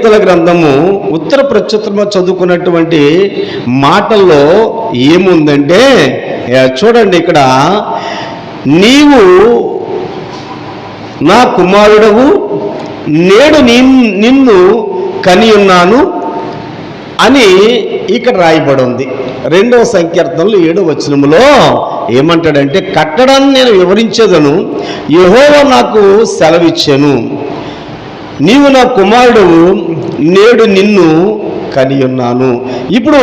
కీర్తన గ్రంథము ఉత్తర ప్రత్యుత్తరంలో చదువుకున్నటువంటి మాటల్లో ఏముందంటే చూడండి, ఇక్కడ నీవు నా కుమారుడవు, నేడు నిన్ను కని ఉన్నాను అని ఇక్కడ రాయబడి ఉంది. 2వ సంకీర్తనలు 7వ వచనములో ఏమంటాడంటే, కట్టడాన్ని నేను వివరించేదను, యెహోవా నాకు సెలవిచ్చెను, నీవు నా కుమారుడవు, నేడు నిన్ను కని ఉన్నాను. ఇప్పుడు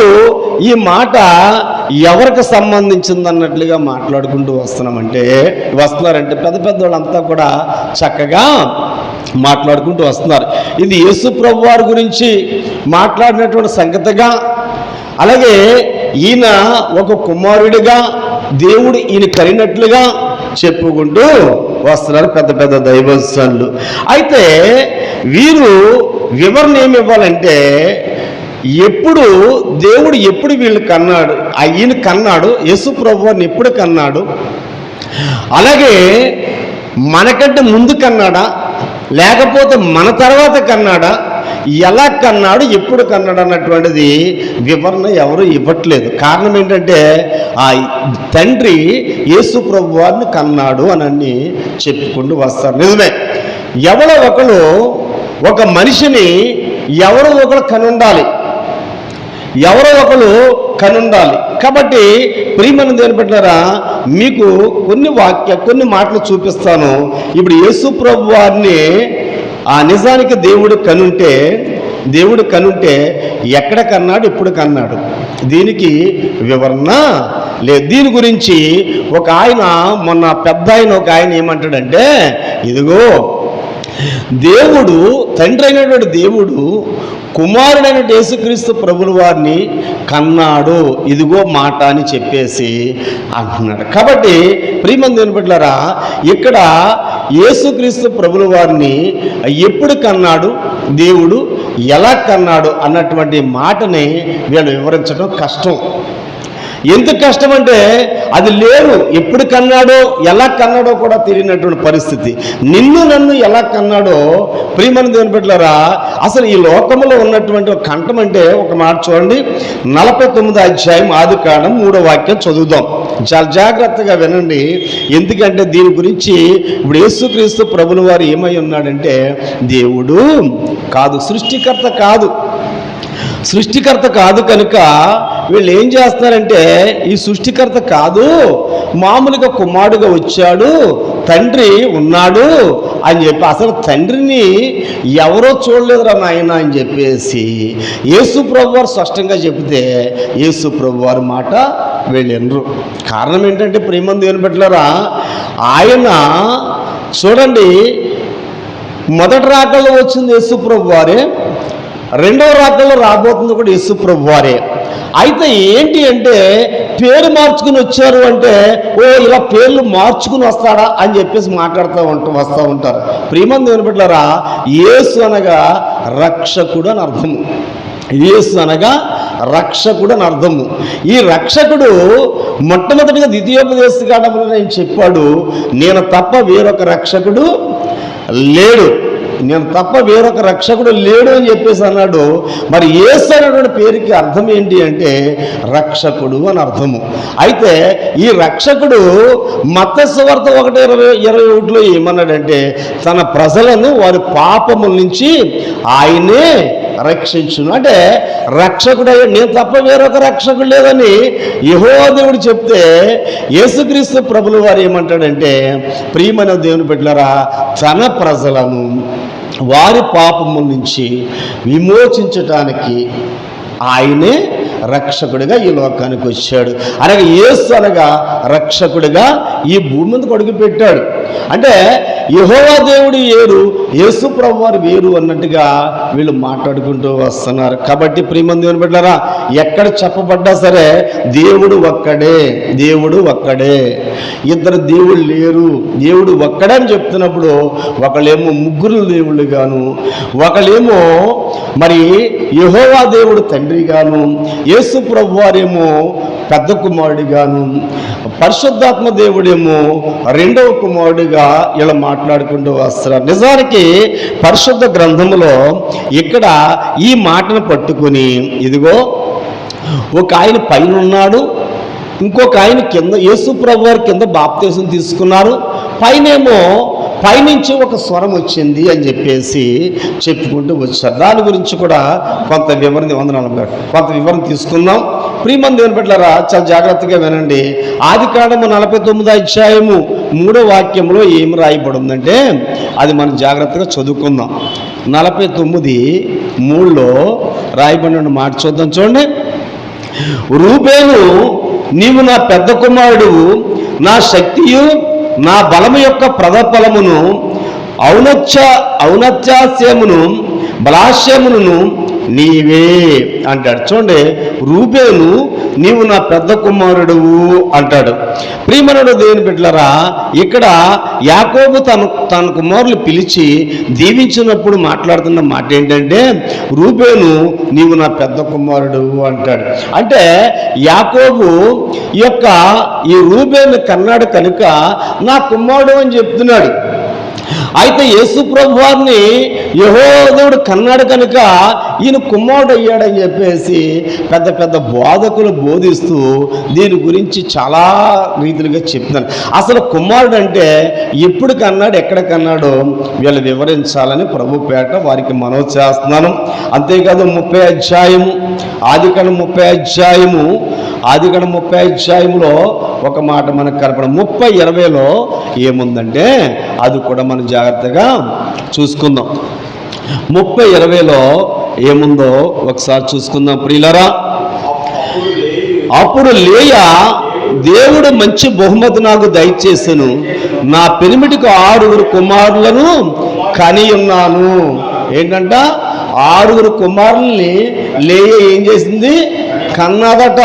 ఈ మాట ఎవరికి సంబంధించిందన్నట్లుగా మాట్లాడుకుంటూ వస్తున్నారంటే పెద్ద వాళ్ళంతా కూడా చక్కగా మాట్లాడుకుంటూ వస్తున్నారు. ఇది యేసు ప్రభు వారి గురించి మాట్లాడినటువంటి సంగతిగా, అలాగే ఈయన ఒక కుమారుడిగా దేవుడు ఈయన కరిగినట్లుగా చెప్పుకుంటూ వస్తున్నారు పెద్ద దైవజనులు. అయితే వీరు వివరణ ఏమి ఇవ్వాలంటే, దేవుడు ఎప్పుడు వీళ్ళు కన్నాడు, ఈయన కన్నాడు, యేసు ప్రభు వారిని ఎప్పుడు కన్నాడు, అలాగే మనకంటే ముందు కన్నాడా లేకపోతే మన తర్వాత కన్నాడా, ఎలా కన్నాడు, ఎప్పుడు కన్నాడు అన్నటువంటిది వివరణ ఎవరు ఇవ్వట్లేదు. కారణం ఏంటంటే ఆ తండ్రి యేసు ప్రభు వారిని కన్నాడు అని చెప్పుకుంటూ వస్తారు. నిజమే, ఎవరో ఒకరు ఒక మనిషిని ఎవరో ఒకరు కనుండాలి. కాబట్టి ప్రియమైన దేవుని బిడ్డలారా, మీకు కొన్ని మాటలు చూపిస్తాను. ఇప్పుడు యేసు ప్రభు వారిని నిజానికి దేవుడు కనుంటే ఎక్కడ కన్నాడు, ఎప్పుడు కన్నాడు, దీనికి వివరణ లేదు. దీని గురించి ఒక ఆయన ఒక ఆయన ఏమంటాడంటే, ఇదిగో దేవుడు, తండ్రి అయినటువంటి దేవుడు కుమారుడైన యేసుక్రీస్తు ప్రభుల వారిని కన్నాడు, ఇదిగో మాట అని చెప్పేసి అంటున్నాడు. కాబట్టి ప్రియమైన దేవుని బిడ్డలారా, ఇక్కడ యేసుక్రీస్తు ప్రభుల వారిని ఎప్పుడు కన్నాడు, దేవుడు ఎలా కన్నాడు అన్నటువంటి మాటని వీళ్ళు వివరించడం కష్టం. ఎందుకు కష్టం అంటే అది లేదు, ఎప్పుడు కన్నాడో ఎలా కన్నాడో కూడా తెలియనటువంటి పరిస్థితి. నన్ను ఎలా కన్నాడో ప్రియమైన దేవుని బిడ్డలారా, అసలు ఈ లోకంలో ఉన్నటువంటి ఒక కంఠం అంటే ఒక మాట చూడండి. 49వ అధ్యాయం ఆదికాండం 3వ వాక్యం చదువుదాం. చాలా జాగ్రత్తగా వినండి, ఎందుకంటే దీని గురించి ఇప్పుడు యేసుక్రీస్తు ప్రభుల వారు ఏమై ఉన్నాడంటే, దేవుడు కాదు, సృష్టికర్త కాదు కనుక వీళ్ళు ఏం చేస్తున్నారంటే, ఈ సృష్టికర్త కాదు, మామూలుగా కుమారుడుగా వచ్చాడు, తండ్రి ఉన్నాడు అని చెప్పి, అసలు తండ్రిని ఎవరో చూడలేదురా నాయన అని చెప్పేసి యేసు ప్రభు వారు స్పష్టంగా చెబితే యేసు ప్రభు వారి మాట వీళ్ళెనరు. కారణం ఏంటంటే ప్రియమైన దేవుని బిడ్డలారా, ఆయన చూడండి, మొదటి రాకల్లో వచ్చింది యేసు ప్రభు వారే, 2వ రాకల్లో రాబోతుంది కూడా యేసు ప్రభు వారే. అయితే ఏంటి అంటే, పేరు మార్చుకుని వచ్చారు అంటే, ఇలా పేర్లు మార్చుకుని వస్తాడా అని చెప్పేసి వస్తూ ఉంటారు. ప్రియమైన దేవుని బిడ్డలారా, యేసు అనగా రక్షకుడు అని అర్థము. ఈ రక్షకుడు మొట్టమొదటిగా ద్వితీయోపదేశకాండంలో నేను చెప్పాడు, నేను తప్ప వేరొక రక్షకుడు లేడు అని చెప్పేసి అన్నాడు. మరి యేసు అనేటువంటి పేరుకి అర్థం ఏంటి అంటే రక్షకుడు అని అర్థము. అయితే ఈ రక్షకుడు మత్తయి సువార్త 1:21లో ఏమన్నాడంటే, తన ప్రజలను వారి పాపముల నుంచి ఆయనే రక్షించును. అంటే రక్షకుడు, నేను తప్ప వేరొక రక్షకుడు లేదని యెహోవా దేవుడు చెప్తే, యేసుక్రీస్తు ప్రభుల వారు ఏమంటాడంటే, ప్రియమైన దేవుని బిడ్డలారా, తన ప్రజలను వారి పాపముల నుంచి విమోచించటానికి ఆయనే రక్షకుడిగా ఈ లోకానికి వచ్చాడు. అనగా యేసు అనగా రక్షకుడిగా ఈ భూమి మీదకి అడుగు పెట్టాడు. అంటే యెహోవా దేవుడు వేరు, యేసు ప్రభు వారు వేరు అన్నట్టుగా వీళ్ళు మాట్లాడుకుంటూ వస్తున్నారు. కాబట్టి ప్రియమైన దేవుని బిడ్డలారా, ఎక్కడ చెప్పబడ్డా సరే దేవుడు ఒక్కడే, ఇద్దరు దేవుళ్ళు లేరు, దేవుడు ఒక్కడే అని చెప్తున్నప్పుడు ఒకళ్ళేమో ముగ్గురు దేవుళ్ళు గాను, ఒకళ్ళేమో మరి యెహోవా దేవుడు తండ్రి గాను, యేసు ప్రభు వారేమో పెద్ద కుమారుడిగాను, పరిశుద్ధాత్మ దేవుడేమో రెండవ కుమారుడిగా ఇలా మాట్లాడుకుంటూ వస్తున్నారు. నిజానికి పరిశుద్ధ గ్రంథములో ఇక్కడ ఈ మాటను పట్టుకుని ఇదిగో ఒక ఆయన పైన ఉన్నాడు, ఇంకొక ఆయన కింద, యేసు ప్రభు వారి కింద బాప్తీసం తీసుకున్నారు, పైనేమో పైనుంచి ఒక స్వరం వచ్చింది అని చెప్పేసి చెప్పుకుంటూ వచ్చారు. దాని గురించి కూడా కొంత వివరణ తీసుకుందాం. ప్రియమైన దేవుని బిడ్డలారా, చాలా జాగ్రత్తగా వినండి. ఆదికాండము 49వ అధ్యాయము 3వ వాక్యంలో ఏమి రాయబడి ఉందంటే అది మనం జాగ్రత్తగా చదువుకుందాం. 49:3లో రాయబడిన మాట చూద్దాం. చూడండి. రూబేను, నీవు నా పెద్ద కుమారుడు, నా శక్తియు నా బలము యొక్క ప్రదఫలమును, ఔన్నత్యాస్యమును బలాస్యమును నీవే అంటాడు. చూడండి, రూబేను నీవు నా పెద్ద కుమారుడువు అంటాడు. ప్రియమనుడు దేవుని బిడ్డలారా, ఇక్కడ యాకోబు తన కుమారులు పిలిచి దీవించినప్పుడు మాట్లాడుతున్న మాట ఏంటంటే రూబేను నీవు నా పెద్ద కుమారుడువు అంటాడు. అంటే యాకోబు ఈ రూబేను కన్నాడు కనుక నా కుమారుడు అని చెప్తున్నాడు. అయితే యేసు ప్రభు వారిని యెహోవా దేవుడు కన్నాడు కనుక ఈయన కుమారుడు అయ్యాడని చెప్పేసి పెద్ద పెద్ద బోధకులు బోధిస్తూ దీని గురించి చాలా రీతిలుగా చెప్తున్నారు. అసలు కుమారుడు అంటే ఎప్పుడు కన్నాడు, ఎక్కడ కన్నాడో వీళ్ళు వివరించాలని ప్రభు పేట వారికి మనవి చేస్తున్నాను. అంతేకాదు 30వ అధ్యాయము ఆదికాండం 30వ అధ్యాయంలో ఒక మాట మనకు కనపడం 30:20లో ఏముందంటే అది కూడా మనం జాగ్రత్తగా చూసుకుందాం. 30:20లో ఏముందో ఒకసారి చూసుకుందాం ప్రియులరా. అప్పుడు లేయా, దేవుడు మంచి బహుమతి నాకు దయచేసెను, నా పెనిమిటికి 6 కుమారులను కని ఉన్నాను. ఏంటంట, 6 కుమారుల్ని లేయ ఏం చేసింది, కన్నాదట.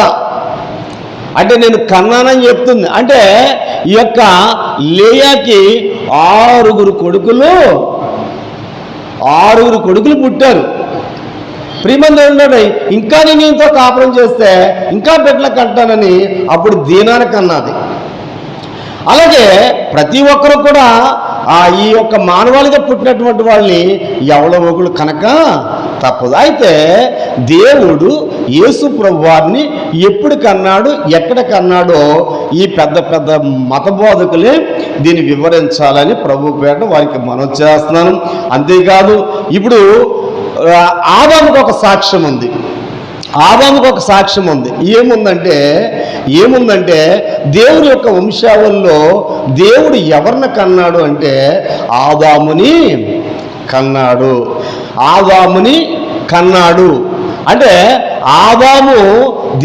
అంటే నేను కన్నానని చెప్తుంది. అంటే ఈ యొక్క లేయాకి 6 కొడుకులు పుట్టారు. ప్రియమంది, ఇంకా నేను ఇంతో కాపురం చేస్తే ఇంకా బిడ్డలకు కంటానని అప్పుడు దీనానికి అన్నది. అలాగే ప్రతి ఒక్కరు కూడా ఈ యొక్క మానవాళిగా పుట్టినటువంటి వాళ్ళని ఎవరో ఒకరు కనుక తప్పదు. అయితే దేవుడు యేసు ప్రభు వారిని ఎప్పుడు కన్నాడు, ఎక్కడ కన్నాడో ఈ పెద్ద పెద్ద మత బోధకులే దీన్ని వివరించాలని ప్రభు పేట వారికి మనవి చేస్తున్నాను. అంతేకాదు, ఇప్పుడు ఆదాముకు ఒక సాక్ష్యం ఉంది. ఏముందంటే దేవుని యొక్క వంశావళిలో దేవుడు ఎవరిని కన్నాడు అంటే ఆదాముని కన్నాడు. అంటే ఆదాము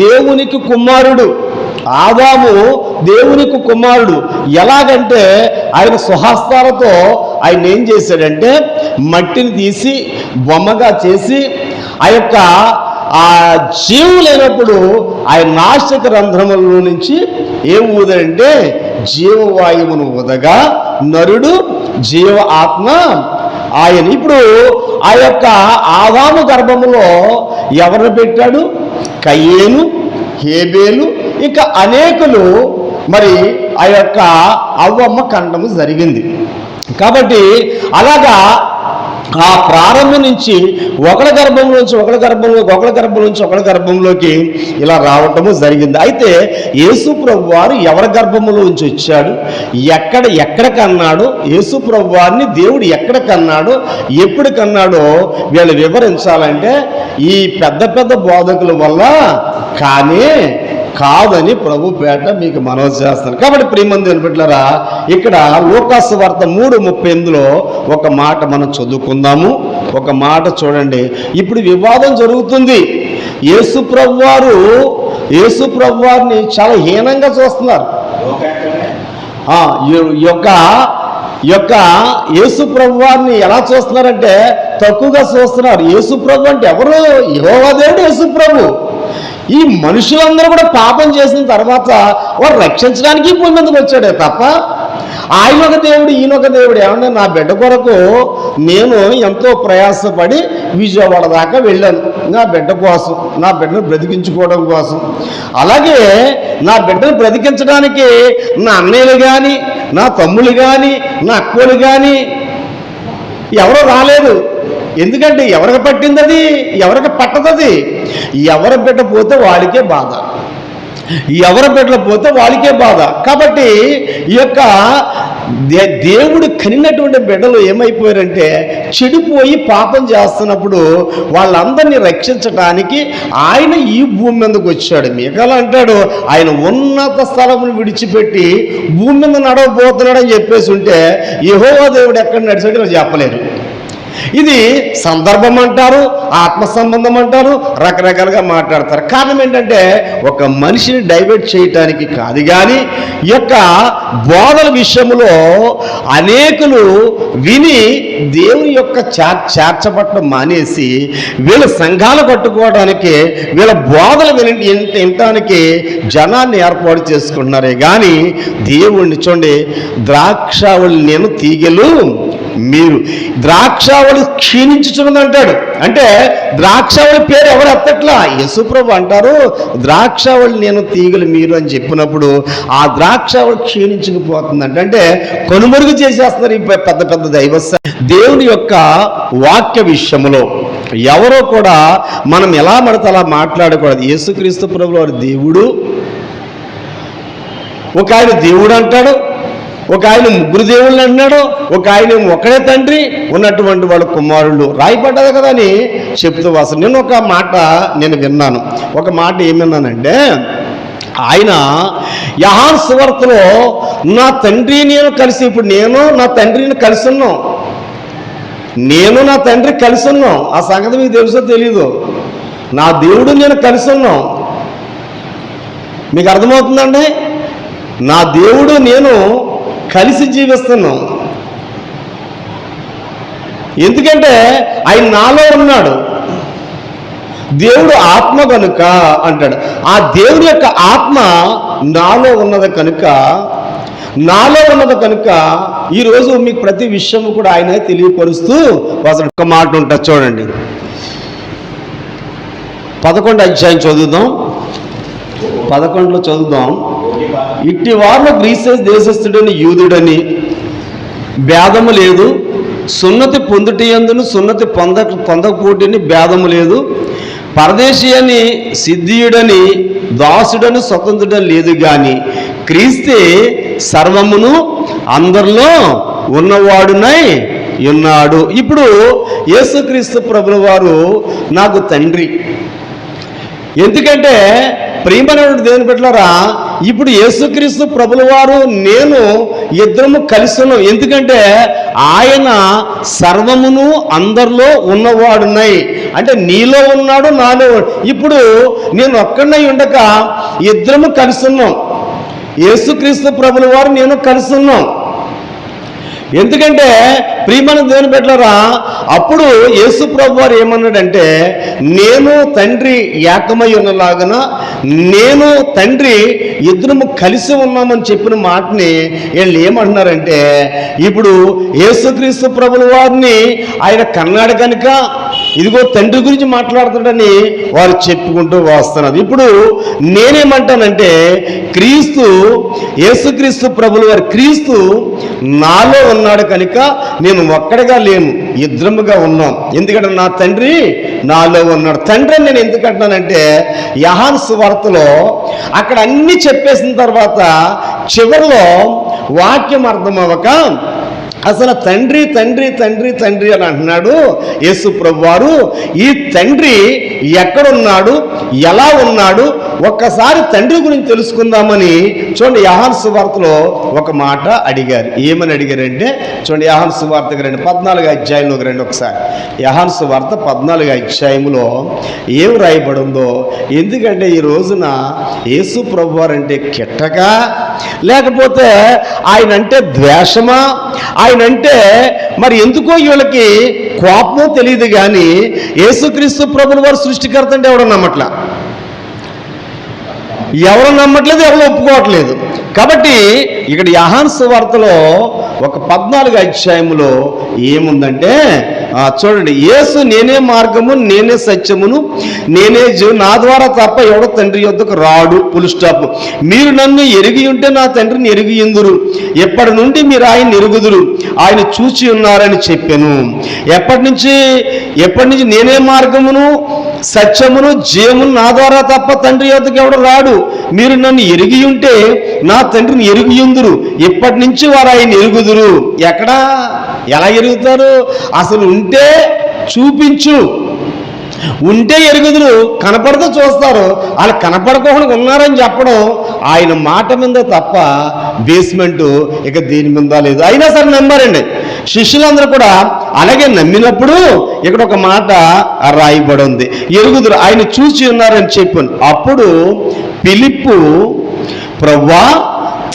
దేవునికి కుమారుడు. ఎలాగంటే ఆయన స్వహస్తాలతో ఆయన ఏం చేశాడంటే మట్టిని తీసి బొమ్మగా చేసి ఆ జీవు లేనప్పుడు ఆయన నాసిక రంధ్రముల నుంచి ఏం ఊదంటే జీవవాయువును ఊదగా నరుడు జీవ ఆత్మ ఆయన. ఇప్పుడు ఆ యొక్క ఆదాము గర్భములో ఎవరిని పెట్టాడు, కయ్యేను, హేబేలు, ఇంకా అనేకులు మరి ఆ యొక్క అవ్వమ్మ కండము జరిగింది. కాబట్టి అలాగా ఆ ప్రారంభం నుంచి ఒకళ్ళ గర్భంలోకి ఇలా రావటము జరిగింది. అయితే యేసు ప్రభు వారు ఎవరి గర్భంలో నుంచి వచ్చాడు, ఎక్కడ కన్నాడు, యేసు ప్రభు వారిని దేవుడు ఎక్కడ కన్నాడో, ఎప్పుడు కన్నాడో వీళ్ళు వివరించాలంటే ఈ పెద్ద పెద్ద బోధకుల వల్ల కాదని ప్రభు పేట మీకు మనవి చేస్తాను. కాబట్టి ప్రియమంది బిడ్డలారా, ఇక్కడ లూకాసు వార్త 3:38లో ఒక మాట మనం చదువుకుందాము. ఒక మాట చూడండి. ఇప్పుడు వివాదం జరుగుతుంది. యేసు ప్రభు వారిని చాలా హీనంగా చూస్తున్నారు. యేసు ప్రభు వారిని ఎలా చూస్తున్నారంటే తక్కువగా చూస్తున్నారు. యేసు ప్రభు అంటే ఎవరు? యెహోవా దేవుడు యేసు ప్రభు. ఈ మనుషులందరూ కూడా పాపం చేసిన తర్వాత వారు రక్షించడానికి భూమి మీదకి వచ్చాడే తప్ప ఆయన ఒక దేవుడు, ఈయన ఒక దేవుడు. ఏమన్నా నా బిడ్డ కొరకు నేను ఎంతో ప్రయాసపడి విజయవాడ దాకా వెళ్ళాను నా బిడ్డ కోసం, నా బిడ్డను బ్రతికించుకోవడం కోసం. అలాగే నా బిడ్డను బ్రతికించడానికి నా అన్నయ్యలు కానీ, నా తమ్ముళ్ళు కానీ, నా అక్కలు కానీ ఎవరో రాలేదు. ఎందుకంటే ఎవరికి పట్టింది అది, ఎవరికి పట్టదది. ఎవరి బిడ్డ పోతే వాడికే బాధ, ఎవరి బిడ్డలు పోతే వాళ్ళకే బాధ. కాబట్టి ఈ యొక్క దేవుడు కనినటువంటి బిడ్డలు ఏమైపోయారంటే చెడిపోయి పాపం చేస్తున్నప్పుడు వాళ్ళందరినీ రక్షించడానికి ఆయన ఈ భూమి మీదకి వచ్చాడు. మిగతా అంటాడు ఆయన ఉన్నత స్థలమును విడిచిపెట్టి భూమి మీద నడవబోతున్నాడని చెప్పేసి ఉంటే యెహోవా దేవుడు ఎక్కడ నడిచాడో ఇలా చెప్పలేరు. ఇది సందర్భం అంటారు, ఆత్మ సంబంధం అంటారు, రకరకాలుగా మాట్లాడతారు. కారణం ఏంటంటే ఒక మనిషిని డైవర్ట్ చేయటానికి కాదు, కానీ ఈ యొక్క బోధల విషయంలో అనేకులు విని దేవుని యొక్క చేర్చబట్టడం మానేసి వీళ్ళ సంఘాలు కట్టుకోవడానికి, వీళ్ళ బోధలు వినటానికి జనాన్ని ఏర్పాటు చేసుకుంటున్నారే కానీ దేవుణ్ణి చూడండి. ద్రాక్షావళి నేను తీగలు మీరు, ద్రాక్షావళి క్షీణించుచున్నది అంటాడు. అంటే ద్రాక్షావళి పేరు ఎవరు ఎత్తట్లా, యేసుప్రభు అంటారు ద్రాక్షావళి నేను తీగలు మీరు అని చెప్పినప్పుడు ఆ ద్రాక్షావళి క్షీణించుకుపోతుందంట. అంటే కనుమరుగు చేసేస్తున్నారు ఈ పెద్ద పెద్ద దైవస్థ. దేవుని యొక్క వాక్య విషయంలో ఎవరో కూడా మనం ఎలా పడితే అలా మాట్లాడకూడదు. యేసుక్రీస్తు ప్రభువు వారి దేవుడు, ఒక ఆయన దేవుడు అంటాడు, ఒక ఆయన ముగ్గురు దేవుళ్ళు అన్నాడు, ఒక ఆయన ఒకడే తండ్రి ఉన్నటువంటి వాళ్ళ కుమారుళ్ళు రాయపడ్డది కదా అని చెప్తూ వస్తాను. నేను ఒక మాట నేను విన్నాను. ఒక మాట ఏమన్నానంటే ఆయన యోహాను సువార్తలో నా తండ్రి నేను కలిసి, ఇప్పుడు నేను నా తండ్రిని కలిసి ఉన్నాం, నేను నా తండ్రి కలిసి ఉన్నాం. ఆ సంగతి మీకు తెలుసో తెలీదు. నా దేవుడు నేను కలిసి ఉన్నాం. మీకు అర్థమవుతుందండి? నా దేవుడు నేను కలిసి జీవిస్తున్నాం. ఎందుకంటే ఆయన నాలో ఉన్నాడు. దేవుడు ఆత్మ కనుక అంటాడు. ఆ దేవుడి యొక్క ఆత్మ నాలో ఉన్నది కనుక, ఈరోజు మీకు ప్రతి విషయం కూడా ఆయన తెలియపరుస్తూ అసలు ఒక మాట ఉంటుంది చూడండి. 11వ అధ్యాయం చదువుదాం. 11లో చదువుదాం. ఇట్టి వారిలో గ్రీసు దేశస్థుడని యూదుడని భేదము లేదు, సున్నతి పొందుటయందును సున్నతి పొందకపోటిని భేదము లేదు, పరదేశీ అని సిద్ధీయుడని దాసుడని స్వతంత్రుడని లేదు, కానీ క్రీస్తే సర్వమును అందరిలో ఉన్నవాడునై ఉన్నాడు. ఇప్పుడు యేసుక్రీస్తు ప్రభుల వారు నాకు తండ్రి. ఎందుకంటే ప్రియమైనటువంటి దేవుని బిడ్డలారా, ఇప్పుడు యేసుక్రీస్తు ప్రభుల వారు నేను ఇద్దరము కలిసి ఉన్నాం. ఎందుకంటే ఆయన సర్వమును అందరిలో ఉన్నవాడునై, అంటే నీలో ఉన్నాడు, నాలో. ఇప్పుడు నేను ఒక్కడై ఉండక ఇద్దరము కలిసి ఉన్నాం. యేసుక్రీస్తు ప్రభుల వారు నేను కలిసి ఉన్నాం. ఎందుకంటే ప్రియమైన దేవుని బిడ్డలారా, అప్పుడు యేసు ప్రభు వారు ఏమన్నాడంటే నేను తండ్రి ఏకమై ఉన్నలాగన నేను తండ్రి ఇద్దరము కలిసి ఉన్నామని చెప్పిన మాటని వీళ్ళు ఏమంటున్నారంటే, ఇప్పుడు యేసుక్రీస్తు ప్రభుల వారిని ఆయన కన్నాడు కనుక ఇదిగో తండ్రి గురించి మాట్లాడుతాడని వారు చెప్పుకుంటూ వస్తున్నారు. ఇప్పుడు నేనేమంటానంటే క్రీస్తు, యేసుక్రీస్తు ప్రభుల వారు క్రీస్తు నాలో ఉన్నాడు కనుక నేను ఒక్కడిగా లేను, ఇద్దరముగా ఉన్నాం. ఎందుకంటే నా తండ్రి నాలో ఉన్నాడు. తండ్రి నేను ఎందుకంటున్నానంటే యోహాను సువార్తలో అక్కడ అన్ని చెప్పేసిన తర్వాత చివరిలో వాక్యం అర్థం అవ్వక అసలు తండ్రి తండ్రి తండ్రి తండ్రి అని అంటున్నాడు యేసు ప్రభు వారు. ఈ తండ్రి ఎక్కడున్నాడు, ఎలా ఉన్నాడు, ఒక్కసారి తండ్రి గురించి తెలుసుకుందామని చూడండి యోహాను సువార్తలో ఒక మాట అడిగారు. ఏమని అడిగారంటే చూడండి యోహాను సువార్త 14వ అధ్యాయంలోకి రండి ఒకసారి. యోహాను సువార్త 14వ అధ్యాయంలో ఏం రాయబడిందో. ఎందుకంటే ఈ రోజున యేసు ప్రభు వారు అంటే కిట్టగా, లేకపోతే ఆయన అంటే ద్వేషమా, ఆయన అంటే మరి ఎందుకో వీళ్ళకి కోపమో తెలియదు, కానీ యేసుక్రీస్తు ప్రభుల వారు సృష్టికర్త అంటే ఎవడో నమ్మట్లా, ఎవరు నమ్మట్లేదు, ఎవరు ఒప్పుకోవట్లేదు. కాబట్టి ఇక్కడ యోహాను సువార్తలో ఒక 14వ అధ్యాయంలో ఏముందంటే చూడండి, యేసు నేనే మార్గము, నేనే సత్యమును, నేనే నా ద్వారా తప్ప ఎవడో తండ్రి యొద్దకు రాడు. Full stop. మీరు నన్ను ఎరిగి ఉంటే నా తండ్రిని ఎరిగి ఎందురు, ఎప్పటి నుండి మీరు ఆయన ఎరుగుదురు, ఆయన చూచి ఉన్నారని చెప్పాను. ఎప్పటి నుంచి నేనే మార్గమును, సత్యమును, జీవమును, నా ద్వారా తప్ప తండ్రి యొద్దకు ఎవడు రాడు. మీరు నన్ను ఎరిగి ఉంటే నా తండ్రిని ఎరిగి ఎందురు, ఎప్పటి నుంచి వారు ఆయన ఎరుగుదురు. ఎక్కడా, ఎలా ఎరుగుతారు? అసలు ఉంటే చూపించు, ఉంటే ఎరుగుదురు, కనపడితే చూస్తారు. వాళ్ళు కనపడకుండా ఉన్నారని చెప్పడం ఆయన మాట మీద తప్ప బేస్మెంట్ ఇక దేని మీద లేదు. అయినా సరే నమ్మారండి శిష్యులందరూ కూడా. అలాగే నమ్మినప్పుడు ఇక్కడ ఒక మాట రాయబడి ఉంది, ఎరుగుదురు, ఆయన చూసి ఉన్నారని చెప్పాను. అప్పుడు ఫిలిప్పు, ప్రభువా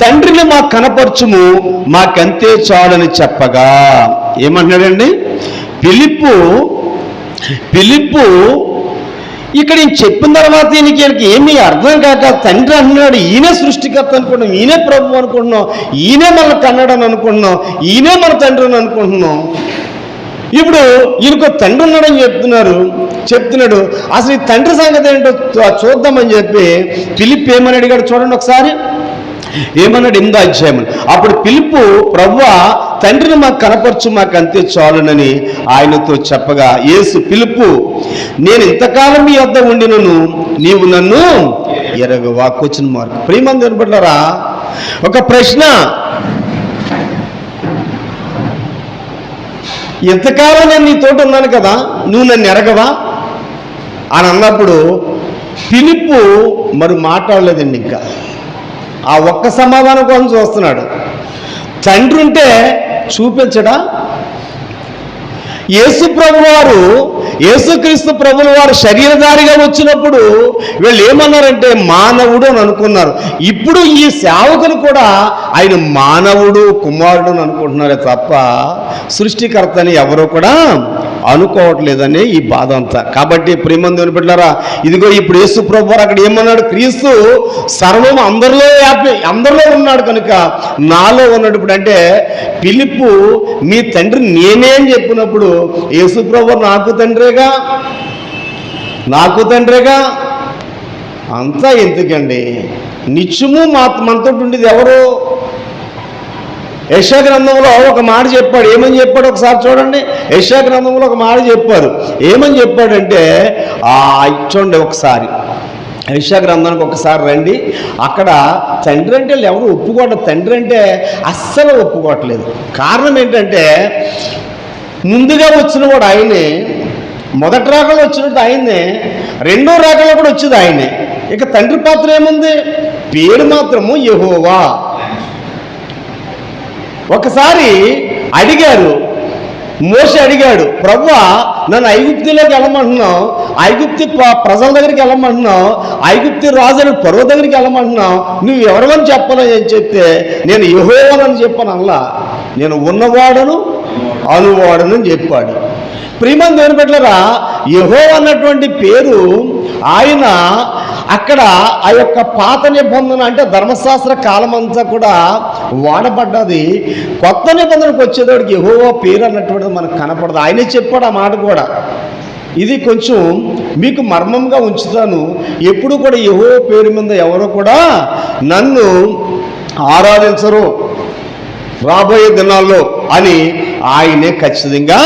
తండ్రిని మాకు కనపరచుము, మాకంతే చాలని చెప్పగా. ఏమంటున్నాడండి ఫిలిప్పు ఇక్కడ ఈయన చెప్పిన తర్వాత ఈయనకి ఏమీ అర్థం కాక తండ్రి అంటున్నాడు. ఈయనే సృష్టికర్త అనుకుంటున్నాం, ఈయనే ప్రభు అనుకుంటున్నాం, ఈయనే మన కన్నడని అనుకుంటున్నాం, ఈయనే మన తండ్రి అని అనుకుంటున్నాం. ఇప్పుడు ఈయనకు తండ్రి ఉన్నాడని చెప్తున్నాడు. అసలు ఈ తండ్రి సంగతి ఏంటో చూద్దామని చెప్పి ఫిలిప్ ఏమని అడిగాడు చూడండి ఒకసారి. ఏమన్నాడు? 8వ అధ్యాయం. అప్పుడు ఫిలిప్పు, ప్రభువా తండ్రిని మాకు కనపరచు, మాకు అంతే చాలునని ఆయనతో చెప్పగా, యేసు, ఫిలిప్పు నేను ఇంతకాలం మీ వద్ద ఉండినను నీవు నన్ను ఎరగవా. Question mark. ప్రియమంది వినపడ్డారా? ఒక ప్రశ్న, ఇంతకాలం నేను నీతోటి ఉన్నాను కదా, నువ్వు నన్ను ఎరగవా అని అన్నప్పుడు ఫిలిప్పు మరి మాట్లాడలేదండి. ఇంకా ఆ ఒక్క సమాధానం కోసం చూస్తున్నాడు. తండ్రి ఉంటే చూపించడా? యేసుక్రీస్తు ప్రభుల వారు శరీరధారిగా వచ్చినప్పుడు వీళ్ళు ఏమన్నారంటే మానవుడు అని అనుకున్నారు. ఇప్పుడు ఈ సేవకులు కూడా ఆయన మానవుడు, కుమారుడు అని అనుకుంటున్నారే తప్ప సృష్టికర్తని ఎవరు కూడా అనుకోవట్లేదని ఈ బాధ అంతా. కాబట్టి ప్రియమంది బిడ్డలారా, ఇదిగో ఇప్పుడు యేసు ప్రభు వారు అక్కడ ఏమన్నాడు? క్రీస్తు సర్వం అందరిలో ఉన్నాడు కనుక నాలో ఉన్నాడు. ఇప్పుడు అంటే ఫిలిప్పు మీ తండ్రి నేనే అని చెప్పినప్పుడు యేసు ప్రభు నాకు తండ్రేగా అంతా ఎందుకండి? నిత్యము మనతో ఉండేది ఎవరు? యెషయా గ్రంథంలో ఒక మాట చెప్పాడు. ఏమని చెప్పాడు ఒకసారి చూడండి. యెషయా గ్రంథంలో ఒక మాట చెప్పారు. ఏమని చెప్పాడంటే చూడండి ఒకసారి యెషయా గ్రంథానికి ఒకసారి రండి. అక్కడ తండ్రి అంటే ఎవరు ఒప్పుకోవట్లేదు. తండ్రి అంటే అస్సలు ఒప్పుకోవట్లేదు. కారణం ఏంటంటే ముందుగా వచ్చిన వాడు ఆయనే, మొదటి రాకలో వచ్చినట్టు ఆయనే, రెండో రాకలో కూడా వచ్చేది ఆయనే. ఇక తండ్రి పాత్ర ఏముంది? పేరు మాత్రము యెహోవా. ఒకసారి మోషే అడిగాడు, ప్రభువా నన్ను ఐగుప్తులోకి వెళ్ళమంటున్నావు, ఐగుప్తి ప్రజల దగ్గరికి వెళ్ళమంటున్నావు, ఐగుప్తి రాజుని పర్వ దగ్గరికి వెళ్ళమంటున్నావు, నువ్వు ఎవరివని చెప్పాలని చెప్తే నేను యెహోవానని చెప్పాను. అలా నేను ఉన్నవాడను అనువాడను అని చెప్పాడు. ప్రియమంది దేవుని బిడ్డలారా, యెహోవా అన్నటువంటి పేరు ఆయన అక్కడ ఆ యొక్క పాత నిబంధన అంటే ధర్మశాస్త్ర కాలం అంతా కూడా వాడబడ్డది. కొత్త నిబంధనకు వచ్చేటోడికి యెహోవా పేరు అన్నటువంటిది మనకు కనపడదు. ఆయనే చెప్పాడు ఆ మాట కూడా. ఇది కొంచెం మీకు మర్మంగా ఉంచుతాను. ఎప్పుడు కూడా యెహోవా పేరు మీద ఎవరో కూడా నన్ను ఆరాధించరు రాబోయే దినాల్లో అని ఆయనే ఖచ్చితంగా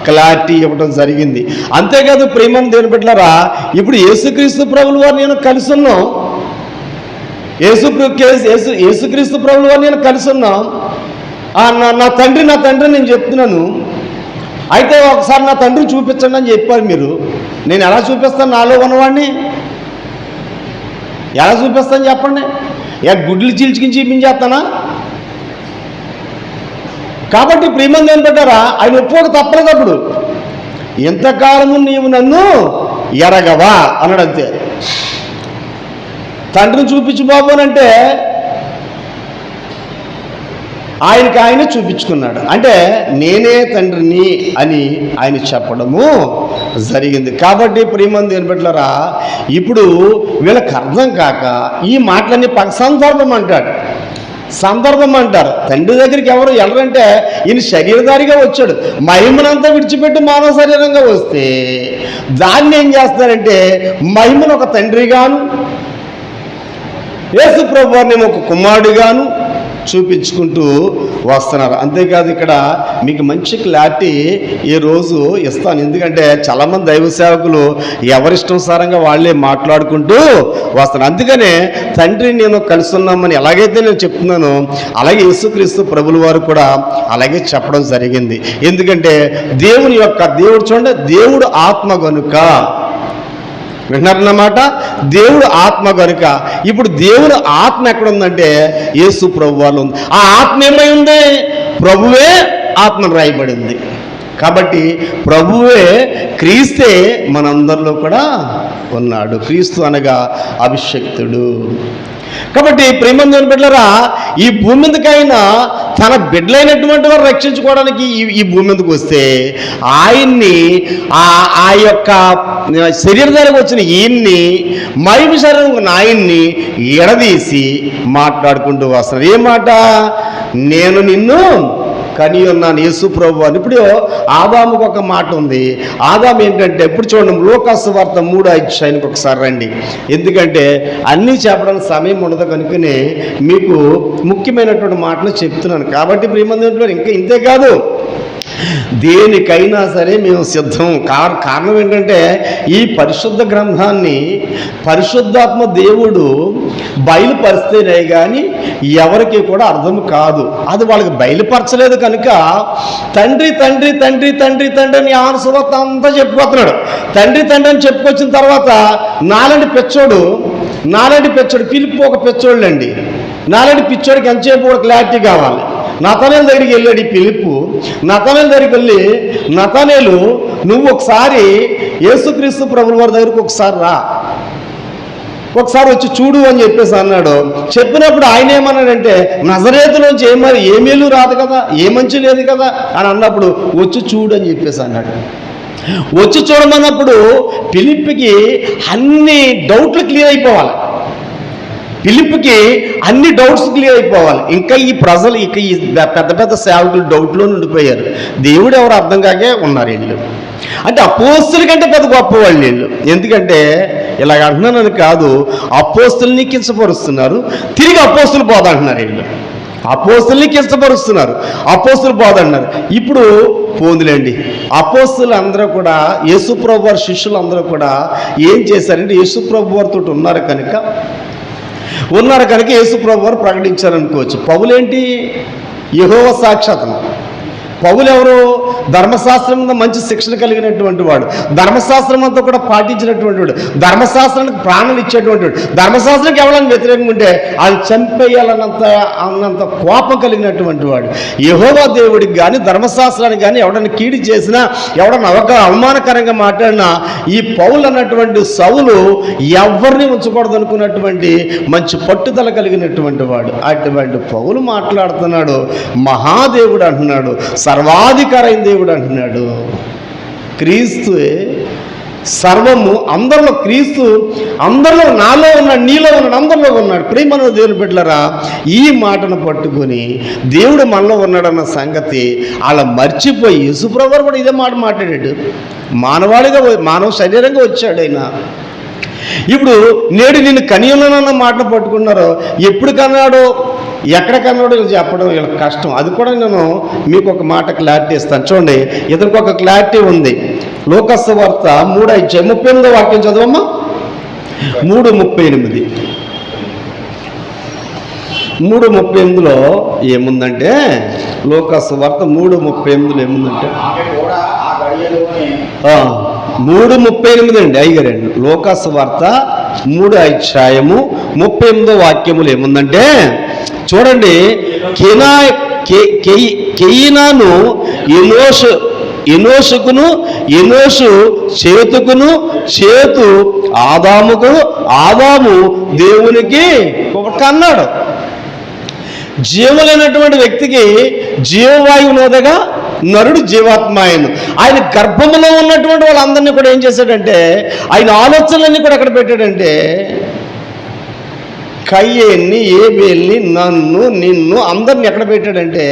క్లారిటీ ఇవ్వడం జరిగింది. అంతేకాదు ప్రియమైన దేవుని బిడ్డలారా, ఇప్పుడు యేసుక్రీస్తు ప్రభుల వారు నేను కలిసి ఉన్నాం. యేసుక్రీస్తు ప్రభుల వారు నేను కలిసి ఉన్నాం. నా తండ్రి నేను చెప్తున్నాను. అయితే ఒకసారి నా తండ్రిని చూపించండి అని చెప్పారు మీరు. నేను ఎలా చూపిస్తాను నాలో ఉన్నవాడిని? ఎలా చూపిస్తాను చెప్పండి? గుడ్లు చీల్చుకుని చూపించేస్తానా? కాబట్టి ప్రియమంది ఏం పెట్టారా, ఆయన ఒప్పుకోక తప్పలేదు. అప్పుడు ఎంతకాలము నీవు నన్ను ఎరగవా అన్నాడు. అంతే. తండ్రిని చూపించు బాబు అని అంటే ఆయన చూపించుకున్నాడు. అంటే నేనే తండ్రిని అని ఆయన చెప్పడము జరిగింది. కాబట్టి ప్రియమంది ఏం పెట్టారా, ఇప్పుడు వీళ్ళకి అర్థం కాక ఈ మాటలన్నీ సందర్భం అంటాడు. సందర్భం అంటారు. తండ్రి దగ్గరికి ఎవరు వెళ్ళరంటే ఈయన శరీరధారిగా వచ్చాడు, మహిమనంతా విడిచిపెట్టి మానవ శరీరంగా వస్తే దాన్ని ఏం చేస్తారంటే మహిమను ఒక తండ్రిగాను యేసు ప్రభువారిని ఒక కుమారుడిగాను చూపించుకుంటూ వస్తున్నారు. అంతేకాదు ఇక్కడ మీకు మంచి క్లారిటీ ఈరోజు ఇస్తాను. ఎందుకంటే చాలామంది దైవ సేవకులు ఎవరిష్టంసారంగా వాళ్ళే మాట్లాడుకుంటూ వస్తారు. అందుకనే తండ్రి నేను కలిసి ఉన్నామని ఎలాగైతే నేను చెప్తున్నానో అలాగే యేసుక్రీస్తు ప్రభుల వారు కూడా అలాగే చెప్పడం జరిగింది. ఎందుకంటే దేవుడు చూడండి, దేవుడు ఆత్మ గనుక, వింటున్నారన్నమాట, దేవుడు ఆత్మ కనుక ఇప్పుడు దేవుడు ఆత్మ ఎక్కడ ఉందంటే యేసు ప్రభు వాళ్ళు ఉంది. ఆ ఆత్మ ఏమై ఉంది? ప్రభువే ఆత్మను రాయబడింది. కాబట్టి ప్రభువే క్రీస్తే మనందరిలో కూడా ఉన్నాడు. క్రీస్తు అనగా అభిషక్తుడు. కాబట్టి ప్రేమందేవుని బిడ్డలారా, ఈ భూమి మీదకైనా తన బిడ్డలైనటువంటి వారు రక్షించుకోవడానికి ఈ భూమి మీదకి వస్తే ఆయన్ని ఆ యొక్క శరీరధారికి వచ్చిన ఈయన్ని మహిమ శరీరం ఆయన్ని ఎడదీసి మాట్లాడుకుంటూ వస్తున్నారు. ఏ మాట? నేను నిన్ను కని ఉన్నాను యేసు ప్రభు అని. ఇప్పుడు ఆదాముకు ఒక మాట ఉంది. ఆదాము ఏంటంటే ఇప్పుడు చూడండి, లూకాసు వార్త 3:5 ఒకసారి రండి. ఎందుకంటే అన్నీ చెప్పడానికి సమయం ఉండదు కనుకనే మీకు ముఖ్యమైనటువంటి మాటలు చెప్తున్నాను. కాబట్టి ప్రియమంది ఇంకా ఇంతే కాదు, దేనికైనా సరే మేము సిద్ధం. కారణం ఏంటంటే ఈ పరిశుద్ధ గ్రంథాన్ని పరిశుద్ధాత్మ దేవుడు బయలుపరిస్తేనే కానీ ఎవరికి కూడా అర్థం కాదు. అది వాళ్ళకి బయలుపరచలేదు కనుక తండ్రి తండ్రి తండ్రి తండ్రి తండ్రి అని యోహాను సువార్త అంతా చెప్పుకోతున్నాడు. తండ్రి తండ్రి అని చెప్పుకొచ్చిన తర్వాత నాలాంటి పెచ్చోడు ఫిలిప్పు ఒక పెచ్చోళ్ళండి. నాలాంటి పిచ్చోడికి ఎంతసేపు కూడా క్లారిటీ కావాలి. నతనేలు దగ్గరికి వెళ్ళాడు ఈ ఫిలిప్పు. నతనేలు దగ్గరికి వెళ్ళి, నతనేలు నువ్వు ఒకసారి యేసుక్రీస్తు ప్రభుల వారి దగ్గరకు ఒకసారి రా, ఒకసారి వచ్చి చూడు అని చెప్పేసి అన్నాడు. చెప్పినప్పుడు ఆయన ఏమన్నాడంటే నజరేతులోంచి ఏమేలు రాదు కదా, ఏ మంచి లేదు కదా అని అన్నప్పుడు వచ్చి చూడు అని చెప్పేసి అన్నాడు. వచ్చి చూడమన్నప్పుడు ఫిలిప్కి అన్ని డౌట్లు క్లియర్ అయిపోవాలి. ఫిలిప్కి అన్ని డౌట్స్ క్లియర్ అయిపోవాలి. ఇంకా ఈ ప్రజలు ఇక ఈ పెద్ద పెద్ద సేవకులు డౌట్లో ఉండిపోయారు. దేవుడు ఎవరు అర్థం కాకే ఉన్నారు వీళ్ళు. అంటే అపోస్తుల కంటే పెద్ద గొప్పవాళ్ళు వీళ్ళు. ఎందుకంటే ఇలాగ అంటున్నానని కాదు, అపోస్తుల్ని కించపరుస్తున్నారు, తిరిగి అపోస్తులు బోధ అంటున్నారు వీళ్ళు. అపోస్తుల్ని కించపరుస్తున్నారు, అపోస్తులు బోధ అంటున్నారు. ఇప్పుడు పోందులేండి, అపోస్తులు అందరూ కూడా యేసుప్రభు వారి శిష్యులు అందరూ కూడా ఏం చేశారంటే యేసుప్రభు వారితో ఉన్నారు కనుక యేసుప్రభు వారు ప్రకటించారనుకోవచ్చు. పౌలేంటి? యెహోవా సాక్షాత్తును. పౌలు ఎవరు? ధర్మశాస్త్రం మీద మంచి శిక్షణ కలిగినటువంటి వాడు, ధర్మశాస్త్రం అంతా కూడా పాటించినటువంటి వాడు, ధర్మశాస్త్రానికి ప్రాణాలు ఇచ్చేటువంటి వాడు. ధర్మశాస్త్రానికి ఎవరైనా వ్యతిరేకంగా ఉంటే వాళ్ళు చంపేయాలన్నంత కోపం కలిగినటువంటి వాడు. యెహోవా దేవుడికి కానీ ధర్మశాస్త్రానికి కానీ ఎవడన్నా కీడి చేసినా, ఎవడన్నా అవమానకరంగా మాట్లాడినా ఈ పౌలు అన్నటువంటి సౌలు ఎవరిని ఉంచకూడదు అనుకున్నటువంటి మంచి పట్టుదల కలిగినటువంటి వాడు. అటువంటి పౌలు మాట్లాడుతున్నాడు, మహాదేవుడు అంటున్నాడు, సర్వాధికారైన దేవుడు అంటున్నాడు. క్రీస్తు సర్వము, అందరిలో క్రీస్తు, అందరిలో నాలో ఉన్నాడు, నీలో ఉన్నాడు, అందరిలో ఉన్నాడు. ప్రేమను దేవుని బిడ్డలారా, ఈ మాటను పట్టుకొని దేవుడు మనలో ఉన్నాడన్న సంగతి అలా మర్చిపోయి యేసుప్రభువు కూడా ఇదే మాట మాట్లాడాడు. మానవ శరీరంగా వచ్చాడు ఆయన. ఇప్పుడు నేడు నిన్ను కనియున్నానన్న మాటను పట్టుకున్నారో, ఎప్పుడు కన్నాడో ఎక్కడ కన్నాడో ఇలా చెప్పడం ఇలా కష్టం. అది కూడా నేను మీకు ఒక మాట క్లారిటీ ఇస్తాను. చూడండి, ఇతనికి ఒక క్లారిటీ ఉంది. లూకాసు వార్త 3:38 వాక్యం చదవమ్మా. 3:38 3:38 ఏముందంటే, లూకాసు వార్త 3:38 ఏముందంటే 3:38 అండి అయ్యగారండి. లూకాసు వార్త 3:38 ఏముందంటే చూడండి, కెయినాను ఎనోషుకును, ఎనోషు చేతుకును, చేతు ఆదాముకు, ఆదాము దేవునికి కన్నాడు. జీవమైనటువంటి వ్యక్తికి జీవవాయువు నోదగా నరుడు జీవాత్మ ఆయన గర్భంలో ఉన్నటువంటి వాళ్ళందరినీ కూడా ఏం చేశాడంటే, ఆయన ఆలోచనలన్నీ కూడా ఎక్కడ పెట్టాడంటే కయ్యేన్ని, ఏబేల్ని, నన్ను, నిన్ను అందరిని ఎక్కడ పెట్టాడంటే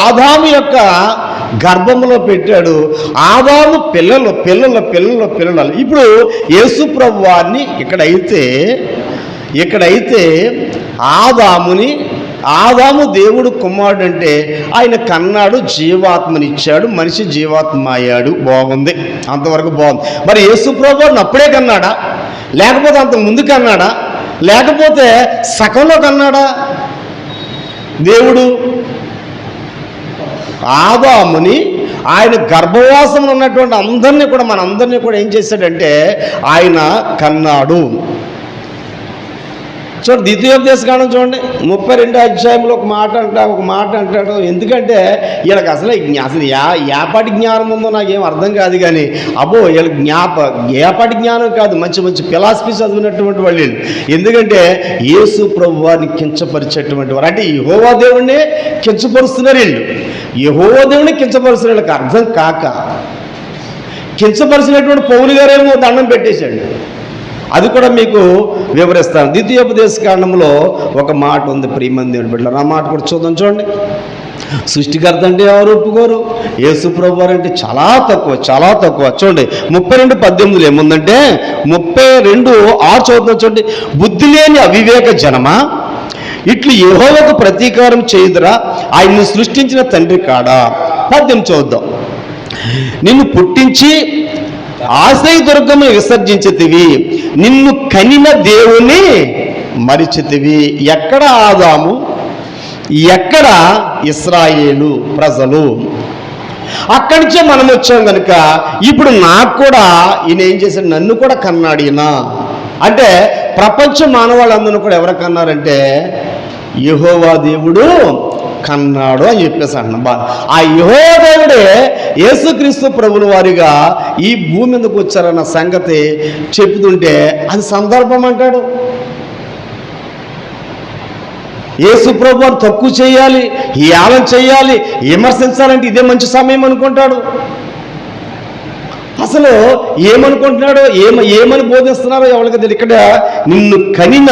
ఆదాము యొక్క గర్భంలో పెట్టాడు. ఆదాము పిల్లలు. ఇప్పుడు యేసు ప్రభు వారిని ఇక్కడైతే ఆదాము దేవుడు కుమారుడు అంటే ఆయన కన్నాడు, జీవాత్మనిచ్చాడు, మనిషి జీవాత్మ అయ్యాడు. బాగుంది, అంతవరకు బాగుంది. మరి యేసు ప్రభువుని అప్పుడే కన్నాడా, లేకపోతే అంత ముందు కన్నాడా, లేకపోతే సగంలో కన్నాడా? దేవుడు ఆదాముని ఆయన గర్భవాసంలో ఉన్నటువంటి మనందరినీ కూడా ఏం చేశాడంటే ఆయన కన్నాడు. చూడండి, ద్వితీయోపదేశకాండం చూడండి 32వ అధ్యాయంలో ఒక మాట అంటాడు. ఎందుకంటే వీళ్ళకి అసలు ఏపాటి జ్ఞానం ఉందో నాకేం అర్థం కాదు. కానీ వీళ్ళకి ఏపాటి జ్ఞానం కాదు, మంచి ఫిలాసఫీ చదివినటువంటి వాళ్ళు. ఎందుకంటే యేసు ప్రభు వారిని కించపరిచేటువంటి వారు, అంటే యెహోవా దేవుణ్ణి కించపరుస్తున్నారు వీళ్ళు. యెహోవా దేవుణ్ణి కించపరుస్తున్న వీళ్ళకి అర్థం కాక కించపరిచినటువంటి పౌలు గారేమో దండం పెట్టేశాడు. అది కూడా మీకు వివరిస్తాను. ద్వితీయోపదేశకాండంలో ఒక మాట ఉంది, ప్రియమైన దేవుని బిడ్డలారా, ఆ మాట కూడా చూడండి. సృష్టికర్త అంటే ఎవరు ఒప్పుకోరు, యేసు ప్రభు వారు అంటే చాలా తక్కువ. చూడండి 32:18 ఏముందంటే 32:6 చదువుతున్నా చూడండి. బుద్ధి లేని అవివేక జనమా, ఇట్లు యెహోవాకు ప్రతీకారం చేయుదురా, ఆయన్ని సృష్టించిన తండ్రి కాడా. 18 చూద్దాం. నిన్ను పుట్టించి ఆశ్రయదుర్గమును విసర్జించితివి, నిన్ను కనిన దేవుని మరిచితివి. ఎక్కడ ఆదాము, ఎక్కడ ఇశ్రాయేలు ప్రజలు? అక్కడి నుంచే మనం వచ్చాం కనుక ఇప్పుడు నాకు కూడా ఈయన ఏం చేశాడు, నన్ను కూడా కన్నాడు ఈయన. అంటే ప్రపంచ మానవాళ్ళందరూ కూడా ఎవరు కన్నారంటే యెహోవా దేవుడు కన్నాడు అని చెప్పేసి అంటున్నాం. ఆ యెహోవా దేవుడే యేసుక్రీస్తు ప్రభుల వారిగా ఈ భూమి మీదకు వచ్చారన్న సంగతి చెబుతుంటే అది సందర్భం అంటాడు. యేసు ప్రభు వారు తక్కువ చేయాలి, ఏలం చేయాలి, విమర్శించాలంటే ఇదే మంచి సమయం అనుకుంటాడు. అసలు ఏమనుకుంటున్నాడో ఏమని బోధిస్తున్నారో ఎవరికి తెలియదు. ఇక్కడ నిన్ను కనిన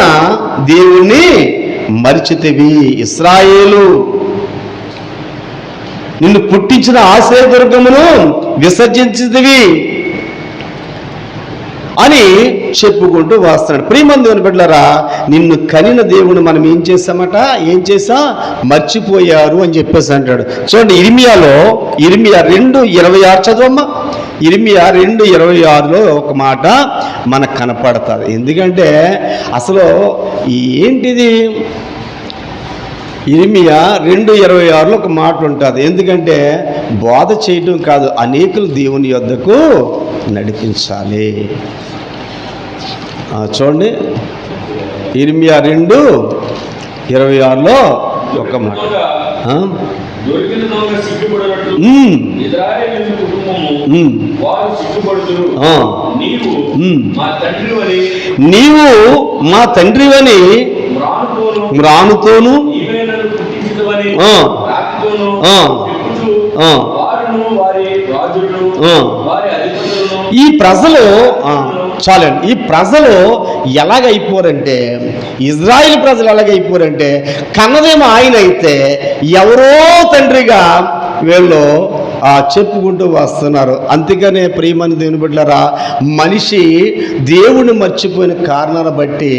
దేవుణ్ణి మరిచితివి, ఇశ్రాయేలు నిన్ను పుట్టించిన ఆశ్రయదుర్గమును విసర్జించితివి అని చెప్పుకుంటూ వస్తున్నాడు. ప్రియమైన దేవుని బిడ్డలారా, నిన్ను కనిన దేవుని మనం ఏం చేసా మర్చిపోయారు అని చెప్పేసి అంటాడు. చూడండి, ఇర్మియా 2:26 చదవమ్మా. ఇర్మియా 2:26లో ఒక మాట మనకు కనపడుతుంది. ఎందుకంటే అసలు ఏంటిది, ఇర్మియా 2:26లో ఒక మాట ఉంటుంది. ఎందుకంటే బోధ చేయటం కాదు, అనేకులు దేవుని యొద్దకు నడిపించాలి. చూడండి, ఇర్మియా 2:26లో ఒక మాట, నీవు మా తండ్రివని మ్రానుతోను ఈ ప్రజలు చాలండి, ఈ ప్రజలు ఎలాగైపోరంటే, ఇజ్రాయిల్ ప్రజలు ఎలాగైపోరంటే, కన్నదేమో ఆయన అయితే ఎవరో తండ్రిగా వీళ్ళు చెప్పుకుంటూ వస్తున్నారు. అందుకనే ప్రియమైన దేవుని బిడ్డలారా, మనిషి దేవుడిని మర్చిపోయిన కారణాన్ని బట్టి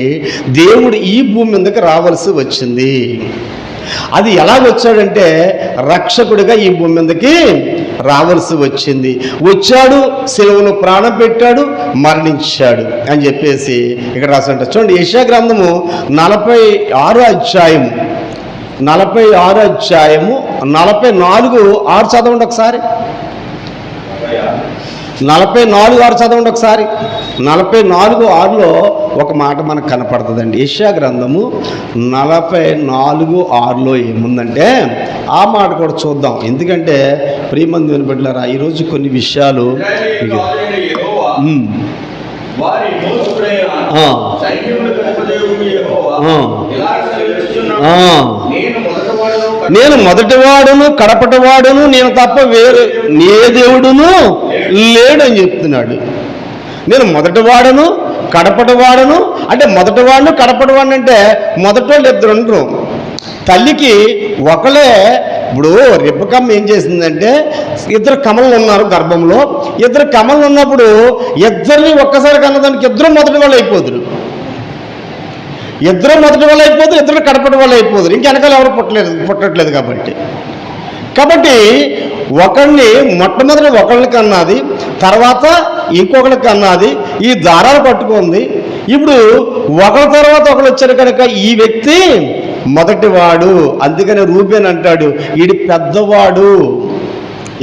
దేవుడు ఈ భూమి మీదకి రావాల్సి వచ్చింది. అది ఎలా వచ్చాడంటే రక్షకుడిగా ఈ భూమి మీదకి రావాల్సి వచ్చింది. వచ్చాడు, సిలువలో ప్రాణం పెట్టాడు, మరణించాడు అని చెప్పేసి ఇక్కడ రాసంట. చూడండి, యెషయా గ్రంథము 46వ అధ్యాయము 44:6 చదవండి ఒకసారి. 44:6 చదవండి ఒకసారి. 44:6లో ఒక మాట మనకు కనపడుతుందండి. యెషయా గ్రంథము 44:6లో ఏముందంటే ఆ మాట కూడా చూద్దాం. ఎందుకంటే ప్రియమైన దేవుని బిడ్డలారా, ఈరోజు కొన్ని విషయాలు నేను మొదటివాడును కడపటివాడును, నేను తప్ప వేరే ఏ దేవుడును లేడని చెప్తున్నాడు. నేను మొదటివాడును కడపటివాడును అంటే మొదటివాడును కడపటివాడు అంటే మొదటోళ్ళు ఇద్దరు ఉండరు. తల్లికి ఒకలే. ఇప్పుడు రెబ్బకమ్మ ఏం చేసిందంటే ఇద్దరు కమలు ఉన్నారు గర్భంలో. ఇద్దరు కమలు ఉన్నప్పుడు ఇద్దరిని ఒక్కసారి కన్నదానికి ఇద్దరు మొదటి వాళ్ళు అయిపోదురు. ఇద్దరు మొదటి వాళ్ళు అయిపోతారు, ఇద్దరు కడపటి వాళ్ళు అయిపోతారు. ఇంక వెనకాల ఎవరు పుట్టట్లేదు కాబట్టి ఒకరిని మొట్టమొదటి ఒకళ్ళకి అన్నది, తర్వాత ఇంకొకరికి అన్నది. ఈ దారాలు పట్టుకుంది. ఇప్పుడు ఒకరి తర్వాత ఒకరు వచ్చారు కనుక ఈ వ్యక్తి మొదటివాడు. అందుకని రూబేన్ అంటాడు ఈడి పెద్దవాడు,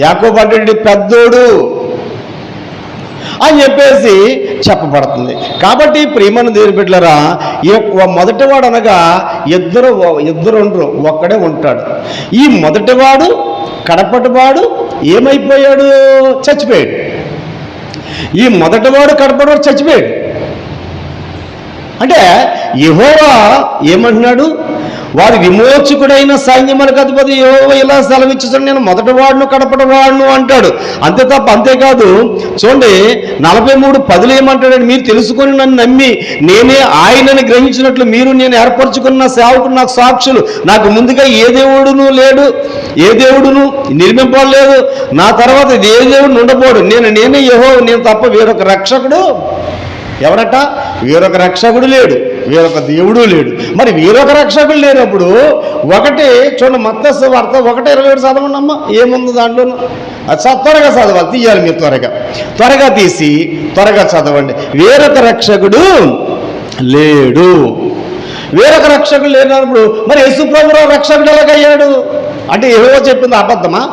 యాకోబు అంటాడు ఈడి పెద్దోడు అని చెప్పేసి చెప్పబడుతుంది. కాబట్టి ప్రియమైన దేవుని బిడ్డలారా, ఈ మొదటివాడు అనగా ఇద్దరు ఉండరు, ఒక్కడే ఉంటాడు. ఈ మొదటివాడు కడపటివాడు ఏమైపోయాడు? చచ్చిపోయాడు. ఈ మొదటివాడు కడపటివాడు చచ్చిపోయాడు. అంటే యెహోవా ఏమంటున్నాడు? వారి విమోచకుడైన సైన్యములకు అధిపతి యెహోవా ఇలా సెలవిచ్చుతాడు, నేను మొదటివాడును కడపటివాడును అంటాడు. అంతేకాదు చూడండి 43:10 ఏమంటాడు? మీరు తెలుసుకొని నన్ను నమ్మి నేనే ఆయనని గ్రహించినట్లు మీరు నేను ఏర్పరచుకున్న సేవకుడు నాకు సాక్షులు. నాకు ముందుగా ఏ దేవుడును లేడు, ఏ దేవుడును నిర్మింపలేదు, నా తర్వాత ఏ దేవుడు ఉండబోడు. నేనే యెహోవా, నేను తప్ప వేరొక రక్షకుడు ఎవరట? వేరొక రక్షకుడు లేడు, వేరొక దేవుడు లేడు. మరి వేరొక రక్షకుడు లేనప్పుడు ఒకటి చూడండి, మత్తయి సువార్త 1:27 చదవండి అమ్మ. ఏముంది దాంట్లోనూ? త్వరగా చదవాలి, తీయాలి మీరు త్వరగా తీసి త్వరగా చదవండి. వేరొక రక్షకుడు లేడు. వేరొక రక్షకుడు లేనప్పుడు మరి యేసు ప్రభువు రక్షకుడు ఎలాగయ్యాడు? అంటే యెహోవా చెప్పింది అబద్ధమా?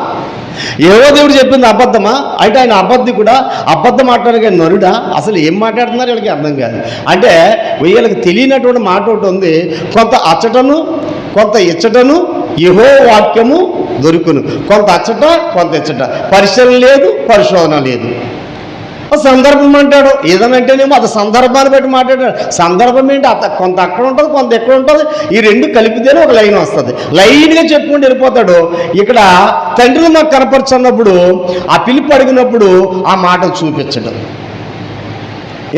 యెహోవా దేవుడు చెప్పింది అబద్ధమా? అంటే ఆయన అబద్ధి కూడా అబద్ధం మాట్లాడగా నరుడా? అసలు ఏం మాట్లాడుతున్నారు వీళ్ళకి అర్థం కాదు. అంటే వీళ్ళకి తెలియనటువంటి మాట ఒకటి ఉంది, కొంత అచ్చటను కొంత ఇచ్చటను యెహోవా వాక్యము దొరుకును. కొంత అచ్చట కొంత ఇచ్చట, పరిశీలన లేదు, పరిశోధన లేదు. సందర్భం అంటాడు, ఏదనంటేనేమో అది సందర్భాన్ని బట్టి మాట్లాడాడు. సందర్భం ఏంటి? కొంత అక్కడ ఉంటుంది, కొంత ఎక్కడ ఉంటుంది. ఈ రెండు కలిపితేనే ఒక లైన్ వస్తుంది. లైన్గా చెప్పుకుంటూ వెళ్ళిపోతాడు. ఇక్కడ తండ్రిని మాకు కనపరచున్నప్పుడు ఆ పిలుపు అడిగినప్పుడు ఆ మాట చూపించడం.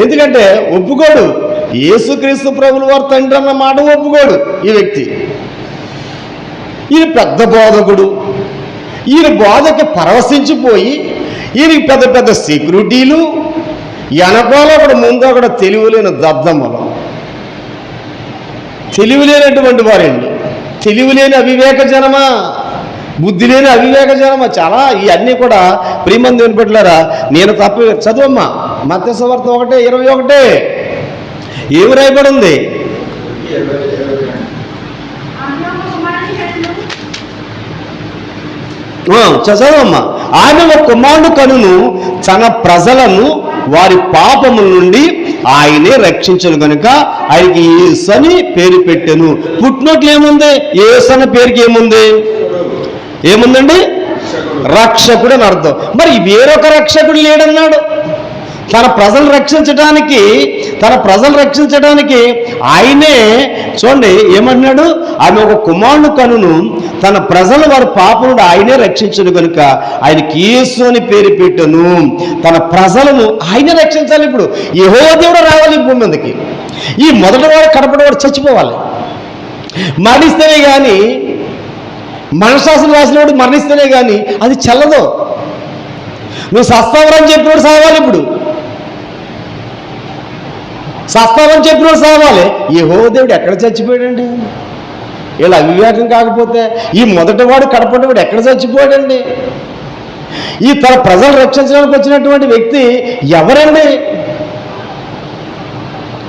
ఎందుకంటే ఒప్పుకోడు. యేసుక్రీస్తు ప్రభుల వారు తండ్రి అన్న మాట ఒప్పుకోడు ఈ వ్యక్తి. ఈయన పెద్ద బోధకుడు. ఈయన బోధకి పరవశించిపోయి ఈయనకి పెద్ద పెద్ద సెక్యూరిటీలు, వెనకాల ఒకడు ముందు ఒకడు తెలివిలేని దద్దమ్మలు, తెలివిలేనటువంటి వారండి, తెలివిలేని అవివేక జనమా, బుద్ధి లేని అవివేక జనమా. చాలా ఇవన్నీ కూడా ప్రియమైన దేవుని బిడ్డలారా, నేను తప్ప చదువమ్మా. మత్తయి సువార్త 1:21 ఏమి రాయబడింది? చదవమ్మా. ఆమె ఒక కుమారుడు కనును తన ప్రజలను వారి పాపముల నుండి ఆయనే రక్షించను కనుక ఆయనకి యేసు అని పేరు పెట్టెను. పుట్టినట్లు ఏముంది? యేసు అన్న పేరుకి ఏముందండి? రక్షకుడు అని అర్థం. మరి వేరొక రక్షకుడు లేడన్నాడు. తన ప్రజలు రక్షించడానికి ఆయనే చూడండి ఏమన్నాడు? ఆమె ఒక కుమారుడు కనును తన ప్రజలు వారి పాపమును ఆయనే రక్షించను కనుక ఆయనకి యేసు అని పేరు పెట్టను. తన ప్రజలను ఆయనే రక్షించాలి. ఇప్పుడు యెహోవా దేవుడు రావాలి ఈ భూమి మీదకి. ఈ మొదటివాడు కడపటివాడు చచ్చిపోవాలి. మరణిస్తేనే కానీ, మనశాసనం రాసినవాడు మరణిస్తేనే కానీ అది చల్లదు. నువ్వు సస్తావరని చెప్పినవాడు సావాలి. ఇప్పుడు సస్తావని చెప్పినవాడు సావాలి. యెహోవా దేవుడు ఎక్కడ చచ్చిపోయాడండి? ఇలా అవివేకం కాకపోతే ఈ మొదటివాడు కడపటివాడు ఎక్కడ చచ్చిపోయాడండి? ఈ తన ప్రజలు రక్షించడానికి వచ్చినటువంటి వ్యక్తి ఎవరండి?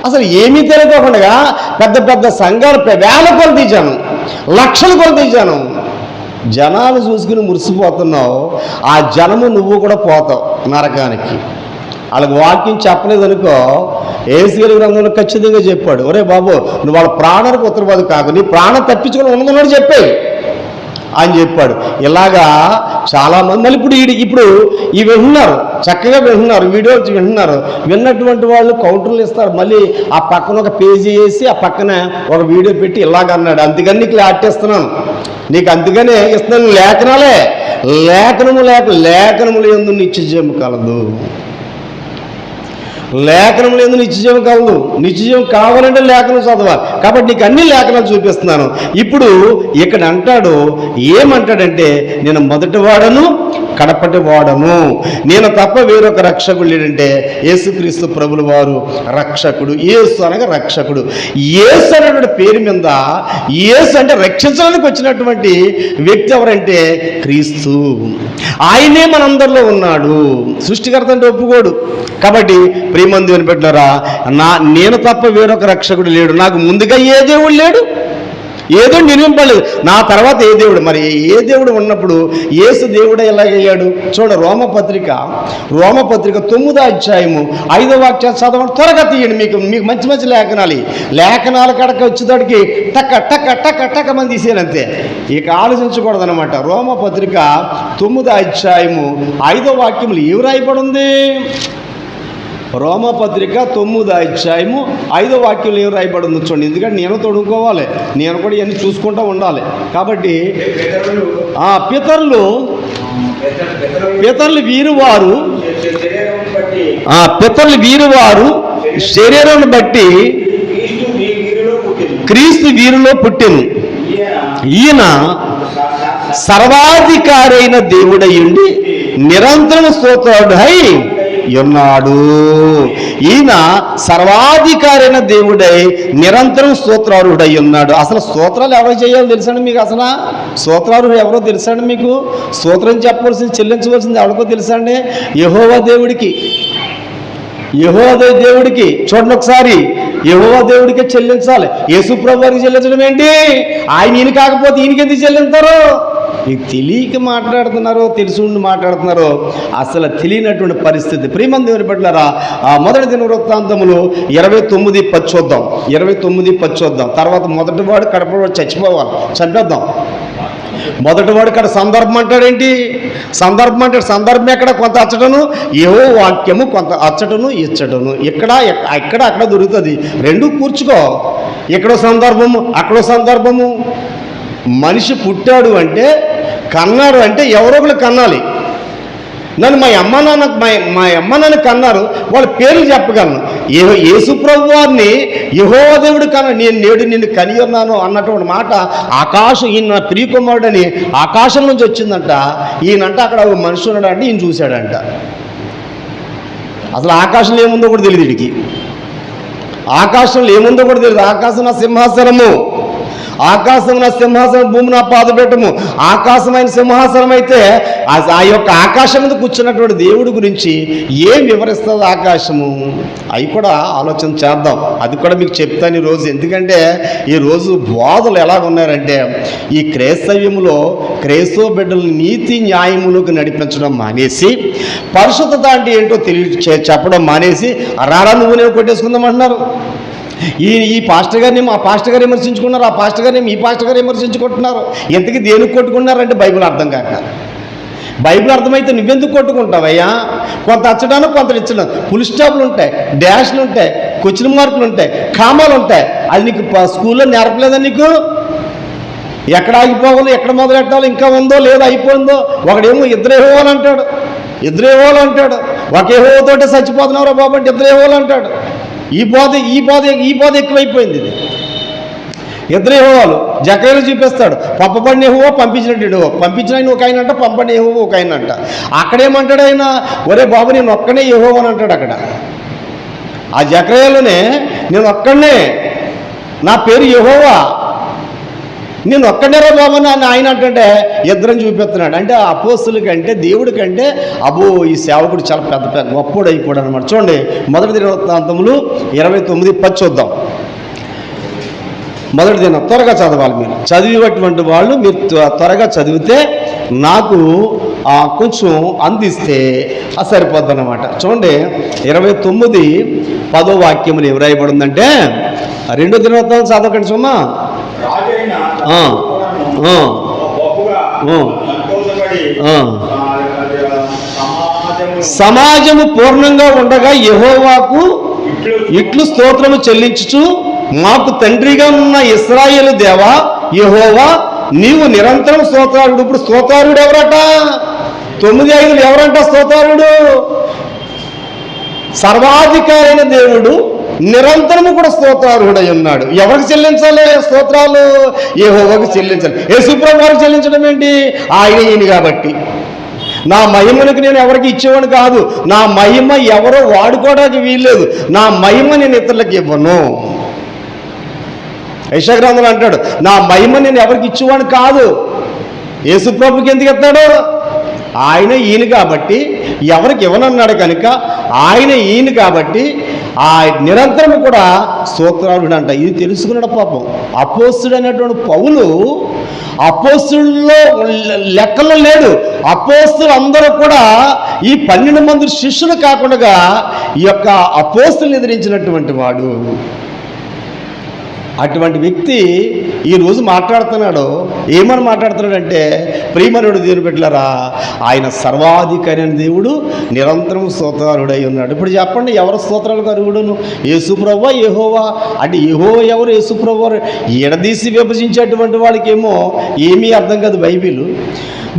అసలు ఏమీ తెలియకోకుండా పెద్ద పెద్ద సంఘాలు వేల కొలది జనం, లక్షల కొలది జనం, జనాలు చూసుకుని మురిసిపోతున్నావు. ఆ జనము నువ్వు కూడా పోతావు నరకానికి. వాళ్ళకి వాక్యం చెప్పలేదు అనుకో, యేసు గ్రంథంలో ఖచ్చితంగా చెప్పాడు, ఒరే బాబు నువ్వు వాళ్ళ ప్రాణానికి ఉత్తరవాది కాకు, నీ ప్రాణం తప్పించుకొని ఉన్నదన్నాడు చెప్పాడు అని చెప్పాడు. ఇలాగా చాలామంది మళ్ళీ ఇప్పుడు ఇవి వింటున్నారు, చక్కగా వింటున్నారు, వీడియోలు వింటున్నారు. విన్నటువంటి వాళ్ళు కౌంటర్లు ఇస్తారు. మళ్ళీ ఆ పక్కన ఒక పేజీ వేసి ఆ పక్కన ఒక వీడియో పెట్టి ఇలాగన్నాడు. అందుకని నీకు ఆటేస్తున్నాను, నీకు అందుకనే ఇస్తున్నాను. లేఖనములు ఎందు నిత్యజీవము కలదు. లేఖనం లేదు నిత్యజీవం కలదు. నిత్యజీవం కావాలంటే లేఖనం చదవాలి. కాబట్టి నీకు అన్ని లేఖనాలు చూపిస్తున్నాను. ఇప్పుడు ఇక్కడ అంటాడు, ఏమంటాడంటే, నేను మొదటి వాడను కడపటి వాడను, నేను తప్ప వేరొక రక్షకుడు లేడంటే యేసుక్రీస్తు ప్రభుల వారు రక్షకుడు. యేసు అనగా రక్షకుడు. యేసు అనేటువంటి పేరు మీద యేసు అంటే రక్షించడానికి వచ్చినటువంటి వ్యక్తి ఎవరంటే క్రీస్తు. ఆయనే మనందరిలో ఉన్నాడు. సృష్టికర్త అంటే ఒప్పుకోడు. కాబట్టి ప్రియమందుని పెట్టారా, నేను తప్ప వేరొక రక్షకుడు లేడు. నాకు ముందుగా ఏ దేవుడు లేడు, ఏ దేవుడు నిర్మింపలేదు, నా తర్వాత ఏ దేవుడు. మరి ఏ దేవుడు ఉన్నప్పుడు యేసు దేవుడు ఎలాగయ్యాడు? చూడ, రోమపత్రిక 9వ అధ్యాయము 5వ వాక్యం చదవండి. త్వరగా తీయండి. మీకు మంచి మంచి లేఖనాల కడక వచ్చేదానికి టక్క టక్క టక్క టక్క మంది తీసేయాలి అంతే. ఇక ఆలోచించకూడదు అనమాట. రోమపత్రిక 9వ అధ్యాయము 5వ వాక్యములు ఏమి రాయబడి ఉంది? రోమపత్రిక 9వ అధ్యాయము 5వ వాక్యంలో ఏం రాయబడి ఉంది చూడండి. ఎందుకంటే నేను తొడుక్కోవాలి, నేను కూడా ఇవన్నీ చూసుకుంటూ ఉండాలి. కాబట్టి పితరులు వీరువారు శరీరం బట్టి క్రీస్తు వీరిలో పుట్టెను. ఈయన సర్వాధికారైన దేవుడయ్యుండి నిరంతరం స్తోత్రుడై ఉన్నాడు. ఈయన సర్వాధికారైన దేవుడై నిరంతరం స్తోత్రార్హుడై ఉన్నాడు. అసలు స్తోత్రాలు ఎవరో చేయాలో తెలుసండి మీకు? అసలు స్తోత్రార్హుడు ఎవరో తెలుసండి మీకు? స్తోత్రం చెప్పవలసింది, చెల్లించవలసింది ఎవరికో తెలుసండి? యెహోవా దేవుడికి. చూడండి ఒకసారి, యెహోవా దేవుడికే చెల్లించాలి. యేసు ప్రభు వారికి చెల్లించడం ఏంటి? ఆయన ఈయన కాకపోతే ఈయనకెందుకు చెల్లింతారు? మీకు తెలియక మాట్లాడుతున్నారో తెలిసి ఉండి మాట్లాడుతున్నారో అసలు తెలియనటువంటి పరిస్థితి. ప్రియమంది దేవుని బిడ్డలారా, మొదటి దినవృత్తాంతములు 29:10 చూద్దాం. 29:10 చూద్దాం. తర్వాత మొదటివాడు కడపవాడు చంపేద్దాం. మొదటివాడు ఇక్కడ సందర్భం అంటాడేంటి? సందర్భం ఎక్కడ? కొంత అచ్చటను ఏవో వాక్యము, కొంత అచ్చటను ఇచ్చటను. ఇక్కడ అక్కడ దొరుకుతుంది. రెండు కూర్చుకో. ఎక్కడో సందర్భము, అక్కడో సందర్భము. మనిషి పుట్టాడు అంటే, కన్నాడు అంటే ఎవరో ఒకరు కన్నాలి. నన్ను మా అమ్మ నాన్న కన్నారు, వాళ్ళ పేర్లు చెప్పగలను. యేసు ప్రభు వారిని యెహోవా దేవుడు నేను నేడు నిన్ను కని ఉన్నాను అన్నటువంటి మాట ఈయన ప్రియకుమారుడని ఆకాశం నుంచి వచ్చిందంట. ఈయనంట అక్కడ మనిషి ఉన్నాడంటే ఈయన చూశాడంట. అసలు ఆకాశంలో ఏముందో కూడా తెలియదు వీడికి. ఆకాశంలో ఏముందో కూడా తెలియదు. ఆకాశం నా సింహాసనము, ఆకాశం నా సింహాసనం, భూమి నా పాదపీఠము. ఆకాశమైన సింహాసనం అయితే ఆ యొక్క ఆకాశం మీద కూర్చున్నటువంటి దేవుడి గురించి ఏం వివరిస్తుంది ఆకాశము? అవి కూడా ఆలోచన చేద్దాం. అది కూడా మీకు చెప్తాను ఈరోజు. ఎందుకంటే ఈరోజు బోధలు ఎలాగున్నారంటే, ఈ క్రైస్తవ్యంలో క్రైస్తవ బిడ్డలు నీతి న్యాయములకు నడిపించడం మానేసి, పరిశుద్ధత అంటే ఏంటో చెప్పడం మానేసి, రారా నువ్వు నేను కొట్టేసుకుందామంటున్నారు. ఈ పాస్టర్ గారిని ఆ పాస్టర్ గారు విమర్శించుకున్నారు, ఆ పాస్టర్ గారిని ఈ పాస్టర్ గారు విమర్శించుకుంటున్నారు. ఎంతకి దేనికి కొట్టుకున్నారంటే బైబిల్ అర్థం కాక. బైబిల్ అర్థమైతే నువ్వెందుకు కొట్టుకుంటావయ్యా? కొంత అచ్చడాను, కొంత ఇచ్చడం. ఫుల్ స్టాప్లు ఉంటాయి, డాష్లు ఉంటాయి, క్వశ్చన్ మార్కులు ఉంటాయి, కామాలు ఉంటాయి. అది నీకు స్కూల్లో నేర్పలేదా? నీకు ఎక్కడ ఆగిపోవాలి, ఎక్కడ మొదలెట్టాలి, ఇంకా ఉందో లేదో అయిపోయిందో. ఒకడేమో ఇద్దరు యెహోవాలు అంటాడు, ఒక యెహోవాతోటే చచ్చిపోతున్నారా బాబు అంటే ఇద్దరు యెహోవాలు అంటాడు. ఈ బోధ ఎక్కువైపోయింది. ఇది ఇద్దరు యెహోవాలు. జకర్యాలో చూపిస్తాడు, పంపబడిన యెహోవా, పంపించినట్టు యెహోవా. పంపించిన ఆయన ఒక ఆయన అంట, పంపబడిన యెహోవా ఒక ఆయన అంట. అక్కడేమంటాడు ఆయన? ఒరే బాబు నేను ఒక్కనే యెహోవా అని అంటాడు. అక్కడ ఆ జకర్యాలోనే నేను ఒక్కడనే, నా పేరు యెహోవా, నేను ఒక్కడేరా బాబు అని ఆయన అంటే ఇద్దరం చూపిస్తున్నాడు. అంటే అపోస్తుల కంటే దేవుడి కంటే ఈ సేవకుడు చాలా పెద్ద గొప్పోడు అయిపోయాడు అనమాట. చూడండి, మొదటి దినవృత్తాంతములు 29:10 చూద్దాం. మొదటి దినం త్వరగా చదవాలి. మీరు చదివేటువంటి వాళ్ళు మీరు త్వరగా చదివితే నాకు కొంచెం అందిస్తే సరిపోద్ది అన్నమాట. చూడండి, 29:10 వాక్యములు ఏం రాయబడిందంటే, 2వ దినవృత్తాంతం చదవకండి సుమా. సమాజము పూర్ణంగా ఉండగా యెహోవాకు ఇట్లు స్తోత్రము చెల్లించుచు, మాకు తండ్రిగా ఉన్న ఇశ్రాయేలు దేవా యెహోవా నీవు నిరంతరం స్తోత్రారుడు. ఇప్పుడు స్తోత్రారుడు ఎవరట? 9:5 ఎవరంట స్తోత్రారుడు? సర్వాధికారి అయిన దేవుడు నిరంతరము కూడా స్తోత్రార్హుడై ఉన్నాడు. ఎవరికి చెల్లించాలి స్తోత్రాలు? యెహోవాకు చెల్లించాలి. యేసుప్రభు వారికి చెల్లించడం ఏంటి? ఆయన ఈయన కాబట్టి. నా మహిమనికి నేను ఎవరికి ఇచ్చేవాడు కాదు. నా మహిమ ఎవరో వాడుకోవడానికి వీల్లేదు. నా మహిమ నేను ఇతరులకు ఇవ్వను. యెషయా గ్రంథంలో అంటాడు, నా మహిమ నేను ఎవరికి ఇచ్చేవాడు కాదు. యేసుప్రభుకి ఎందుకు ఇస్తాడు? ఆయన ఈయన కాబట్టి ఎవరికి ఇవ్వనన్నాడు కనుక ఆయన ఈయన కాబట్టి ఆ నిరంతరం కూడా స్తోత్రాలుడు అంట. ఇది తెలుసుకున్నాడు పాపం. అపోస్తుడు అనేటువంటి పౌలు అపోస్తుల్లో లెక్కలో లేడు. అపోస్తులు అందరూ కూడా ఈ 12 మంది శిష్యులు కాకుండా ఈ యొక్క అపోస్తులను ఎదిరించినటువంటి వాడు. అటువంటి వ్యక్తి ఈరోజు మాట్లాడుతున్నాడు. ఏమని మాట్లాడుతున్నాడంటే, ప్రియమనుడు దేవుని బిడ్డలారా, ఆయన సర్వాధికారి అయిన దేవుడు నిరంతరం స్తోత్రాలుడై ఉన్నాడు. ఇప్పుడు చెప్పండి, ఎవరు స్తోత్రాలకు అర్హుడును? యేసుప్రభువా యెహోవా? అంటే యెహోవా ఎవరు, యేసుప్రభు ఎడదీసి విభజించేటువంటి వాళ్ళకేమో ఏమీ అర్థం కాదు బైబిల్.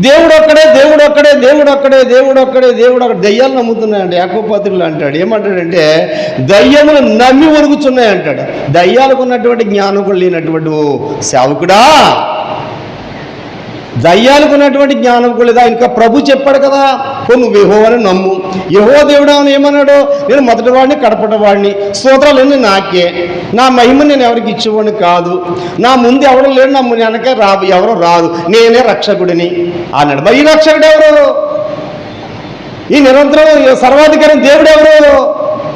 దేవుడు ఒక్కడే, దేవుడు ఒక్కడే, దేవుడు ఒక్కడే, దేవుడు ఒక్కడే, దేవుడు ఒక్కడే. దయ్యాలు నమ్ముతున్నాయండి. యాకోబు పత్రికలో అంటాడు, ఏమంటాడంటే దయ్యములు నమ్మి ఒరుగుతున్నాయి అంటాడు. దయ్యాలకు ఉన్నటువంటి జ్ఞానం కూడా లేనటువంటి సేవకుడా, దయ్యాలకు ఉన్నటువంటి జ్ఞానం కూడా లేదా? ఇంకా ప్రభు చెప్పాడు కదా, నువ్వు యెహోవాని నమ్ము. యెహోవా దేవుడు అని ఏమన్నాడు? నేను మొదటి వాడిని, కడపటి వాడిని, స్తోత్రాలన్నీ నాకే, నా మహిమ నేను ఎవరికి ఇచ్చేవాడిని కాదు, నా ముందు ఎవరు లేడు, నా వెనకే ఎవరో రాదు, నేనే రక్షకుడిని అన్నాడు. మరి ఈ రక్షకుడు ఎవరు? ఈ నిరంతరం సర్వాధికారి దేవుడు ఎవరు?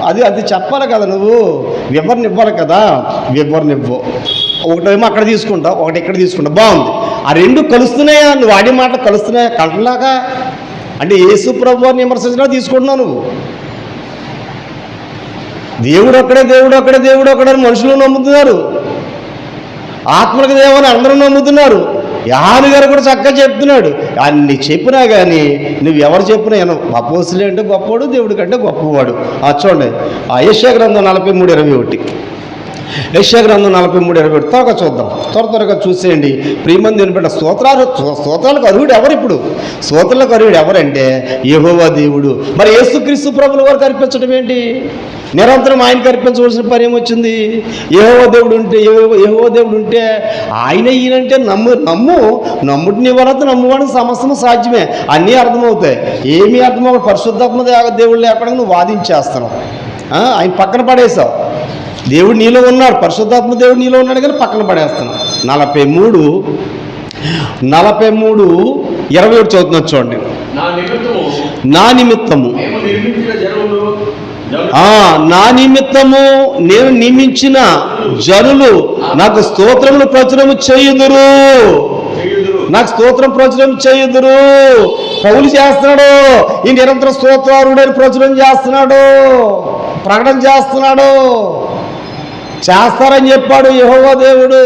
అది చెప్పాలి కదా, నువ్వు వివరణ ఇవ్వాలి కదా. వివరణ ఇవ్వు. ఒకటేమో అక్కడ తీసుకుంటావు, ఒకటి ఇక్కడ తీసుకుంటావు, బాగుంది. ఆ రెండు కలుస్తున్నాయా? నువ్వు వాడి మాటలు కలుస్తున్నాయా? కంటలాగా అంటే యేసు ప్రభువుని విమర్శించినా తీసుకుంటున్నావు నువ్వు. దేవుడు ఒక్కడే, దేవుడు ఒక్కడే, దేవుడు ఒక్కడని మనుషులు నమ్ముతున్నారు. ఆత్మలకు దేవుని అందరూ నమ్ముతున్నారు. యాను గారు కూడా చక్కగా చెప్తున్నాడు. అన్ని చెప్పినా కానీ నువ్వు ఎవరు చెప్పినా అపోస్తులే అంటే గొప్పవాడు, దేవుడి కంటే గొప్పవాడు. చూడండి, యెషయా గ్రంథం 43:21. యెషయా గ్రంథం 43:21 త్వరగా చూద్దాం, త్వరగా చూసేయండి. ప్రియమంది వినబడ్డ స్తోత్రాలకు అర్హుడు ఎవరు? ఇప్పుడు స్తోత్రాలకు అర్హుడు ఎవరంటే యెహోవా దేవుడు. మరి యేసుక్రీస్తు ప్రభువుల వారికి అర్పించడం ఏంటి? నిరంతరం ఆయనకి అర్పించవలసిన పని ఏమొచ్చింది? యెహోవా దేవుడు ఉంటే ఆయన ఈయనంటే నమ్ముడిని వలన నమ్మువాడికి సమస్తము సాధ్యమే. అన్నీ అర్థమవుతాయి. ఏమీ అర్థమవు? పరిశుద్ధాత్మ దేవుడు లేకుండా నువ్వు వాదించేస్తున్నావు. ఆయన పక్కన పడేసావు. దేవుడు నీలో ఉన్నాడు, పరిశుద్ధాత్మ దేవుడు నీలో ఉన్నాడు, కానీ పక్కన పడేస్తున్నావు. 43:21 చదువుతున్నా చూడండి. నా నిమిత్తము నేను నియమించిన జనులు నాకు స్తోత్రములు ప్రచురము చేయుదురు. నాకు స్తోత్రం ప్రచురం చేయుదురు. పౌలు చేస్తున్నాడు. ఈ నిరంతర స్తోత్రారుడని ప్రచురం చేస్తున్నాడు, ప్రకటన చేస్తున్నాడు. చేస్తారని చెప్పాడు యెహోవా దేవుడు.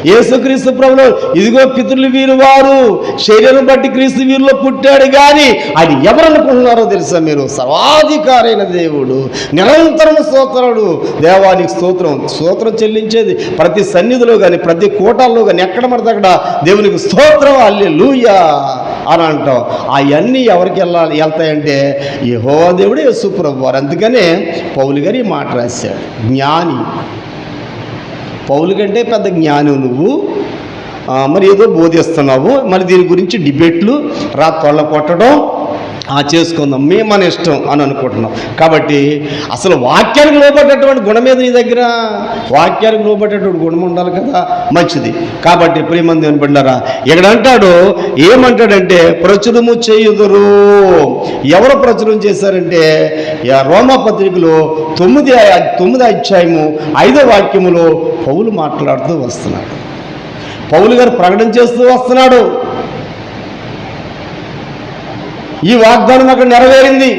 యేసుక్రీస్తు ప్రభువు ఇదిగో పితరులు వీరు వారు, శరీరం బట్టి క్రీస్తు వీరిలో పుట్టాడు. కానీ అది ఎవరనుకుంటున్నారో తెలుసా మీరు? సర్వాధికారైన దేవుడు, నిరంతరం స్తోత్రుడు. దేవానికి స్తోత్రం చెల్లించేది ప్రతి సన్నిధిలో కానీ ప్రతి కూటాల్లో కానీ ఎక్కడ పడితే అక్కడ దేవునికి స్తోత్రం, హల్లెలూయా అని అంటాం. అవన్నీ ఎవరికి వెళ్తాయంటే యెహోవా దేవుడు, యేసు ప్రభువు వారు. అందుకనే పౌలు గారు ఈ మాట రాశాడు. జ్ఞాని, పౌలు కంటే పెద్ద జ్ఞాని నువ్వు. మరి ఏదో బోధిస్తున్నావు, మరి దీని గురించి డిబేట్లు తొళ్ళ కొట్టడం చేసుకుందాం, మేము మన ఇష్టం అని అనుకుంటున్నాం. కాబట్టి అసలు వాక్యానికి లోబట్టేటువంటి గుణం మీద నీ దగ్గర, వాక్యానికి లోబట్టేటువంటి గుణం ఉండాలి కదా, మంచిది. కాబట్టి ప్రియమంది వినపడ్డారా, ఇక్కడ అంటాడు, ఏమంటాడంటే ప్రచురము చేయుదురు. ఎవరు ప్రచురం చేశారంటే రోమా పత్రికలో 9వ అధ్యాయము 5వ వాక్యములో పౌలు మాట్లాడుతూ వస్తున్నాడు. పౌలు గారు ప్రకటన చేస్తూ వస్తున్నాడు. ఈ వాగ్దానం అక్కడ నెరవేరింది.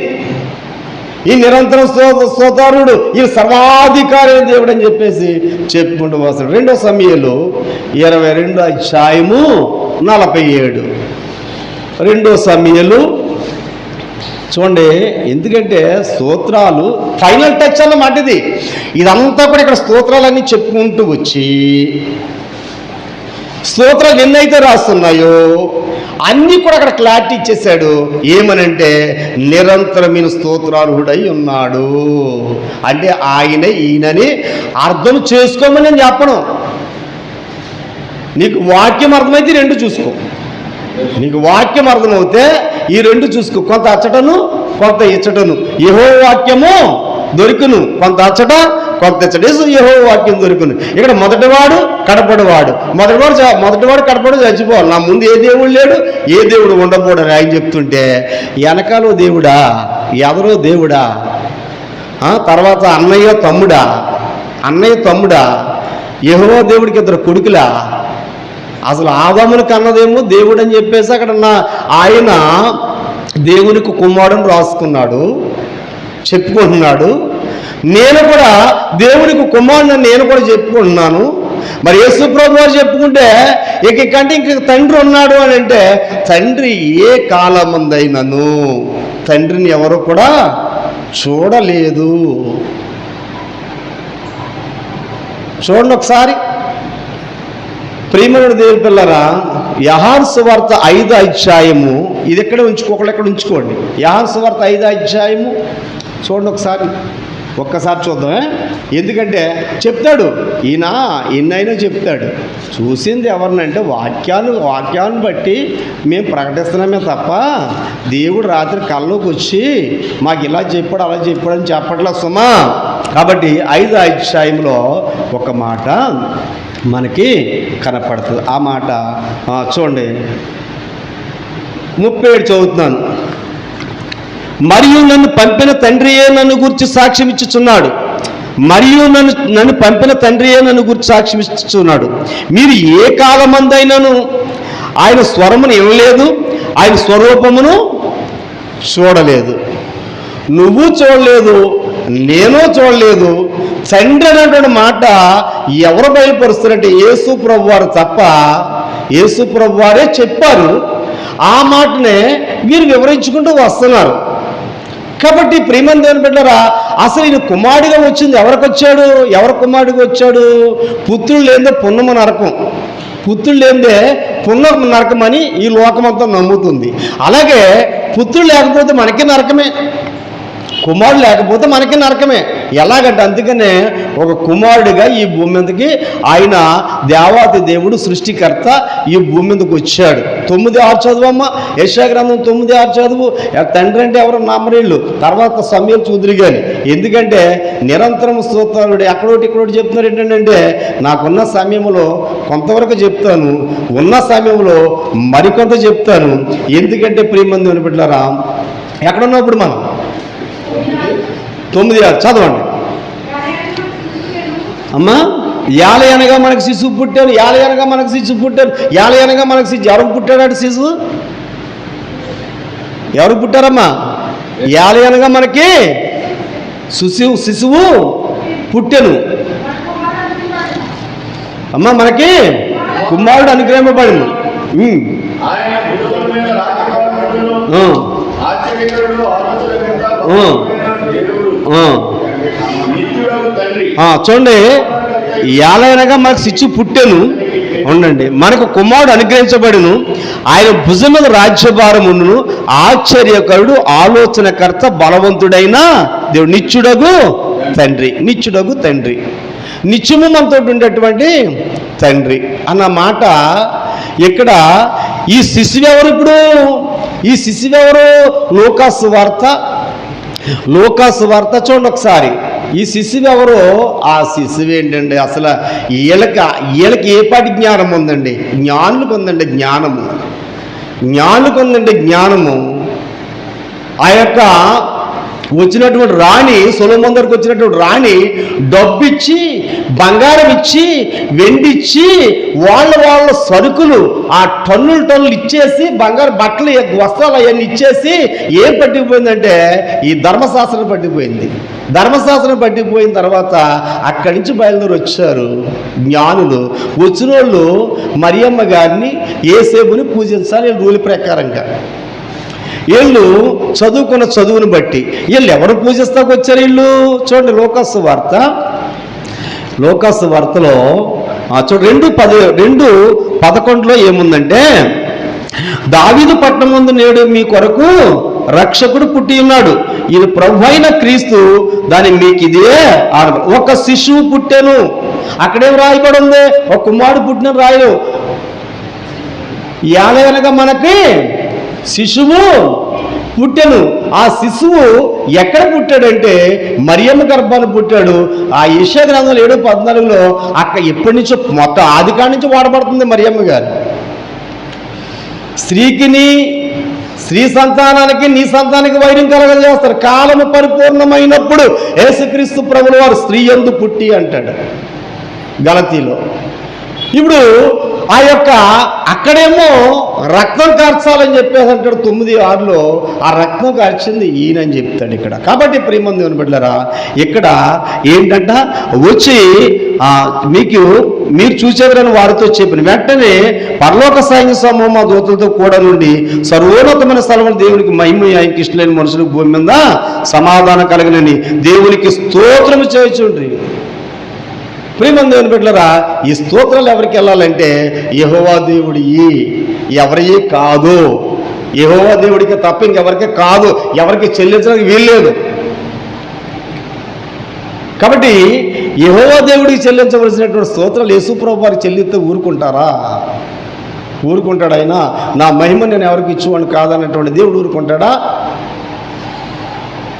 ఈ నిరంతరం స్తోత్రుడు, ఈ సర్వాధికారి దేవుడు అని చెప్పేసి చెప్పుకుంటూ వస్తాడు. 2 సమూయేలు 22వ అధ్యాయము 47. 2 సమూయేలు చూడండి. ఎందుకంటే స్తోత్రాలు ఫైనల్ టచ్ అన్నమాట ఇది. ఇదంతా కూడా ఇక్కడ స్తోత్రాలన్నీ చెప్పుకుంటూ వచ్చి స్తోత్రాలు ఎన్నైతే రాస్తున్నాయో అన్నీ కూడా అక్కడ క్లారిటీ ఇచ్చేశాడు. ఏమనంటే నిరంతరమైన స్తోత్రార్హుడై ఉన్నాడు అంటే ఆయనే ఈయనని అర్థం చేసుకోమని నేను చెప్పను. నీకు వాక్యం అర్థమైతే ఈ రెండు చూసుకో. నీకు వాక్యం అర్థమవుతే ఈ రెండు చూసుకో. కొంత అచ్చటను కొంత ఇచ్చటను. యెహోవా వాక్యము దొరికును, కొంత అచ్చట కొంత ఇచ్చట. యెహోవా వాక్యం దొరికును. ఇక్కడ మొదటివాడు కడపడివాడు, మొదటివాడు కడపడు చచ్చిపోవాలి. నా ముందు ఏ దేవుడు లేడు, ఏ దేవుడు ఉండబోడని ఆయన చెప్తుంటే వెనకాలో దేవుడా, ఎవరో దేవుడా, తర్వాత అన్నయ్య తమ్ముడా, యెహోవా దేవుడికి ఇద్దరు కొడుకులా. అసలు ఆదాముని కన్నదేమో దేవుడు అని చెప్పేసి అక్కడ ఆయన దేవునికి కుమారుడని రాసుకున్నాడు, చెప్పుకుంటున్నాడు. నేను కూడా దేవునికి కుమారుడు నేను కూడా చెప్పుకుంటున్నాను. మరి యేసు ప్రభు వారు చెప్పుకుంటే ఇంకంటే ఇంక తండ్రి ఉన్నాడు అని అంటే తండ్రి ఏ కాలమందైనను తండ్రిని ఎవరు కూడా చూడలేదు. చూడండి ఒకసారి. ప్రియమైన దేవుని పిల్లరా, యోహాను సువార్త 5వ అధ్యాయము, ఇది ఎక్కడ ఉంచుకోండి. యోహాను సువార్త 5వ అధ్యాయము చూడండి ఒకసారి, ఒక్కసారి చూద్దాం. ఎందుకంటే చెప్తాడు ఈయన, ఎన్నైనా చెప్తాడు. చూసింది ఎవరినంటే వాక్యాన్ని బట్టి మేము ప్రకటిస్తున్నామే తప్ప దేవుడు రాత్రి కల్లోకి వచ్చి మాకు ఇలా చెప్పాడు అలా చెప్పాడు అని చెప్పట్లేదు సుమా. కాబట్టి 5వ అధ్యాయంలో ఒక మాట మనకి కనపడుతుంది. ఆ మాట చూడండి, 37 చదువుతున్నాను. మరియు నన్ను పంపిన తండ్రియే నన్ను గురించి సాక్ష్యం ఇచ్చుచున్నాడు. మీరు ఏ కాలమందైనను ఆయన స్వరమును వినలేదు, ఆయన స్వరూపమును చూడలేదు. నువ్వు చూడలేదు, నేను చూడలేదు. తండ్రి అనేటువంటి మాట ఎవరు బయలుపరుస్తారంటే యేసు ప్రభు వారు తప్ప. యేసు ప్రభు వారే చెప్పారు. ఆ మాటనే మీరు వివరించుకుంటూ వస్తున్నారు. కాబట్టి ప్రియమైన దేవుని బిడ్డలారా, అసలు ఈయన కుమారుడిగా వచ్చింది ఎవరి కుమారుడిగా వచ్చాడు? పుత్రుడు లేదే పున్నమ నరకం, పుత్రుడు లేదే పున్నమ నరకం అని ఈ లోకమంతా నమ్ముతుంది. అలాగే పుత్రుడు లేకపోతే మనకి నరకమే, కుమారుడు లేకపోతే మనకి నరకమే. ఎలాగంటే అందుకనే ఒక కుమారుడిగా ఈ భూమి మీదకి ఆయన దేవాతి దేవుడు సృష్టికర్త ఈ భూమి మీదకి వచ్చాడు. 9:6 చదువమ్మ, యెషయా గ్రంథం 9:6 చదువు. తండ్రి అంటే ఎవరు? నామరీళ్ళు. తర్వాత సమూయేలు చూదురు గాని. ఎందుకంటే నిరంతరం స్తోత్రాలు ఎక్కడోటి ఇక్కడోటి చెప్తున్నారు. ఏంటంటే నాకున్న సమయంలో కొంతవరకు చెప్తాను, ఉన్న సమయంలో మరికొంత చెప్తాను. ఎందుకంటే ప్రియమంది వినబిడ్డలారా, ఎక్కడున్నప్పుడు మనం 9:6 చదవండి అమ్మా. యాలయనగా మనకు శిశువు పుట్టాను, యాలయనగా మనకు శిశువు పుట్టాను, యాలయనగా మనకు శిశువు. ఎవరికి పుట్టాడు శిశువు? ఎవరికి పుట్టారమ్మా? యాలయనగా మనకి శిశువు పుట్టెను అమ్మా. మనకి కుమారుడు అనుగ్రహింపబడింది. చూడండి, యాలయనగా మనకు శిశువు పుట్టెను, ఉండండి, మనకు కుమారుడు అనుగ్రహించబడును, ఆయన భుజం మీద రాజ్యభారం ఉండును, ఆశ్చర్యకరుడు, ఆలోచనకర్త, బలవంతుడైన దేవుడు, నిత్యుడగు తండ్రి, నిత్యము మనతో ఉండేటువంటి తండ్రి అన్న మాట. ఇక్కడ ఈ శిశువు ఎవరు? ఇప్పుడు ఈ శిశువు ఎవరు? లూకాసు వార్త చూడండి ఒకసారి. ఈ శిశువు ఎవరో? ఆ శిశువు ఏంటండి అసలు వీళ్ళకి ఏ పాటి జ్ఞానం ఉందండి? జ్ఞానులకు ఉందండి జ్ఞానము. ఆ యొక్క వచ్చినటువంటి రాణి, సొలొమోను దగ్గరికి వచ్చినటువంటి రాణి డబ్బిచ్చి, బంగారం ఇచ్చి, వెండిచ్చి, వాళ్ళ సరుకులు ఆ టన్నులు ఇచ్చేసి, బంగారు బట్టలు వస్త్రాలు అవన్నీ ఇచ్చేసి ఏం పట్టుకుపోయిందంటే ఈ ధర్మశాస్త్రం పట్టిపోయింది. ధర్మశాస్త్రం పట్టిపోయిన తర్వాత అక్కడి నుంచి బయలుదేరి వచ్చారు జ్ఞానులు. వచ్చిన వాళ్ళు మరియమ్మ గారిని, యేసేపుని పూజించాలి రూల్ ప్రకారంగా. వీళ్ళు చదువుకున్న చదువుని బట్టి వీళ్ళు ఎవరు పూజిస్తాకు వచ్చారు? వీళ్ళు చూడండి, లూకాసు వార్తలో చూడు 2:11 ఏముందంటే, దావీదు పట్టణం ముందు నేడు మీ కొరకు రక్షకుడు పుట్టి ఉన్నాడు, ఇది ప్రభు అయిన క్రీస్తు, దాని మీకు ఇదే ఒక శిశువు పుట్టెను. అక్కడేం రాయబడి ఉంది? ఒక కుమారుడు పుట్టిన రాయలు. ఏలయనగా మనకి శిశువు పుట్టెను. ఆ శిశువు ఎక్కడ పుట్టాడంటే మరియమ్మ గర్భాన్ని పుట్టాడు. ఆ యెషయా గ్రంథం 7:14 అక్కడ ఎప్పటి నుంచో మొత్తం ఆదికాండం నుంచి వాడబడుతుంది మరియమ్మ గారు. స్త్రీకిని, స్త్రీ సంతానానికి, నీ సంతానానికి వైరం కలగజేస్తారు. కాలము పరిపూర్ణమైనప్పుడు యేసుక్రీస్తు ప్రభువు వారు స్త్రీ యందు పుట్టి అంటాడు గలతీలో. ఇప్పుడు ఆ యొక్క అక్కడేమో రక్తం కార్చాలని చెప్పేసి అంటాడు 9:6 ఆ రక్తం కార్చింది ఈయనని చెప్తాడు ఇక్కడ. కాబట్టి ప్రియమైన దేవుని బిడ్డలారా, ఇక్కడ ఏంటంట వచ్చి మీరు చూసేవారని వారితో చెప్పిన వెంటనే పరలోక సైన్య సమూహం ఆ దూతలతో కూడా నుండి సర్వోన్నతమైన స్థలంలో దేవునికి మహిమ, ఆయనకి ఇష్టలేని మనుషులకు భూమి మీద సమాధానం కలగనని దేవునికి స్తోత్రము చేయుచుండ్రి. ప్రియమైన దేవుని బిడ్డలారా, ఈ స్తోత్రాలు ఎవరికి వెళ్ళాలంటే యెహోవా దేవుడి, ఎవరి కాదు. యెహోవా దేవుడికి తప్ప ఇంకెవరికి కాదు, ఎవరికి చెల్లించడానికి వీల్లేదు. కాబట్టి యెహోవా దేవుడికి చెల్లించవలసినటువంటి స్తోత్రాలు యేసుప్రభు వారికి చెల్లిస్తే ఊరుకుంటారా? ఊరుకుంటాడు ఆయన? నా మహిమ నేను ఎవరికి ఇచ్చేవాడిని కాదన్నటువంటి దేవుడు ఊరుకుంటాడా?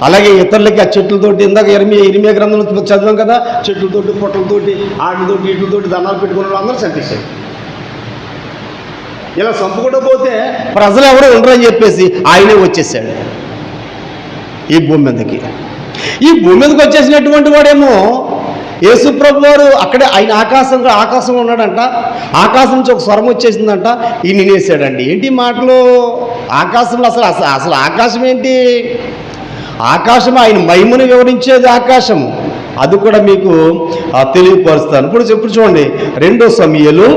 అలాగే ఇతరులకి ఆ చెట్లతోటి, ఇందాక ఇరిమియా గ్రంథంలో చదివాం కదా, చెట్లతోటి, పొట్టలతోటి, ఆటలతోటి, వీటితోటి దండాలు పెట్టుకున్న అందరూ చంపేశాడు. ఇలా చంపుకుంటూ పోతే ప్రజలు ఎవరు ఉండరని చెప్పేసి ఆయనే వచ్చేసాడు ఈ భూమి మీదకి. ఈ భూమి మీదకి వచ్చేసినటువంటి వాడేమో యేసుప్రభు వారు అక్కడే ఆయన ఆకాశంలో ఉన్నాడంట. ఆకాశం నుంచి ఒక స్వరం వచ్చేసిందంట, ఈయన నినేసాడండి. ఏంటి మాటలు? ఆకాశంలో అసలు ఆకాశం ఏంటి? ఆకాశం ఆయన మహిమను వివరించేది ఆకాశము. అది కూడా మీకు తెలియపరుస్తాను. ఇప్పుడు చూడండి 2 సమూయేలు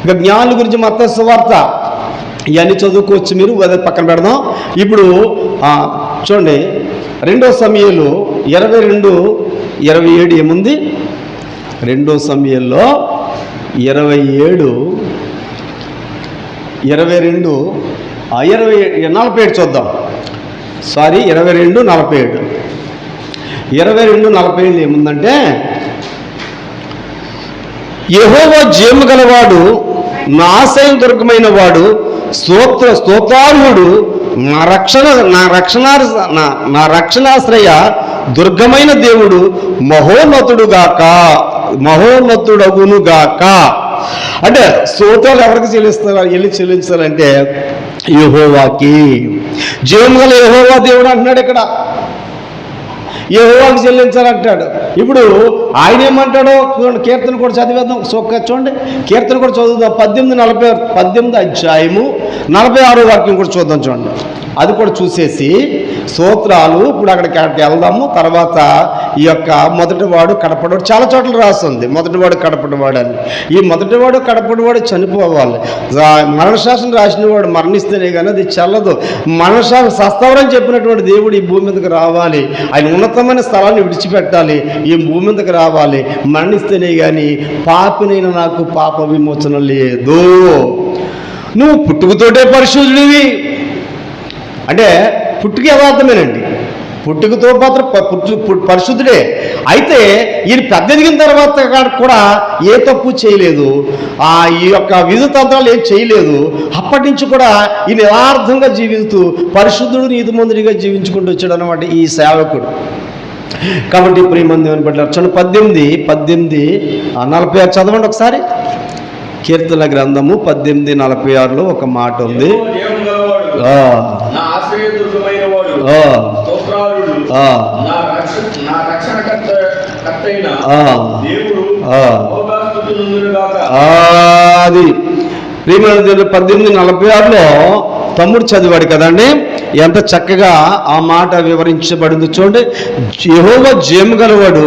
ఇంకా జ్ఞానుల గురించి మత్తయి సువార్త ఇవన్నీ చదువుకోవచ్చు, మీరు అదే పక్కన పెడదాం. ఇప్పుడు చూడండి 2 సమూయేలు 22:27 ఏముంది? 2 సమూయేల్లో 47 చూద్దాం. 22:47 ఏముందంటే, యెహోవా జీవము గలవాడు, నా ఆశ్రయం దుర్గమైన వాడు, స్తోత్రార్హుడు, నా రక్షణాశ్రయ దుర్గమైన దేవుడు, మహోన్నతుడగునుగాక. అంటే స్తోత్రాలు ఎవరికి చెల్లించాలంటే యెహోవాకి. జీవము గల యెహోవా దేవుడు అంటున్నాడు ఇక్కడ, యెహోవాకి చెల్లించాలంటాడు. ఇప్పుడు ఆయన ఏమంటాడో చూడండి, కీర్తన కూడా చదివేద్దాం. చూడండి, కీర్తన కూడా చదువుదాం. 18 అధ్యాయము 46 వాక్యం కూడా చూద్దాం. చూడండి, అది కూడా చూసేసి స్తోత్రాలు ఇప్పుడు అక్కడికి వెళ్దాము. తర్వాత ఈ యొక్క మొదటివాడు కడపడివాడు చాలా చోట్ల రాస్తుంది, మొదటివాడు కడపడివాడు అని. ఈ మొదటివాడు కడపడివాడు చనిపోవాలి. మరణశాసనం రాసిన వాడు మరణిస్తేనే కానీ అది చల్లదు. మరణశాసనం సస్తావరని చెప్పినటువంటి దేవుడు ఈ భూమి మీదకి రావాలి, ఆయన ఉన్నతమైన స్థలాన్ని విడిచిపెట్టాలి, ఈ భూమి మీదకి రావాలి. మరణిస్తేనే కానీ పాపినైన నాకు పాప విమోచన లేదు. నువ్వు పుట్టుకతోటే పరిశుద్ధుడివి అంటే పుట్టుక యథార్థమేనండి, పుట్టుకతో మాత్రం పరిశుద్ధుడే. అయితే ఈయన పెద్ద ఎదిగిన తర్వాత కూడా ఏ తప్పు చేయలేదు, ఈ యొక్క విధి తంత్రాలు ఏం చేయలేదు. అప్పటి నుంచి కూడా ఈయన యథార్థంగా జీవిస్తూ పరిశుద్ధుడు నీతిమంతుడిగా జీవించుకుంటూ వచ్చాడు అన్నమాట ఈ సేవకుడు. కాబట్టి ప్రియమైన దేవుని బిడ్డలారా, 18:46 చదవండి ఒకసారి. కీర్తన గ్రంథము 18:46 ఒక మాట ఉంది. అది ప్రియమైన 18:46 తమ్ముడు చదివాడు కదండి, ఎంత చక్కగా ఆ మాట వివరించబడింది చూడండి. యెహోవా జీవము గలవాడు,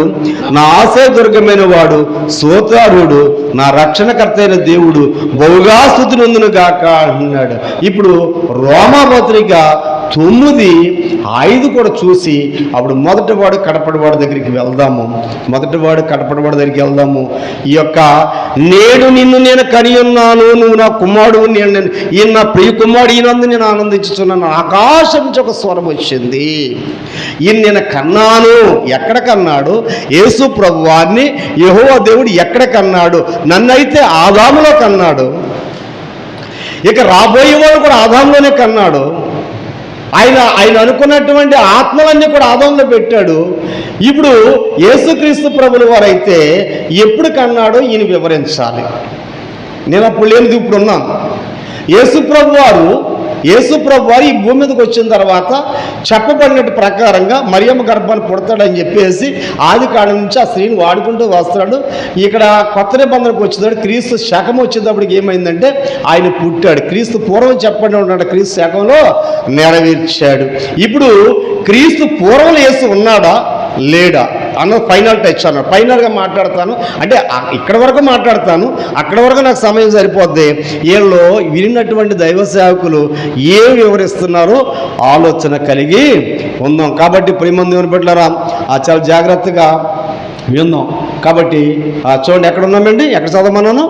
నా ఆశ్రయదుర్గమైన వాడు, స్తోత్రార్హుడు, నా రక్షణకర్త అయిన దేవుడు, బహుగా స్తుతి నొందును గాక అంటున్నాడు. ఇప్పుడు రోమాపత్రిక 9:5 కూడా చూసి అప్పుడు మొదటివాడు కడపటివాడి దగ్గరికి వెళ్దాము. మొదటివాడు కడపటివాడి దగ్గరికి వెళ్దాము. ఈ యొక్క నేడు నిన్ను నేను కని ఉన్నాను, నువ్వు నా కుమారుడు, ఈయన నా ప్రియ కుమారుడు, ఈయనందు నేను ఆనందించుతున్నాను. ఆకాశం నుంచి ఒక స్వరం వచ్చింది, ఈయన నేను కన్నాను. ఎక్కడ కన్నాడు? యేసు ప్రభువారిని యెహోవా దేవుడు ఎక్కడ కన్నాడు? నన్నైతే ఆదాములో కన్నాడు, ఇక రాబోయేవాడు కూడా ఆదాంలోనే కన్నాడు. ఆయన అనుకున్నటువంటి ఆత్మలన్నీ కూడా ఆదాంలో పెట్టాడు. ఇప్పుడు యేసుక్రీస్తు ప్రభుల వారు అయితే ఎప్పుడు కన్నాడో ఈయన వివరించాలి. నేను అప్పుడు లేనిది ఇప్పుడు ఉన్నాను. యేసు ప్రభు వారు ఈ భూమి మీదకి వచ్చిన తర్వాత చెప్పబడినట్టు ప్రకారంగా మరియమ్మ గర్భాన్ని పుడతాడని చెప్పేసి ఆది కాలం నుంచి ఆ స్త్రీని వాడుకుంటూ వస్తున్నాడు. ఇక్కడ కొత్త నిబంధనకు వచ్చేటప్పుడు క్రీస్తు శకం వచ్చేటప్పటికి ఏమైందంటే ఆయన పుట్టాడు. క్రీస్తు పూర్వం చెప్పండి ఉన్నాడు, క్రీస్తు శకంలో నెరవేర్చాడు. ఇప్పుడు క్రీస్తు పూర్వం యేసు ఉన్నాడా లేడా అన్నది ఫైనల్ టచ్ అన్నాడు. ఫైనల్గా మాట్లాడతాను అంటే ఇక్కడ వరకు మాట్లాడతాను, అక్కడ వరకు నాకు సమయం సరిపోద్ది. వీళ్ళు వినినటువంటి దైవ సేవకులు ఏం వివరిస్తున్నారో ఆలోచన కలిగి ఉందాం. కాబట్టి ప్రియమైన దేవుని బిడ్డలారా చాలా జాగ్రత్తగా విందాం. కాబట్టి చూడండి ఎక్కడ ఉన్నామండి, ఎక్కడ చదవమన్నాను?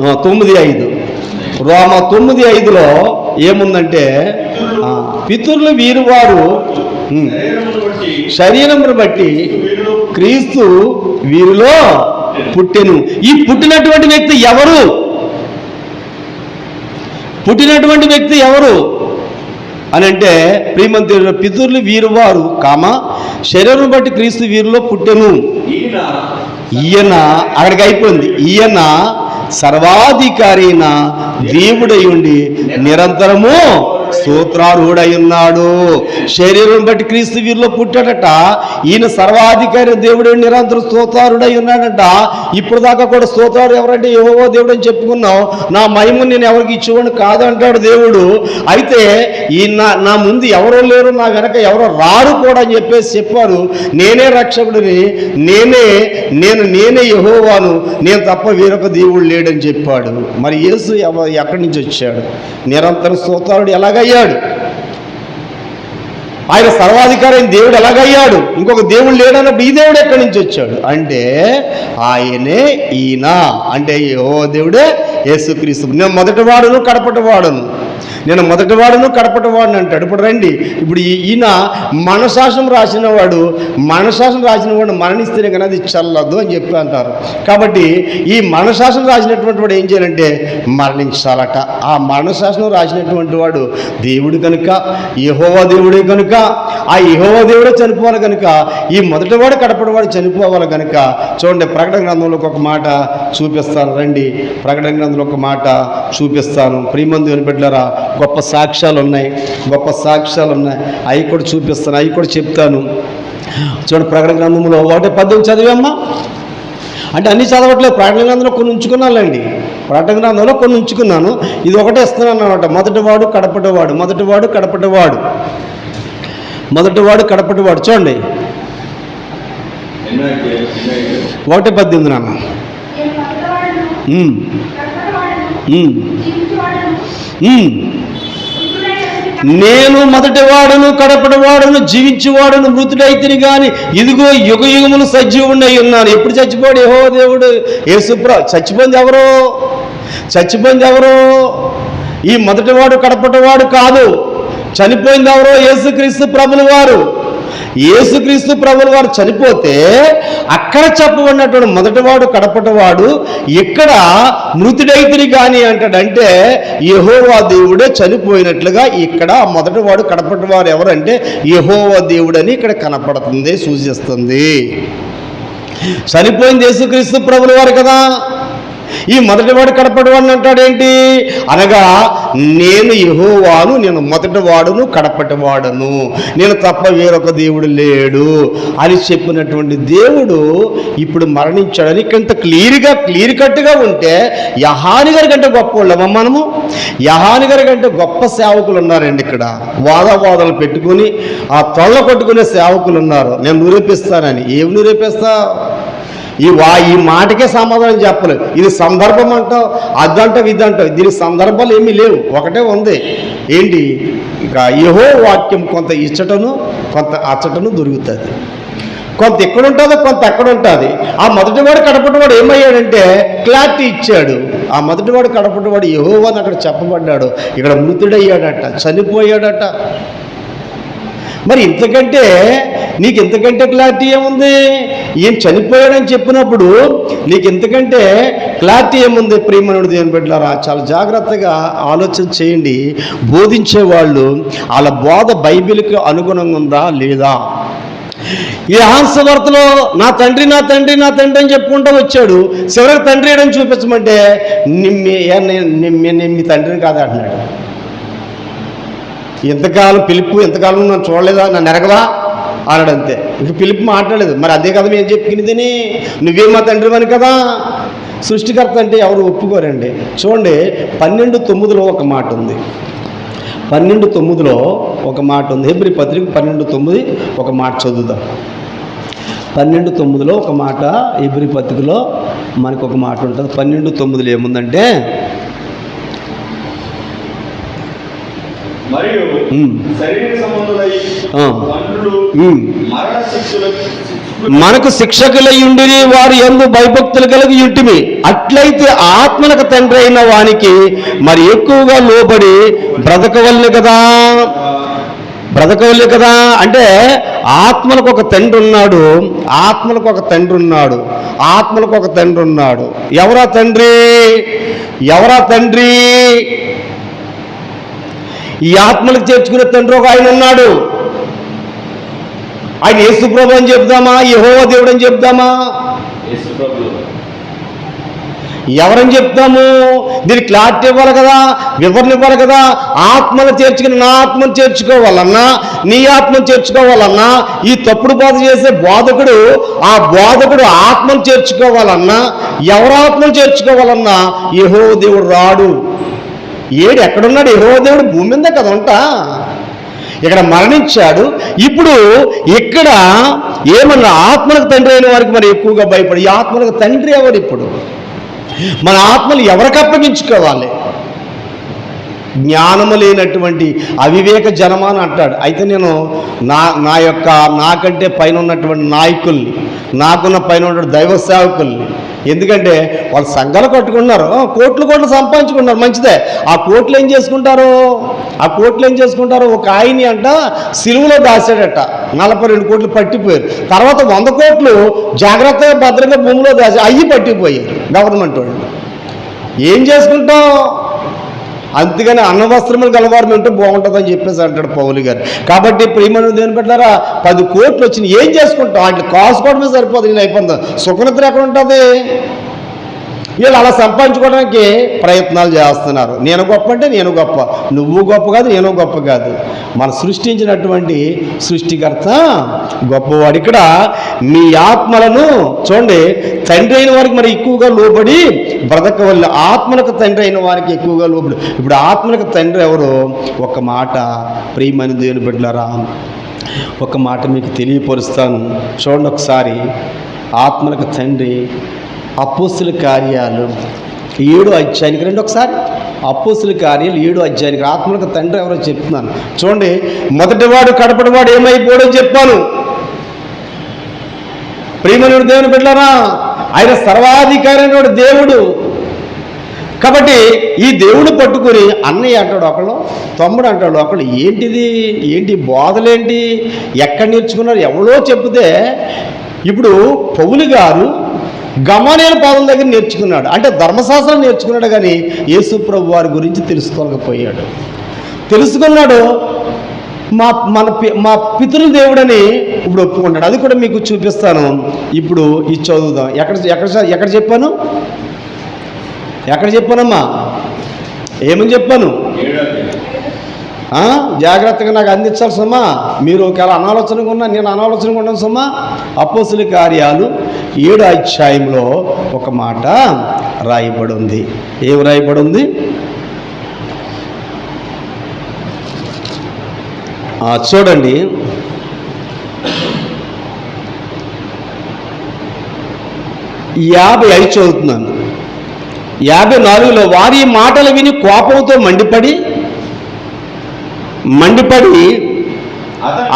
9:5 రోమ 9:5లో ఏముందంటే పితరులు వీరువారు శరీరమును బట్టి క్రీస్తు వీరిలో పుట్టెను. ఈ పుట్టినటువంటి వ్యక్తి ఎవరు? పుట్టినటువంటి వ్యక్తి ఎవరు అని అంటే ప్రియమంతుడు పితరులు వీరువారు శరీరం బట్టి క్రీస్తు వీరిలో పుట్టెను. ఈయన అక్కడికి అయిపోయింది. ఈయన సర్వాధికారైన దేవుడై ఉండి నిరంతరము స్తోత్రార్హుడై ఉన్నాడు. శరీరం బట్టి క్రీస్తు వీరిలో పుట్టాడట. ఈయన సర్వాధికారి దేవుడు నిరంతరం స్తోత్రార్హుడై ఉన్నాడట. ఇప్పుడు దాకా కూడా స్తోత్రాలు ఎవరంటే యెహోవా దేవుడు అని చెప్పుకున్నావు, నా మహిమను నేను ఎవరికి ఇచ్చేవాడిని కాదు అంటాడు దేవుడు. అయితే ఈయన నా ముందు ఎవరో లేరు, నా వెనక ఎవరో రారు కూడా అని చెప్పేసి చెప్పారు. నేనే రక్షకుడిని, నేనే యెహోవాను, నేను తప్ప వేరొక దేవుడు లేడని చెప్పాడు. మరి యేసు ఎక్కడి నుంచి వచ్చాడు? నిరంతర స్తోత్రాలుడు ఎలాగయ్యాడు? ఆయన సర్వాధికారి దేవుడు ఎలాగయ్యాడు? ఇంకొక దేవుడు లేడన్నప్పుడు ఈ దేవుడు ఎక్కడి నుంచి వచ్చాడు అంటే ఆయనే ఈయన అంటే యెహోవా దేవుడే యేసుక్రీస్తు. నేను మొదటివాడును కడపటివాడును అంటాడు. ఇప్పుడు రండి, ఇప్పుడు ఈయన మనశాసనం రాసిన వాడు మరణిస్తేనే కానీ అది చల్లదు అని చెప్పి అంటారు. కాబట్టి ఈ మనశాసనం రాసినటువంటి వాడు ఏం చేయాలంటే మరణించాలట. ఆ మనశాసనం రాసినటువంటి వాడు దేవుడు కనుక, యెహోవా దేవుడే కనుక, ఆ యెహోవా దేవుడే చనిపోవాలి కనుక ఈ మొదటివాడు కడపటివాడు చనిపోవాలి కనుక చూడండి, ప్రకటన గ్రంథంలోకి ఒక మాట చూపిస్తాను. రండి, ప్రకటన గ్రంథంలో ఒక మాట చూపిస్తాను. ప్రియమందు వినిపెట్టారా, గొప్ప సాక్ష్యాలు ఉన్నాయి. అవి కూడా చూపిస్తాను, అవి కూడా చెప్తాను. చూడండి, ప్రకటన గ్రంథంలో 1:18 చదివమ్మా. అంటే అన్నీ చదవట్లేదు, ప్రకటన గ్రంథంలో కొన్ని ఉంచుకున్నానులేండి. ప్రకటన గ్రంథంలో కొన్ని ఉంచుకున్నాను, ఇది ఒకటే ఇస్తున్నాను అన్నమాట. మొదటివాడు కడపటివాడు చూడండి 1:18 నాన్న. నేను మొదటివాడును కడపటివాడును జీవించేవాడును మృతుడైతిని గాని ఇదిగో యుగయుగములు సజీవుడై ఉన్నాను. ఎప్పుడు చచ్చిపోయాడు యెహోవా దేవుడు? యేసుప్రభు. చచ్చిపోయింది ఎవరు? ఈ మొదటివాడు కడపటివాడు కాదు. చనిపోయింది ఎవరో? యేసుక్రీస్తు ప్రభుల వారు. యేసుక్రీస్తు ప్రభుల వారు చనిపోతే అక్కడ చెప్పబడినటువంటి మొదటివాడు కడపటివాడు ఇక్కడ మృతుడైతిని కానీ అంటాడంటే యెహోవా దేవుడే చనిపోయినట్లుగా ఇక్కడ మొదటివాడు కడపటివారు ఎవరంటే యెహోవా దేవుడని ఇక్కడ కనపడుతుంది, సూచిస్తుంది. చనిపోయింది యేసుక్రీస్తు ప్రభుల వారు కదా. ఈ మొదటివాడు కడపటివాడు అంటాడేంటి అనగా నేను యెహోవాను, నేను మొదటివాడును కడపటివాడును, నేను తప్ప వేరొక దేవుడు లేడు అని చెప్పినటువంటి దేవుడు ఇప్పుడు మరణించాడని ఇంత క్లియర్ కట్గా ఉంటే యహాని గారి కంటే గొప్ప వాళ్ళమా మనము? యహాని గారి కంటే గొప్ప సేవకులు ఉన్నారండి ఇక్కడ. వాదాలు పెట్టుకుని ఆ తొళ్ళ కొట్టుకునే సేవకులు ఉన్నారు. నేను నిరూపిస్తానని. ఏమి నిరూపిస్తా? ఈ మాటకే సమాధానం చెప్పలేదు. ఇది సందర్భం అంటావు, అదంటావు, ఇదంటావు. దీనికి సందర్భాలు ఏమీ లేవు, ఒకటే ఉంది. ఏంటి? ఇక యెహోవా వాక్యం కొంత ఇచ్చటను కొంత అచ్చటను దొరుకుతుంది. కొంత ఎక్కడ ఉంటుందో కొంత అక్కడ ఉంటుంది. ఆ మొదటివాడు కడపటివాడు ఏమయ్యాడంటే క్లారిటీ ఇచ్చాడు. ఆ మొదటివాడు కడపటివాడు యెహోవా అని అక్కడ చెప్పబడ్డాడు. ఇక్కడ మృతుడయ్యాడట, చనిపోయాడట. మరి నీకు ఇంతకంటే క్లారిటీ ఏముంది? ఏం చనిపోయాడని చెప్పినప్పుడు నీకు ఇంతకంటే క్లారిటీ ఏముంది? ప్రియమనుడు దేవుని బిడ్డలారా, చాలా జాగ్రత్తగా ఆలోచన చేయండి. బోధించేవాళ్ళు వాళ్ళ బోధ బైబిల్కి అనుగుణంగా ఉందా లేదా? ఈ హాస్యవార్తలో నా తండ్రి నా తండ్రి నా తండ్రి అని చెప్పుకుంటూ వచ్చాడు. చివరికి తండ్రి ఏడని చూపించమంటే మీ తండ్రిని కాదా అంటున్నాడు. ఎంతకాలం నన్ను చూడలేదా, నన్ను ఎరగవా అన్నాడు. అంతే. ఇంక పిలుపు మాట్లాడలేదు. మరి అదే కదా మేము చెప్పుకునేదని, నువ్వే మా తండ్రి అని కదా. సృష్టికర్త అంటే ఎవరు ఒప్పుకోరండి. చూడండి, 12:9 ఒక మాట ఉంది. 12:9 ఒక మాట ఉంది. హెబ్రీ పత్రిక 12:9 ఒక మాట చదువుదాం. 12:9 ఒక మాట, హెబ్రీ పత్రికలో మనకు ఒక మాట ఉంటుంది. 12:9 ఏముందంటే, మరియు శరీర సంబంధులై మనకు శిక్షకులై ఉండిరి, వారు యందు భయభక్తులు కలిగి ఉంటిమి. అట్లయితే ఆత్మలకు తండ్రి అయిన వానికి మరి ఎక్కువగా లోబడి బ్రతకవలెను కదా. అంటే ఆత్మలకు ఒక తండ్రి ఉన్నాడు, ఆత్మలకు ఒక తండ్రి ఉన్నాడు. ఎవరా తండ్రి? ఈ ఆత్మలకు చేర్చుకునే తండ్రి ఒక ఆయన ఉన్నాడు. ఆయన యేసుప్రభు అని చెప్దామా, యెహోవా దేవుడు అని చెప్దామా? ఎవరని చెప్తాము? దీనికి క్లారిటీ ఇవ్వాలి కదా, వివరణ ఇవ్వాలి కదా. ఆత్మను చేర్చుకుని నా ఆత్మను చేర్చుకోవాలన్నా, నీ ఆత్మను చేర్చుకోవాలన్నా, ఈ తప్పుడు బోధ చేసే బోధకుడు ఆ బోధకుడు ఆత్మను చేర్చుకోవాలన్నా, ఎవరు ఆత్మను చేర్చుకోవాలన్నా యెహోవా దేవుడు రాడు. ఎక్కడున్నాడు? యెహోవా దేవుడు భూమి మీద కదా ఉంటా. ఇక్కడ మరణించాడు. ఇప్పుడు ఇక్కడ ఏమన్నా ఆత్మలకు తండ్రి అయిన వారికి మరి ఎక్కువగా భయపడి, ఈ ఆత్మలకు తండ్రి ఎవరు? ఇప్పుడు మన ఆత్మలు ఎవరికి అప్పగించుకోవాలి? జ్ఞానము లేనటువంటి అవివేక జనమా అని అంటాడు. అయితే నేను నాకంటే పైన ఉన్నటువంటి నాయకుల్ని, నాకున్న పైన ఉన్నటువంటి దైవ సేవకుల్ని, ఎందుకంటే వాళ్ళు సంఘాలు కట్టుకున్నారు, కోట్లు సంపాదించుకున్నారు, మంచిదే. ఆ కోట్లు ఏం చేసుకుంటారు? ఒక ఆయన్ని అంట సిలువలో దాచాడట, 42 కోట్లు పట్టిపోయారు. తర్వాత 100 కోట్లు జాగ్రత్తగా భద్రంగా భూమిలో దాచి అయ్యి పట్టిపోయారు గవర్నమెంట్ వాళ్ళు. ఏం చేసుకుంటాం? అందుకని అన్నవస్త్రములు గలవారు ఉంటే బాగుంటుందని చెప్పేసి అంటాడు పౌలు గారు. కాబట్టి ప్రియమైన దేవుని బిడ్డలారా, 10 కోట్లు వచ్చినాయి, ఏం చేసుకుంటాం? వాటిని కాసుకోవడమే సరిపోదు. నేను అయిపోతుంది. సుఖనిద్ర ఎక్కడ ఉంటుంది? వీళ్ళు అలా సంపాదించుకోవడానికి ప్రయత్నాలు చేస్తున్నారు. నేను గొప్ప అంటే నేను గొప్ప, నువ్వు గొప్ప కాదు, నేను గొప్ప కాదు. మన సృష్టించినటువంటి సృష్టికర్త గొప్పవాడు. ఇక్కడ మీ ఆత్మలను చూడండి, తండ్రి అయిన వారికి మరి ఎక్కువగా లోబడి బ్రతకవల్ల. ఆత్మలకు తండ్రి అయిన వారికి ఎక్కువగా లోబడి. ఇప్పుడు ఆత్మలకు తండ్రి ఎవరు? ఒక మాట ప్రియమైన దేవుని బిడ్డలారా, ఒక మాట మీకు తెలియపరుస్తాను. చూడండి ఒకసారి. ఆత్మలకు తండ్రి అపోస్తుల కార్యాలు 7వ అధ్యాయానికి రండి ఒకసారి. అపోస్తుల కార్యాలు 7వ అధ్యాయానికి ఆత్మలకు తండ్రి ఎవరో చెప్తున్నాను. చూడండి, మొదటివాడు కడపటివాడు ఏమైపోవడం చెప్పాను. ప్రియమైన దేవుని బిడ్డలారా, ఆయన సర్వాధికారి అయినటువంటి దేవుడు. కాబట్టి ఈ దేవుడు పట్టుకుని అన్నయ్య అంటాడు ఒకళ్ళు, తమ్ముడు అంటాడు ఒకళ్ళు. ఏంటి బోధలేంటి, ఎక్కడ నేర్చుకున్నారు? ఎవరో చెప్తే ఇప్పుడు పౌలు గారు గమనేలు పాదం దగ్గర నేర్చుకున్నాడు, అంటే ధర్మశాస్త్రం నేర్చుకున్నాడు, కానీ యేసు ప్రభు వారి గురించి తెలుసుకున్నాడు. మా పితృల దేవుడని ఇప్పుడు ఒప్పుకుంటాడు. అది కూడా మీకు చూపిస్తాను. ఇప్పుడు ఇది చదువుదాం. ఎక్కడ చెప్పానమ్మా? ఏమని చెప్పాను? జాగ్రత్తగా నాకు అందించాలి సుమా. మీరు ఒకవేళ అనాలోచనగా ఉన్నా, నేను అనాలోచనగా ఉన్నాను సుమా. అపోస్తుల కార్యాలు 7వ అధ్యాయంలో ఒక మాట రాయబడి ఉంది. ఏం రాయబడి ఉంది? చూడండి. 55 చదువుతున్నాను. 54లో వారి మాటలు విని కోపంతో మండిపడి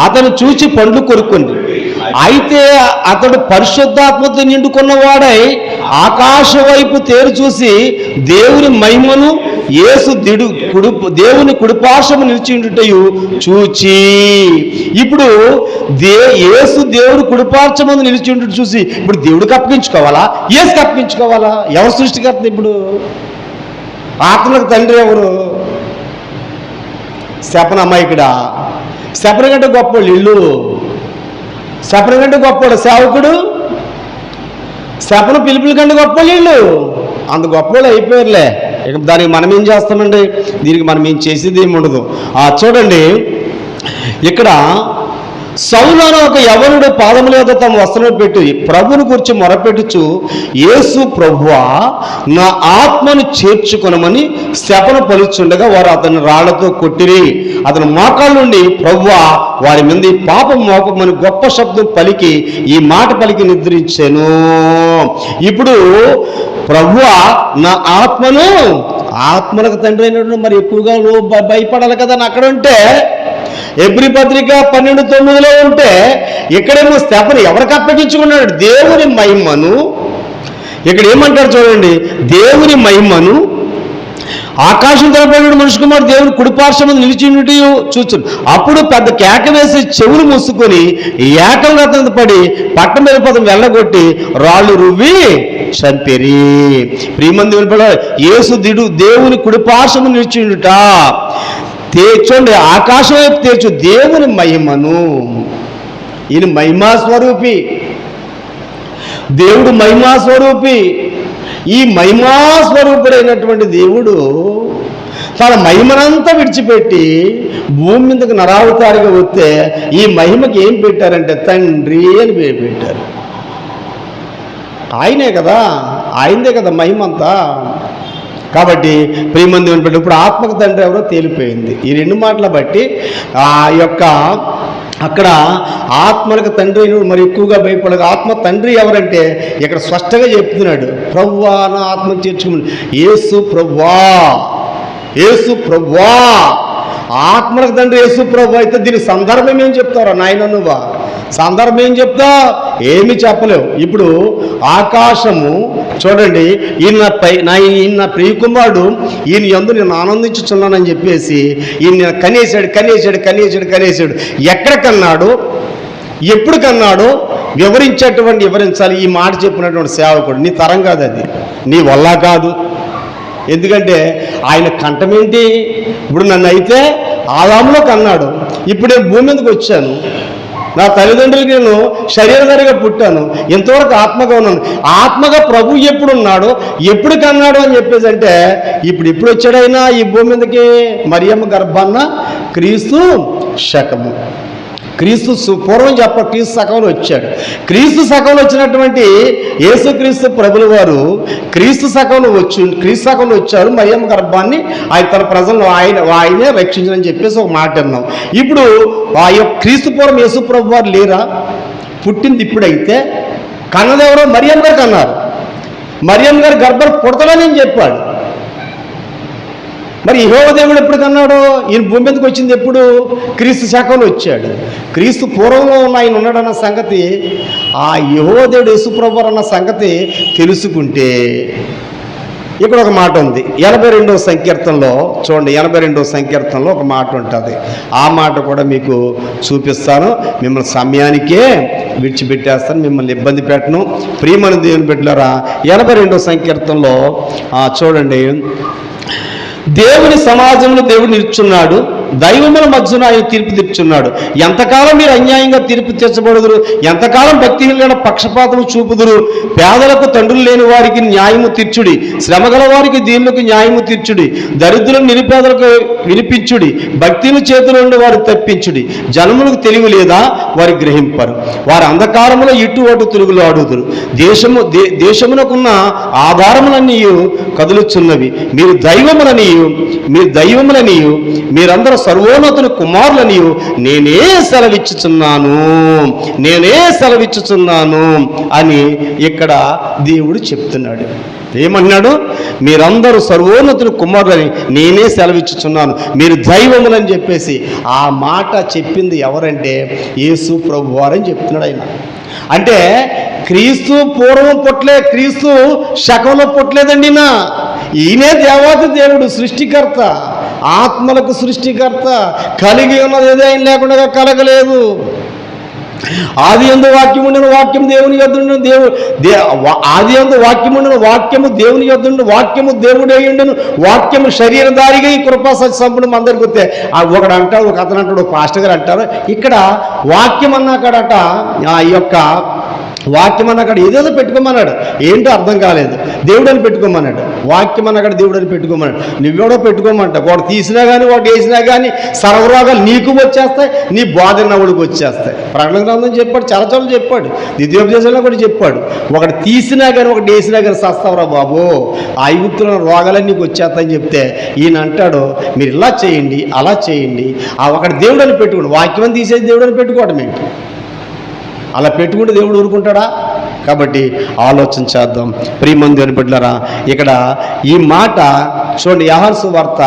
అతను చూచి పండ్లు కొరుక్కుంది. అయితే అతడు పరిశుద్ధాత్మతో నిండుకున్నవాడై ఆకాశం వైపు తేరు చూసి దేవుని మహిమను యేసు దేవుని కుడిపార్శ్వము నిలిచిండుటయు చూచి. ఇప్పుడు యేసు దేవుడు కుడిపార్శ్వము నిలిచిండు చూసి ఇప్పుడు దేవుడికి అప్పగించుకోవాలా, యేసుకి అప్పగించుకోవాలా? ఎవరు సృష్టికర్త? ఇప్పుడు ఆత్మలకు తండ్రి ఎవరు? శపన అమ్మాయికుడా? శపన కంటే గొప్పవాళ్ళు ఇల్లు, శపన కంటే గొప్పవాడు సేవకుడు, శపన పిలుపుల కంటే గొప్పవాళ్ళు ఇల్లు. అంత గొప్పవాళ్ళు అయిపోయారులే. ఇక దానికి మనం ఏం చేస్తామండి? దీనికి మనం ఏం చేసేది ఏమి ఉండదు. చూడండి, ఇక్కడ సౌలు అనే ఒక యవనుడు పాదముల యొద్ద తమ వస్త్రము పెట్టి ప్రభువును గురించి మొరపెట్టుచు, యేసు ప్రభువా నా ఆత్మను చేర్చుకొనమని శపన పలుచుండగా వారు అతన్ని రాళ్లతో కొట్టిరి. అతని మోకాళ్ళ నుండి ప్రభువా వారి మీద పాపం మోపమని గొప్ప శబ్దం పలికి ఈ మాట పలికి నిద్రించాను. ఇప్పుడు ప్రభువా నా ఆత్మను, ఆత్మలకు తండ్రి అయినటువంటి మరి ఎక్కువగా భయపడాలి కదా అని అక్కడ ఉంటే, ఎబ్రీ పత్రిక 12:9లో ఉంటే ఇక్కడేమో స్తెఫను ఎవరికి అప్పగించుకున్నాడు? దేవుని మహిమను. ఇక్కడ ఏమంటారు చూడండి, దేవుని మహిమను ఆకాశం తలపడిన మనిషి కుమారుడు దేవుని కుడిపార్శ్వము నిలిచినట్టు చూచును. అప్పుడు పెద్ద కేక వేసి చెవులు మూసుకొని ఏకంగా అతను పడి పట్టం మీద పదం వెళ్ళగొట్టి రాళ్ళు రువ్వి చంపిరి. ప్రియమంది వినపడ యేసు దేవుని కుడిపార్శ్వము నిలిచిండుట. చూడండి, ఆకాశం వైపు తెరచు దేవుని మహిమను. ఈయన మహిమా స్వరూపి, దేవుడు మహిమా స్వరూపి. ఈ మహిమా స్వరూపుడైనటువంటి దేవుడు తన మహిమనంతా విడిచిపెట్టి భూమి మీదకు నరావతారిగా వస్తే ఈ మహిమకి ఏం పెట్టారంటే తండ్రి అని పేరు పెట్టారు. ఆయనే కదా, ఆయనదే కదా మహిమంతా. కాబట్టి ప్రియమంది వినపడి ఇప్పుడు ఆత్మకు తండ్రి ఎవరో తేలిపోయింది. ఈ రెండు మాటల బట్టి ఆ యొక్క అక్కడ ఆత్మలకు తండ్రి మరి ఎక్కువగా భయపడదు. ఆత్మ తండ్రి ఎవరంటే ఇక్కడ స్పష్టంగా చెప్తున్నాడు, ప్రభువా నా ఆత్మ చేర్చుకుని. యేసు ప్రభువా, యేసు ప్రభువా. ఆత్మలకు తండ్రి యేసు ప్రభు అయితే దీనికి సందర్భం ఏం చెప్తారో నాయన నువ్వా? సందర్భం ఏం చెప్తా? ఏమి చెప్పలేవు. ఇప్పుడు ఆకాశము చూడండి, ఈయన ప్రియకుమారుడు ఈయన యందు నేను ఆనందించుచున్నానని చెప్పేసి ఈయన కనేసాడు. ఎక్కడ కన్నాడు, ఎప్పుడు కన్నాడు వివరించాలి. ఈ మాట చెప్పినటువంటి సేవకుడు నీ తరం కాదు, అది నీ వల్ల కాదు. ఎందుకంటే ఆయన కంఠమేంటి? ఇప్పుడు నన్ను అయితే ఆదాములో కన్నాడు, ఇప్పుడు నేను భూమి మీదకి వచ్చాను, నా తల్లిదండ్రులకి నేను శరీరధారిగా పుట్టాను, ఎంతవరకు ఆత్మగా ఉన్నాను. ఆత్మగా ప్రభు ఎప్పుడు ఉన్నాడు, ఎప్పుడు కన్నాడు అని చెప్పేసి అంటే ఇప్పుడు వచ్చాడైనా ఈ భూమి మీదకి మరియమ్మ గర్భాన్న క్రీస్తు శకము. క్రీస్తు పూర్వం క్రీస్తు శకంలో వచ్చాడు. క్రీస్తు శకంలో వచ్చినటువంటి యేసుక్రీస్తు ప్రభుల వారు క్రీస్తు శకంలో వచ్చారు. మరియమ్మ గర్భాన్ని ఆయన తన ప్రజలను ఆయనే రక్షించని చెప్పేసి ఒక మాట అన్నాం. ఇప్పుడు ఆ యొక్క క్రీస్తు పూర్వం యేసు ప్రభు వారు లేరా? పుట్టింది ఇప్పుడైతే కన్నదెవరో మరియమ్మ గారికి అన్నారు. మరియమ్మ గారి గర్భం పుడతాడని చెప్పాడు. మరి యెహోవా దేవుడు ఎప్పుడు కన్నాడు? ఈయన భూమి మీదకి వచ్చింది ఎప్పుడు? క్రీస్తు శాఖలో వచ్చాడు. క్రీస్తు పూర్వంలో ఉన్న ఆయన ఉన్నాడన్న సంగతి, ఆ యెహోవా దేవుడు యేసుప్రభువు అన్న సంగతి తెలుసుకుంటే ఇక్కడ ఒక మాట ఉంది. 82వ సంకీర్తనలో చూడండి, 82వ సంకీర్తనలో ఒక మాట ఉంటుంది. ఆ మాట కూడా మీకు చూపిస్తాను. మిమ్మల్ని సమయానికే విడిచిపెట్టేస్తాను, మిమ్మల్ని ఇబ్బంది పెట్టను. ప్రియమైన దేవుని బిడ్డలారా, 82వ సంకీర్తనలో చూడండి, దేవుని సమాజంలో దేవుడు నిలుచున్నాడు, దైవముల మధ్యన ఆయన తీర్పు తీర్చున్నాడు. ఎంతకాలం మీరు అన్యాయంగా తీర్పు తీర్చబడుదురు? ఎంతకాలం భక్తిహీనులైన పక్షపాతము చూపుదురు? పేదలకు తండ్రులు లేని వారికి న్యాయము తీర్చుడి, శ్రమగల వారికి దీనులకు న్యాయము తీర్చుడి, దరిద్రులను నిరుపేదలకు వినిపించుడి, భక్తిని చేతులు నుండి వారు తప్పించుడి. జనములకు తెలివి లేదా? వారి గ్రహింపరు. వారి అంధకారములో ఇటు అటు తిరుగులు ఆడుదురు. దేశమునకున్న ఆధారములన్నీ కదులుచున్నవి. మీరు దైవములని మీరందరూ సర్వోన్నతుని కుమారులనియు నేనే సెలవిచ్చుచున్నాను అని ఇక్కడ దేవుడు చెప్తున్నాడు. ఏమన్నాడు? మీరందరూ సర్వోన్నతుని కుమారులని నేనే సెలవిచ్చుచున్నాను, మీరు దైవములని చెప్పేసి ఆ మాట చెప్పింది ఎవరంటే యేసు ప్రభువారని చెప్తున్నాడు ఆయన. అంటే క్రీస్తు పూర్వం పుట్టలే, క్రీస్తు శకంలో పుట్టలేదండి. ఈయనే దేవాది దేవుడు, సృష్టికర్త, ఆత్మలకు సృష్టికర్త. కలిగి ఉన్నది ఏదో ఆయన లేకుండా కలగలేదు. ఆది యందు వాక్యం ఉండిన, వాక్యం దేవుని యొద్ద ఆది యందు వాక్యం ఉండిన, వాక్యము దేవుని యొద్ద, వాక్యము దేవుడే ఉండను, వాక్యము శరీరధారిగా ఈ కృపా సత్య సంపూర్ణం అందరికి వస్తే ఒకడు అంటాడు, ఒక అతను అంటాడు, పాస్టర్ గారు అంటారు. ఇక్కడ వాక్యం అన్నాకడట, ఈ యొక్క వాక్యం అన్నక్కడ ఏదేదో పెట్టుకోమన్నాడు. ఏంటో అర్థం కాలేదు. దేవుడు అని పెట్టుకోమన్నాడు, వాక్యం అన్నక్కడ దేవుడు అని పెట్టుకోమన్నాడు. నువ్వెవడో పెట్టుకోమంట. వాడు తీసినా కానీ వాడు వేసినా కానీ సర్వరోగాలు నీకు వచ్చేస్తాయి, నీ బాధనవుడికి వచ్చేస్తాయి. ప్రకటన గ్రంథం చెప్పాడు, చాలా చోట్ల చెప్పాడు, ద్వితీయోపదేశంలో కూడా చెప్పాడు. ఒకటి తీసినా కానీ ఒకటి వేసినా కానీ సస్తావరా బాబు, ఆ ఐగుప్తుల రోగాలన్నీ నీకు వచ్చేస్తాయని చెప్తే ఈయన అంటాడు, మీరు ఇలా చేయండి, అలా చేయండి. ఆ ఒకటి దేవుడు అని పెట్టుకోండి. వాక్యం అని తీసేసి దేవుడు అని పెట్టుకోవడం ఏంటి? అలా పెట్టుకుంటే దేవుడు ఊరుకుంటాడా? కాబట్టి ఆలోచన చేద్దాం. ప్రియమంది బిడ్డలారా, ఇక్కడ ఈ మాట చూడండి, యోహాను సువార్త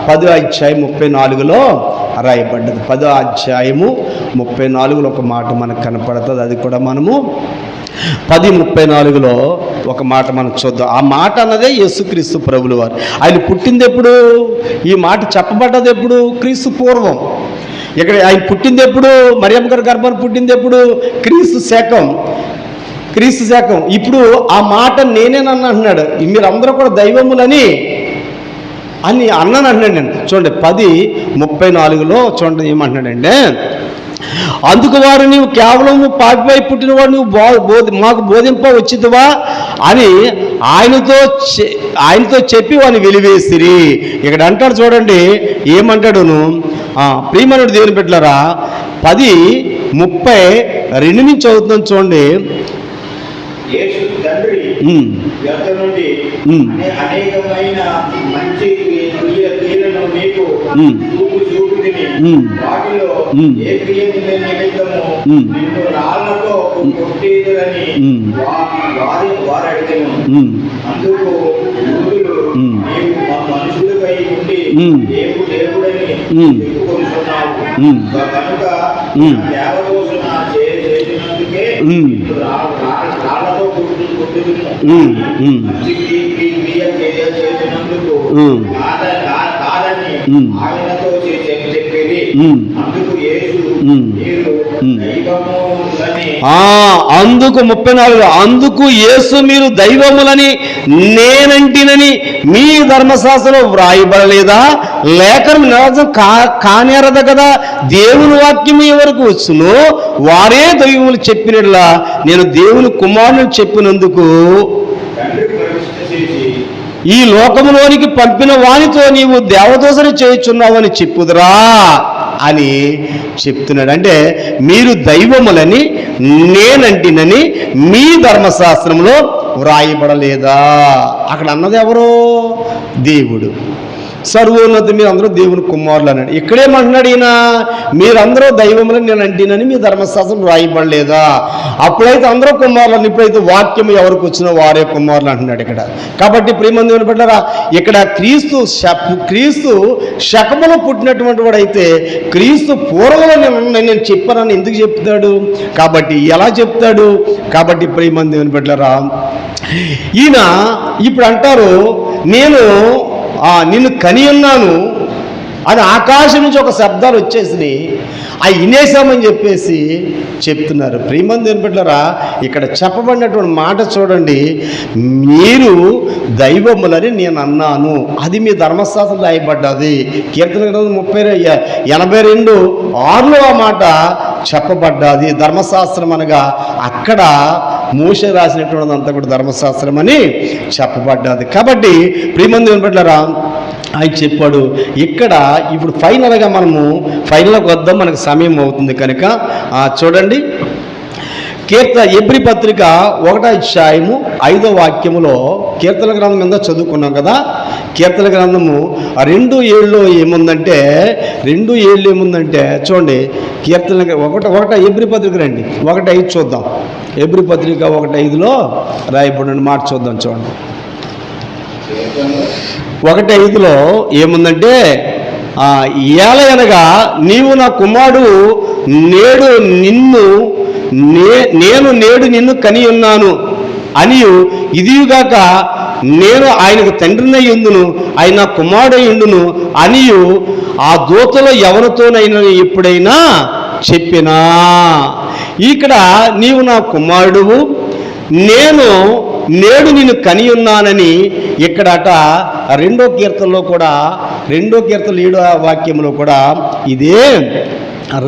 10:34 రాయబడ్డది. 10:34 ఒక మాట మనకు కనపడుతుంది. అది కూడా మనము 10:34 ఒక మాట మనం చూద్దాం. ఆ మాట అన్నదే యేసుక్రీస్తు ప్రభుల వారు. ఆయన పుట్టింది ఎప్పుడు? ఈ మాట చెప్పబడ్డది ఎప్పుడు? క్రీస్తు పూర్వం. ఇక్కడ ఆయన పుట్టింది ఎప్పుడు? మరియమ్మ గారి గర్భాన్ని పుట్టింది ఎప్పుడు? క్రీస్తు శకం. ఇప్పుడు ఆ మాట నేనేనన్నా అంటున్నాడు, మీరందరూ కూడా దైవములని అని అన్నాను అంటున్నాడు. నేను చూడండి 10:34 చూడండి ఏమంటున్నాడంటే, అందుకు వారు నీవు కేవలం పాపిపై పుట్టినవాడు, నువ్వు మాకు బోధింప వచ్చిదివా అని ఆయనతో చెప్పి వాడిని వెలివేసిరి. ఇక్కడ అంటాడు చూడండి, ఏమంటాడును? ప్రియమనుడు దేవుని బిడ్డలారా, 10:32 నుంచి చదువుతున్నాను చూడండి. అనేకమైన మంచి క్రియలను మీకు వాటిలో ఏ క్రియ నిమిత్తము నిన్ను రాళ్లతో కొట్టేదని వారు అడిగాను. అందుకు నీవు మనుషులపై ఉండి దేవుడని చెప్పుకొనుచున్నావు కనుక దేవదోషణ చేసినందుకే రాళ్లతో కొట్టుదును, మంచి క్రియ చేసినందుకు కాదని ఆయనతో చెప్పేది. అందుకు యేసు అందుకు 34 అందుకు యేసు మీరు దైవములని నేనంటినని మీ ధర్మశాస్త్రంలో వ్రాయబడలేదా? లేఖనం నిజం కానేరదు కదా. దేవుని వాక్యం ఎవరికి వచ్చునో వారే దైవములు చెప్పినట్లా నేను దేవుని కుమారుని చెప్పినందుకు ఈ లోకములోనికి పంపిన వానితో నీవు దేవదోషణ చేయుచున్నావని చెప్పుదురా అని చెప్తున్నాడు. అంటే మీరు దైవములని నేనంటినని మీ ధర్మశాస్త్రంలో వ్రాయబడలేదా? అక్కడ అన్నది ఎవరో? దేవుడు. సర్వోన్నత మీరు అందరూ దేవుని కుమారులు అన్నాడు. ఇక్కడేమంటున్నాడు ఈయన? మీరందరూ దైవములని నేను అంటినని మీ ధర్మశాస్త్రం రాయబడలేదా? అప్పుడైతే అందరూ కుమారులు, ఇప్పుడైతే వాక్యం ఎవరికి వచ్చినా వారే కుమారులు అంటున్నాడు ఇక్కడ. కాబట్టి ప్రియమంది వినపడ్డారా, ఇక్కడ క్రీస్తు శకములో పుట్టినటువంటి వాడైతే క్రీస్తు పూర్వంలో నేను చెప్పానని ఎందుకు చెప్తాడు? కాబట్టి ఎలా చెప్తాడు? కాబట్టి ప్రియమంది వినపడ్డారా, ఈయన ఇప్పుడు అంటారు నిన్ను కని ఉన్నాను అని ఆకాశం నుంచి ఒక శబ్దాలు వచ్చేసినాయి, వినేశామని చెప్పేసి చెప్తున్నారు. ప్రియమంది వినపడ్డారా, ఇక్కడ చెప్పబడినటువంటి మాట చూడండి, మీరు దైవములని నేను అన్నాను, అది మీ ధర్మశాస్త్రం రాయబడ్డది. కీర్తన గ్రంథం 82:6 ఆ మాట చెప్పబడ్డది. ధర్మశాస్త్రం అనగా అక్కడ మోషే రాసినటువంటిది అంతా కూడా ధర్మశాస్త్రం అని చెప్పబడ్డది. కాబట్టి ప్రియమంది వినపడ్డారా, ఆయన చెప్పాడు. ఇక్కడ ఇప్పుడు ఫైనల్గా మనము ఫైనల్కి వద్దాం, మనకు సమయం అవుతుంది కనుక చూడండి. ఎబ్రీ పత్రిక 1:5 కీర్తన గ్రంథం మీద చదువుకున్నాం కదా. కీర్తన గ్రంథము 2:7 ఏముందంటే 2:7 ఏముందంటే చూడండి, కీర్తన ఒకట ఎబ్రి పత్రిక రండి, 1:5 చూద్దాం. ఎబ్రి పత్రిక 1:5లో రాయబడిన మాట చూద్దాం. చూడండి 1:5లో ఏముందంటే, ఏలయనగా నీవు నా కుమారుడు, నేను నేడు నిన్ను కని ఉన్నాను అనియు, ఇదిగాక నేను ఆయనకు తండ్రినై ఉండును, ఆయన కుమారుడై ఉండును అనియు ఆ దూతలో ఎవరితోనైనా ఎప్పుడైనా చెప్పినా. ఇక్కడ నీవు నా కుమారుడువు, నేడు నిన్ను కని ఉన్నానని ఇక్కడట 2వ కీర్తనలో కూడా 2వ కీర్తన 7వ వాక్యంలో కూడా ఇదే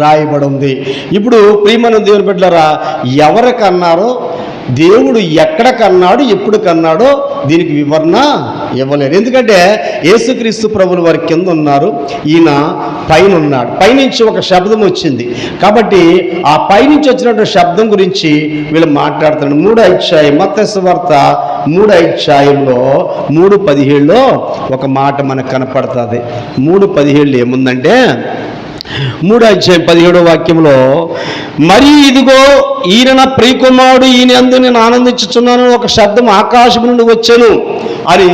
రాయబడి ఉంది. ఇప్పుడు ప్రియమైన దేవుని బిడ్డలారా, ఎవరు కన్నారో, దేవుడు ఎక్కడ కన్నాడు, ఎప్పుడు కన్నాడో దీనికి వివరణ ఇవ్వలేరు. ఎందుకంటే యేసుక్రీస్తు ప్రభులు వారి కింద ఉన్నారు, ఈయన పైన ఉన్నాడు. పైనుంచి ఒక శబ్దం వచ్చింది కాబట్టి ఆ పైనుంచి వచ్చినటువంటి శబ్దం గురించి వీళ్ళు మాట్లాడుతున్నారు. 3వ అధ్యాయం మత్తయి సువార్త 3వ అధ్యాయంలో 3:17లో ఒక మాట మనకు కనపడుతుంది. 3:17 ఏముందంటే, 3వ అధ్యాయం 17వ వాక్యంలో, మరి ఇదిగో ఈయన నా ప్రియకుమారుడు, ఈయన యందు నేను ఆనందించుచున్నాను ఒక శబ్దం ఆకాశం నుండి వచ్చెను అని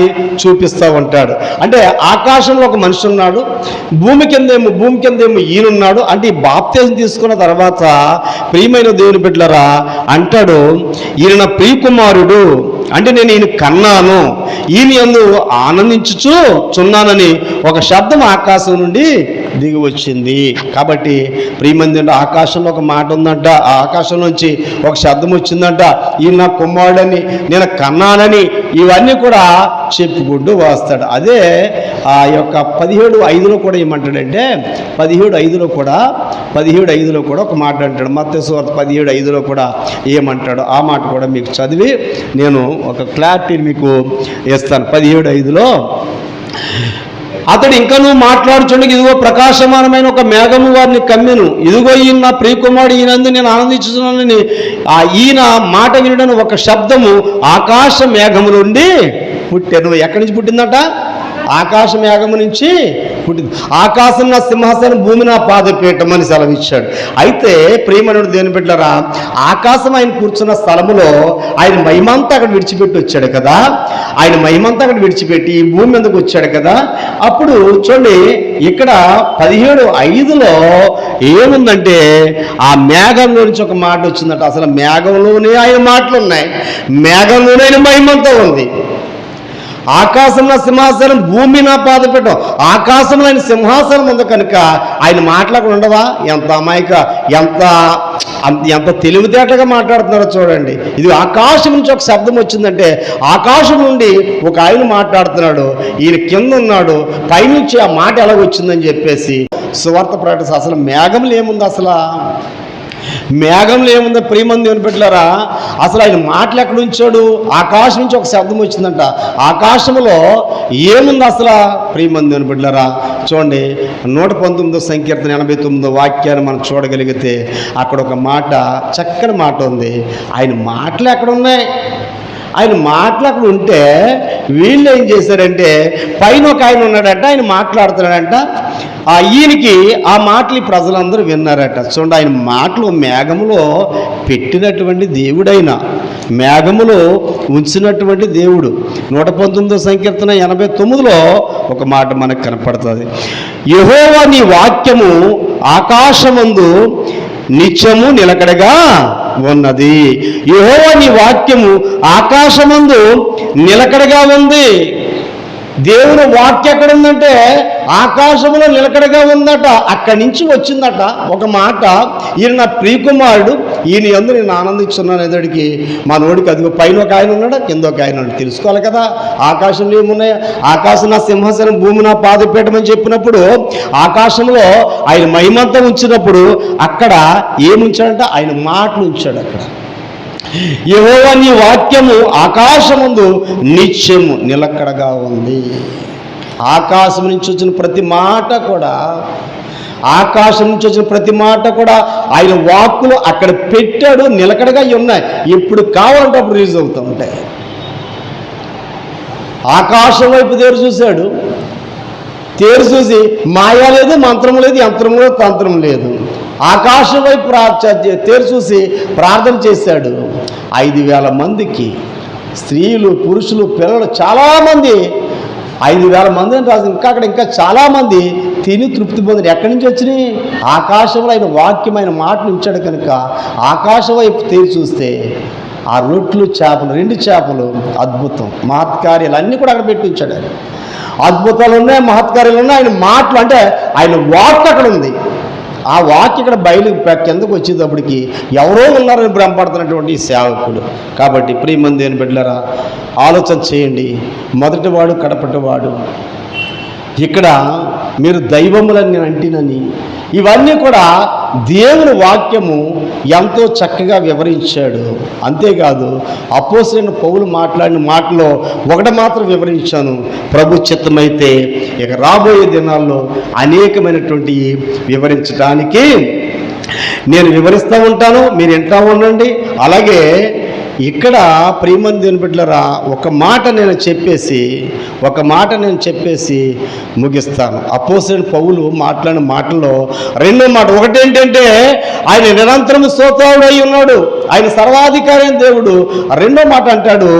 చూపిస్తూ ఉంటాడు. అంటే ఆకాశంలో ఒక మనిషి ఉన్నాడు, భూమి కిందేమో ఈయనున్నాడు. అంటే ఈ బాప్తిజం తీసుకున్న తర్వాత ప్రియమైన దేవుని బిడ్డలారా అంటాడు, ఈయన నా ప్రియకుమారుడు, అంటే నేను ఈయన కన్నాను, ఈయన యందు ఆనందించుచున్నానని ఒక శబ్దం ఆకాశం నుండి దిగి వచ్చింది. కాబట్టి ప్రియమంది, ఆకాశంలో ఒక మాట ఉందంట, ఆ ఆకాశం నుంచి ఒక శబ్దం వచ్చిందంట, ఈయన నా కుమారుడని, నేను కన్నానని, ఇవన్నీ కూడా చెప్పుకుంటూ వస్తాడు. అదే ఆ యొక్క 17:5లో కూడా ఏమంటాడంటే, 17:5లో కూడా ఒక మాట అంటాడు. మత్తయి సువార్త 17:5లో కూడా ఏమంటాడు, ఆ మాట కూడా మీకు చదివి నేను ఒక క్లారిటీ మీకు ఇస్తాను. 17:5లో అతడు ఇంకనూ మాట్లాడుచుండగా, ఇదిగో ప్రకాశమానమైన ఒక మేఘము వారిని కమ్మెను, ఇదిగో ఈయన నా ప్రియకుమారుడు, ఈయనందు నేను ఆనందించుతున్నానని ఈయన మాట వినడానికి ఒక శబ్దము ఆకాశ మేఘము నుండి పుట్టాను. ఎక్కడి నుంచి పుట్టిందట? ఆకాశ మేఘము నుంచి పుట్టింది. ఆకాశం నా సింహాసనం, భూమి నా పాదపీఠం అని సెలవిచ్చాడు. అయితే ప్రియమనుడు దేవుని బిడ్డలారా, ఆకాశం ఆయన కూర్చున్న స్థలములో ఆయన మహిమంతా అక్కడ విడిచిపెట్టి వచ్చాడు కదా, ఆయన మహిమంతా అక్కడ విడిచిపెట్టి ఈ భూమి మీదకి వచ్చాడు కదా. అప్పుడు చూడండి, ఇక్కడ 17:5లో ఏముందంటే, ఆ మేఘంలో నుంచి ఒక మాట వచ్చిందట. అసలు మేఘంలోనే ఆయన మాటలు ఉన్నాయి, మేఘంలోనే ఆయన మహిమంతా ఉంది. ఆకాశం నా సింహాసనం, భూమి నా పాదపీఠం. ఆకాశంలో ఆయన సింహాసనం ఉంది కనుక ఆయన మాటలకు ఉండవా? ఎంత అమాయక, ఎంత తెలివితేటగా మాట్లాడుతున్నారో చూడండి. ఇది ఆకాశం నుంచి ఒక శబ్దం వచ్చిందంటే, ఆకాశం నుండి ఒక ఆయన మాట్లాడుతున్నాడు, ఈయన కింద ఉన్నాడు, పైనుంచి ఆ మాట ఎలాగొచ్చిందని చెప్పేసి సువార్త ప్రకటన. అసలు మేఘంలో ఏముంది? అసలు మేఘంలో ఏముందో ప్రియమంది దేవుని బిడ్డలారా, అసలు ఆయన మాటలు ఎక్కడ ఉంచాడు? ఆకాశం నుంచి ఒక శబ్దం వచ్చిందంట. ఆకాశంలో ఏముంది అసలు ప్రియమంది దేవుని బిడ్డలారా? చూడండి, 119వ సంకీర్తన 89వ వాక్యాన్ని మనం చూడగలిగితే అక్కడ ఒక మాట, చక్కని మాట ఉంది. ఆయన మాటలు ఎక్కడ ఉన్నాయి? ఆయన మాటలు అక్కడ ఉంటే వీళ్ళు ఏం చేశారంటే, పైన ఒక ఆయన ఉన్నాడంట, ఆయన మాట్లాడుతున్నాడంట. ఈయనకి ఆ మాటలు ప్రజలందరూ విన్నారట. చూడండి, ఆయన మాటలు మేఘములో పెట్టినటువంటి దేవుడైన, మేఘములో ఉంచినటువంటి దేవుడు. 119వ సంకీర్తన 89లో ఒక మాట మనకు కనపడుతుంది. యెహోవా నీ వాక్యము ఆకాశమందు నిత్యము నిలకడగా ఉన్నది. యెహోవా నీ వాక్యము ఆకాశమందు నిలకడగా ఉంది. దేవుని వాక్యం ఎక్కడ ఉందంటే ఆకాశంలో నిలకడగా ఉందట. అక్కడి నుంచి వచ్చిందట ఒక మాట, ఈయన నా ప్రియకుమారుడు, ఈయన యందు నేను ఆనందిస్తున్నాను ఎదుడికి. మా నోడికి అదిగో పైన ఒక ఆయన ఉన్నాడు, కింద ఒక ఆయన ఉన్నాడు. తెలుసుకోవాలి కదా ఆకాశంలో ఏమున్నాయి. ఆకాశం నా సింహాసనం, భూమి నా పాదపీఠం అని చెప్పినప్పుడు ఆకాశంలో ఆయన మహిమంతా ఉంచినప్పుడు అక్కడ ఏముంచాడంట? ఆయన మాటలు ఉంచాడు అక్కడ. యెహోవా నీ వాక్యము ఆకాశమందు నిత్యము నిలకడగా ఉంది. ఆకాశం నుంచి వచ్చిన ప్రతి మాట కూడా, ఆకాశం నుంచి వచ్చిన ప్రతి మాట కూడా ఆయన వాక్కులు అక్కడ పెట్టాడు, నిలకడగా ఉన్నాయి. ఎప్పుడు కావాలంటే అప్పుడు రిలీజ్ అవుతూ ఉంటాయి. ఆకాశం వైపు తేరు చూశాడు. తేరు చూసి మాయా లేదు, మంత్రం లేదు, యంత్రం లేదు, తంత్రం లేదు. ఆకాశం వైపు తేరు చూసి ప్రార్థన చేశాడు. 5,000 మందికి, స్త్రీలు, పురుషులు, పిల్లలు చాలామంది, 5,000 మంది అని రాసింది. ఇంకా చాలామంది తిని తృప్తి పొందిన. ఎక్కడి నుంచి వచ్చినాయి? ఆకాశంలో ఆయన వాక్యం, ఆయన మాటలు ఇచ్చాడు కనుక ఆకాశం వైపు తేరి చూస్తే ఆ రొట్లు, చేపలు, 2 చేపలు, అద్భుతం, మహత్కార్యాలు అన్నీ కూడా అక్కడ పెట్టి ఉంచాడు. ఆయన అద్భుతాలు ఉన్నాయి, మహత్కార్యాలు ఉన్నాయి. ఆయన మాటలు అంటే ఆయన వాక్ అక్కడ ఉంది. ఆ వాక్ ఇక్కడ కిందకు వచ్చేటప్పటికి ఎవరో ఉన్నారని భ్రమపడుతున్నటువంటి సేవకుడు. కాబట్టి ప్రియమంది అని బిడ్డలారా, ఆలోచన చేయండి. మొదటివాడు, కడపటివాడు. ఇక్కడ మీరు దైవములని అంటినని, ఇవన్నీ కూడా దేవుని వాక్యము ఎంతో చక్కగా వివరించాడు. అంతేకాదు అపోస్తలుడైన పౌలు మాట్లాడిన మాటలో ఒకటి మాత్రం వివరించాను. ప్రభు చిత్తమైతే ఇక రాబోయే దినాల్లో అనేకమైనటువంటి వివరించడానికి నేను వివరిస్తూ ఉంటాను, మీరు వింటూ ఉండండి. అలాగే ఇక్కడ ప్రియమంది దేవుని బిడ్డలారా, ఒక మాట నేను చెప్పేసి ముగిస్తాను. అపోస్తలుడైన పౌలు మాట్లాడిన మాటల్లో 2వ మాట ఒకటేంటంటే ఆయన నిరంతరం స్తోత్రుడై ఉన్నాడు, ఆయన సర్వాధికారి అయిన దేవుడు. 2వ మాట అంటాడు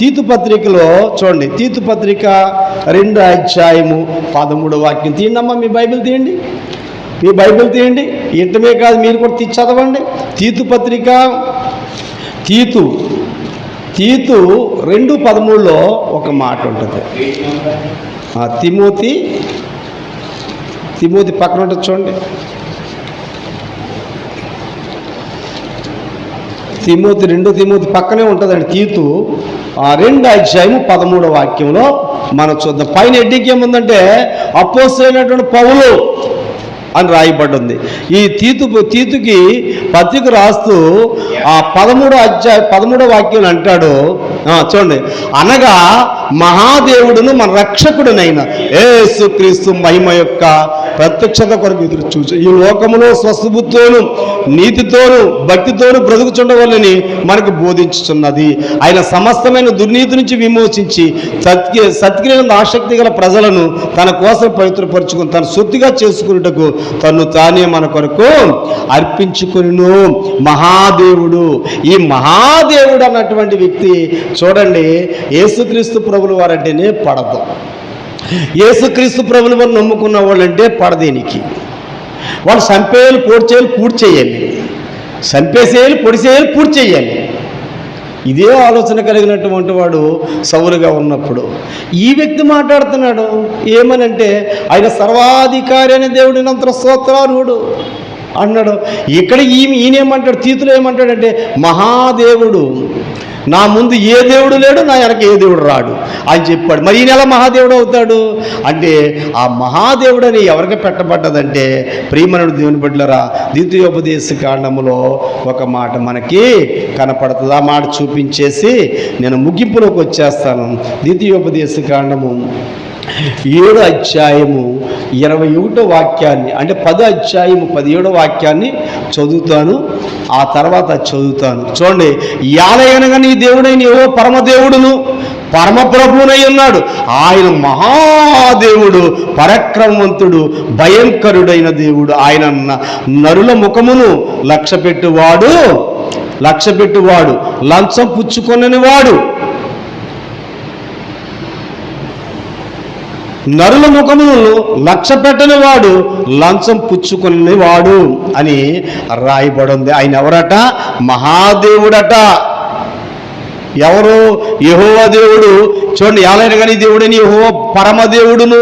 తీతు పత్రికలో, చూడండి, తీతు పత్రిక 2వ అధ్యాయము 13వ వాక్యం. తీయండమ్మా, మీ బైబిల్ తీయండి. ఇంటమే కాదు, మీరు కూడా తీసి చదవండి. తీతు పత్రిక, తీతు 2:13లో ఒక మాట ఉంటుంది. తిమోతి పక్కన ఉంటుంది చూడండి. తిమోతి పక్కనే ఉంటుందండి. తీతు 2వ అధ్యాయము 13వ వాక్యంలో మనం చూద్దాం. పైన హెడ్డింగ్ ఏముందంటే అపోస్తలుడైనటువంటి పౌలు అని రాయబడింది. ఈ తీతుకి పత్రిక రాస్తూ ఆ 13వ వాక్యం అంటాడు, చూడండి, అనగా మహాదేవుడును మన రక్షకుడునైన యేసుక్రీస్తు మహిమ యొక్క ప్రత్యక్షత కొరకు ఎదురు చూసి ఈ లోకములో స్వస్థబుద్ధితోను, నీతితోను, భక్తితోను బ్రతుకుచుండవలని మనకు బోధించుచున్నది. ఆయన సమస్తమైన దుర్నీతి నుంచి విమోచించి సత్క్రియలను ఆసక్తి గల ప్రజలను తన కోసం పవిత్రపరుచుకుని తన సొత్తుగా చేసుకున్నటకు తను తానే మన కొరకు అర్పించుకును మహాదేవుడు. ఈ మహాదేవుడు అన్నటువంటి వ్యక్తి చూడండి, యేసుక్రీస్తు ప్రభుల వారంటేనే పడదు. యేసుక్రీస్తు ప్రభుల వారు నమ్ముకున్న వాళ్ళంటే పడదేనికి. వాళ్ళు చంపేయాలి, పూర్తి చేయాలి, చంపేసేయాలి, పొడిసేయాలి, పూర్తి చేయాలి. ఇదే ఆలోచన కలిగినటువంటి వాడు సౌలుగా ఉన్నప్పుడు ఈ వ్యక్తి మాట్లాడుతున్నాడు ఏమనంటే ఆయన సర్వాధికారి అనే దేవుడి నంతర స్తోత్రార్హుడు అన్నాడు. ఇక్కడ ఈయనేమంటాడు, తీతులు ఏమంటాడంటే మహాదేవుడు, నా ముందు ఏ దేవుడు లేడు, నా వెనక ఏ దేవుడు రాడు అని చెప్పాడు. మరి ఈయన ఎలా మహాదేవుడు అవుతాడు అంటే ఆ మహాదేవుడు అని ఎవరికి పెట్టబడ్డదంటే ప్రియమనుడు దేవుని బిడ్డలారా, ద్వితీయోపదేశ కాండములో ఒక మాట మనకి కనపడుతుంది. ఆ మాట చూపించేసి నేను ముగింపులోకి వచ్చేస్తాను. ద్వితీయోపదేశ కాండము 7వ అధ్యాయము 21వ వాక్యాన్ని, అంటే 10వ అధ్యాయము 17వ వాక్యాన్ని చదువుతాను, ఆ తర్వాత చదువుతాను. చూడండి, యాలయనగా నీ దేవుడైన యెహోవా పరమదేవుడును పరమప్రభునై ఉన్నాడు. ఆయన మహాదేవుడు, పరాక్రమవంతుడు, భయంకరుడైన దేవుడు. ఆయన నరుల ముఖమును లక్ష్యపెట్టువాడు, లంచం పుచ్చుకొనని వాడు, నరుల ముఖమును లక్ష్యపెట్టని వాడు, లంచం పుచ్చుకుని వాడు అని రాయబడింది. ఆయన ఎవరట? మహాదేవుడట. ఎవరు? యెహోవా దేవుడు. చూడండి, యాలైన కానీ దేవుడని యెహోవా పరమదేవుడును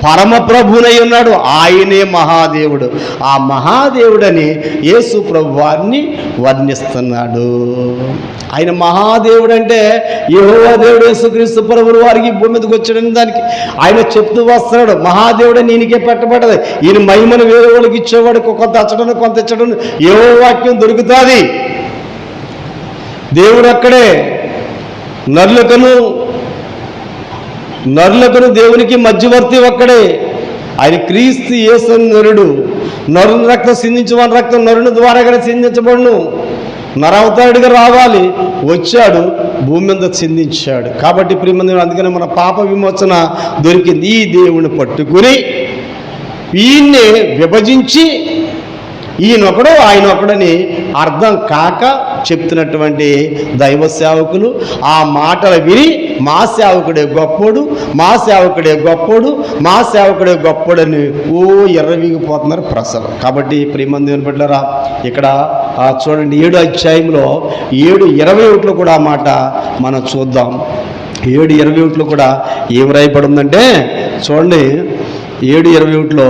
పరమప్రభునై ఉన్నాడు. ఆయనే మహాదేవుడు. ఆ మహాదేవుడని యేసు ప్రభు వారిని వర్ణిస్తున్నాడు. ఆయన మహాదేవుడు అంటే యెహోవా దేవుడు యేసుక్రీస్తు ప్రభువు వారికి భూమి మీదకి వచ్చాడని దానికి ఆయన చెప్తూ వస్తున్నాడు. మహాదేవుడని ఈయనకే పెట్టబడ్డది. ఈయన మహిమను వేరే వాళ్ళకి ఇచ్చేవాడు, కొంత అచ్చడను కొంత ఇచ్చడను యెహోవా వాక్యం దొరుకుతుంది. దేవుడు అక్కడే. నరులకును దేవునికి మధ్యవర్తి ఒక్కడే. ఆయన క్రీస్తు యేసు నరుడు. నరుని రక్తం సిందించమని రక్తం నరుని ద్వారా సిందించబడును. నరవతారుడిగా రావాలి, వచ్చాడు, భూమి మీద చిందించాడు. కాబట్టి ప్రియమంది, అందుకని మన పాప విమోచన దొరికింది. ఈ దేవుని పట్టుకుని ఈయన్ని విభజించి ఈయనొకడు ఆయనొకడని అర్థం కాక చెప్తున్నటువంటి దైవ సేవకులు ఆ మాటలు విని మా సేవకుడే గొప్పోడు, మా సేవకుడే గొప్పోడు, మా సేవకుడే గొప్పోడని ఎర్రవీగిపోతున్నారు ప్రజలు. కాబట్టి ప్రియమంది బిడ్డలారా, ఇక్కడ చూడండి 7వ అధ్యాయంలో 7:21 కూడా ఆ మాట మనం చూద్దాం. 7:21 కూడా ఏం రాయబడి ఉందంటే చూడండి, 7:21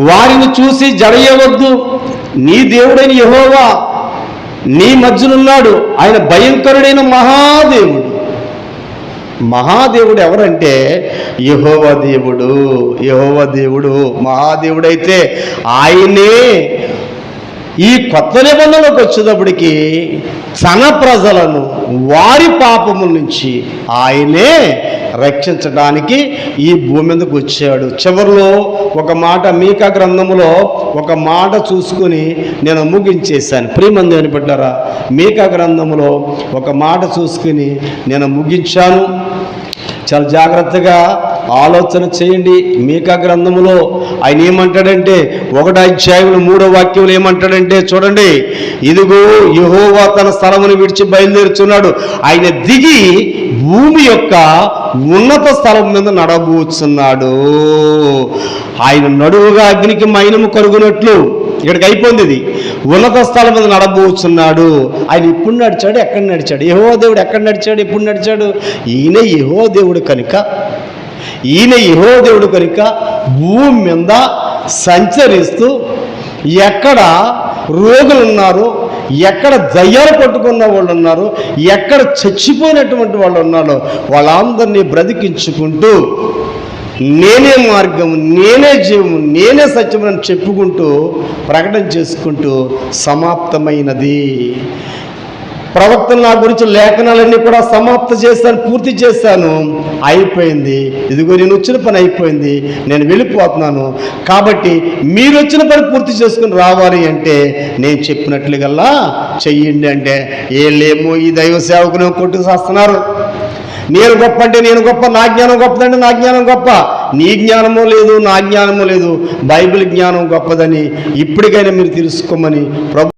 వారిని చూసి జడయవద్దు, నీ దేవుడైన యెహోవా నీ మధ్యనున్నాడు, ఆయన భయంకరుడైన మహాదేవుడు. మహాదేవుడు ఎవరంటే యెహోవా దేవుడు. యెహోవా దేవుడు మహాదేవుడైతే ఆయనే ఈ కొత్త నిబంధనలోకి వచ్చేటప్పటికి తన ప్రజలను వారి పాపముల నుంచి ఆయనే రక్షించడానికి ఈ భూమి మీదకి వచ్చాడు. చివరిలో ఒక మాట మీకా గ్రంథములో ఒక మాట చూసుకుని నేను ముగించేశాను. ప్రియమంది అని బిడ్డలారా, మీకా గ్రంథములో ఒక మాట చూసుకుని నేను ముగించాను. చాలా జాగ్రత్తగా ఆలోచన చేయండి. మీకా గ్రంథములో ఆయన ఏమంటాడంటే 1వ అధ్యాయంలో 3వ వాక్యంలో ఏమంటాడంటే చూడండి, ఇదిగో యెహోవా తన స్థలమును విడిచి బయలుదేరుచున్నాడు, ఆయన దిగి భూమి యొక్క ఉన్నత స్థలం మీద నడబోచున్నాడు, ఆయన నడువుగా అగ్నికి మైనము కరుగునట్లు. ఇక్కడికి అయిపోయింది. ఇది ఉన్నత స్థలం మీద నడబోచున్నాడు. ఆయన ఇప్పుడు నడిచాడు, ఎక్కడ నడిచాడు? యెహోవా దేవుడు ఎక్కడ నడిచాడు, ఎప్పుడు నడిచాడు? ఈయన యెహోవా దేవుడు కనుక, ఈయన యెహోవా దేవుడు కనుక భూమి మీద సంచరిస్తూ ఎక్కడ రోగులు ఉన్నారు, ఎక్కడ దయ్యాలు పట్టుకున్న వాళ్ళు ఉన్నారు, ఎక్కడ చచ్చిపోయినటువంటి వాళ్ళు ఉన్నారో వాళ్ళందరినీ బ్రతికించుకుంటూ నేనే మార్గము, నేనే జీవము, నేనే సత్యము అని చెప్పుకుంటూ ప్రకటన చేసుకుంటూ సమాప్తమైనది. ప్రవక్తలు నా గురించి లేఖనాలన్నీ కూడా సమాప్త చేశాను, పూర్తి చేశాను, అయిపోయింది. ఇదిగో నేను వచ్చిన పని అయిపోయింది, నేను వెళ్ళిపోతున్నాను. కాబట్టి మీరు వచ్చిన పని పూర్తి చేసుకుని రావాలి అంటే నేను చెప్పినట్లుగల్లా చెయ్యండి అంటే ఏళ్ళేమో ఈ దైవ సేవకుని కొట్టుకు చేస్తున్నారు. నేను గొప్ప అంటే నేను గొప్ప, నా జ్ఞానం గొప్పదంటే నా జ్ఞానం గొప్ప. నీ జ్ఞానమో లేదు, నా జ్ఞానమో లేదు, బైబిల్ జ్ఞానం గొప్పదని ఇప్పటికైనా మీరు తెలుసుకోమని ప్రభు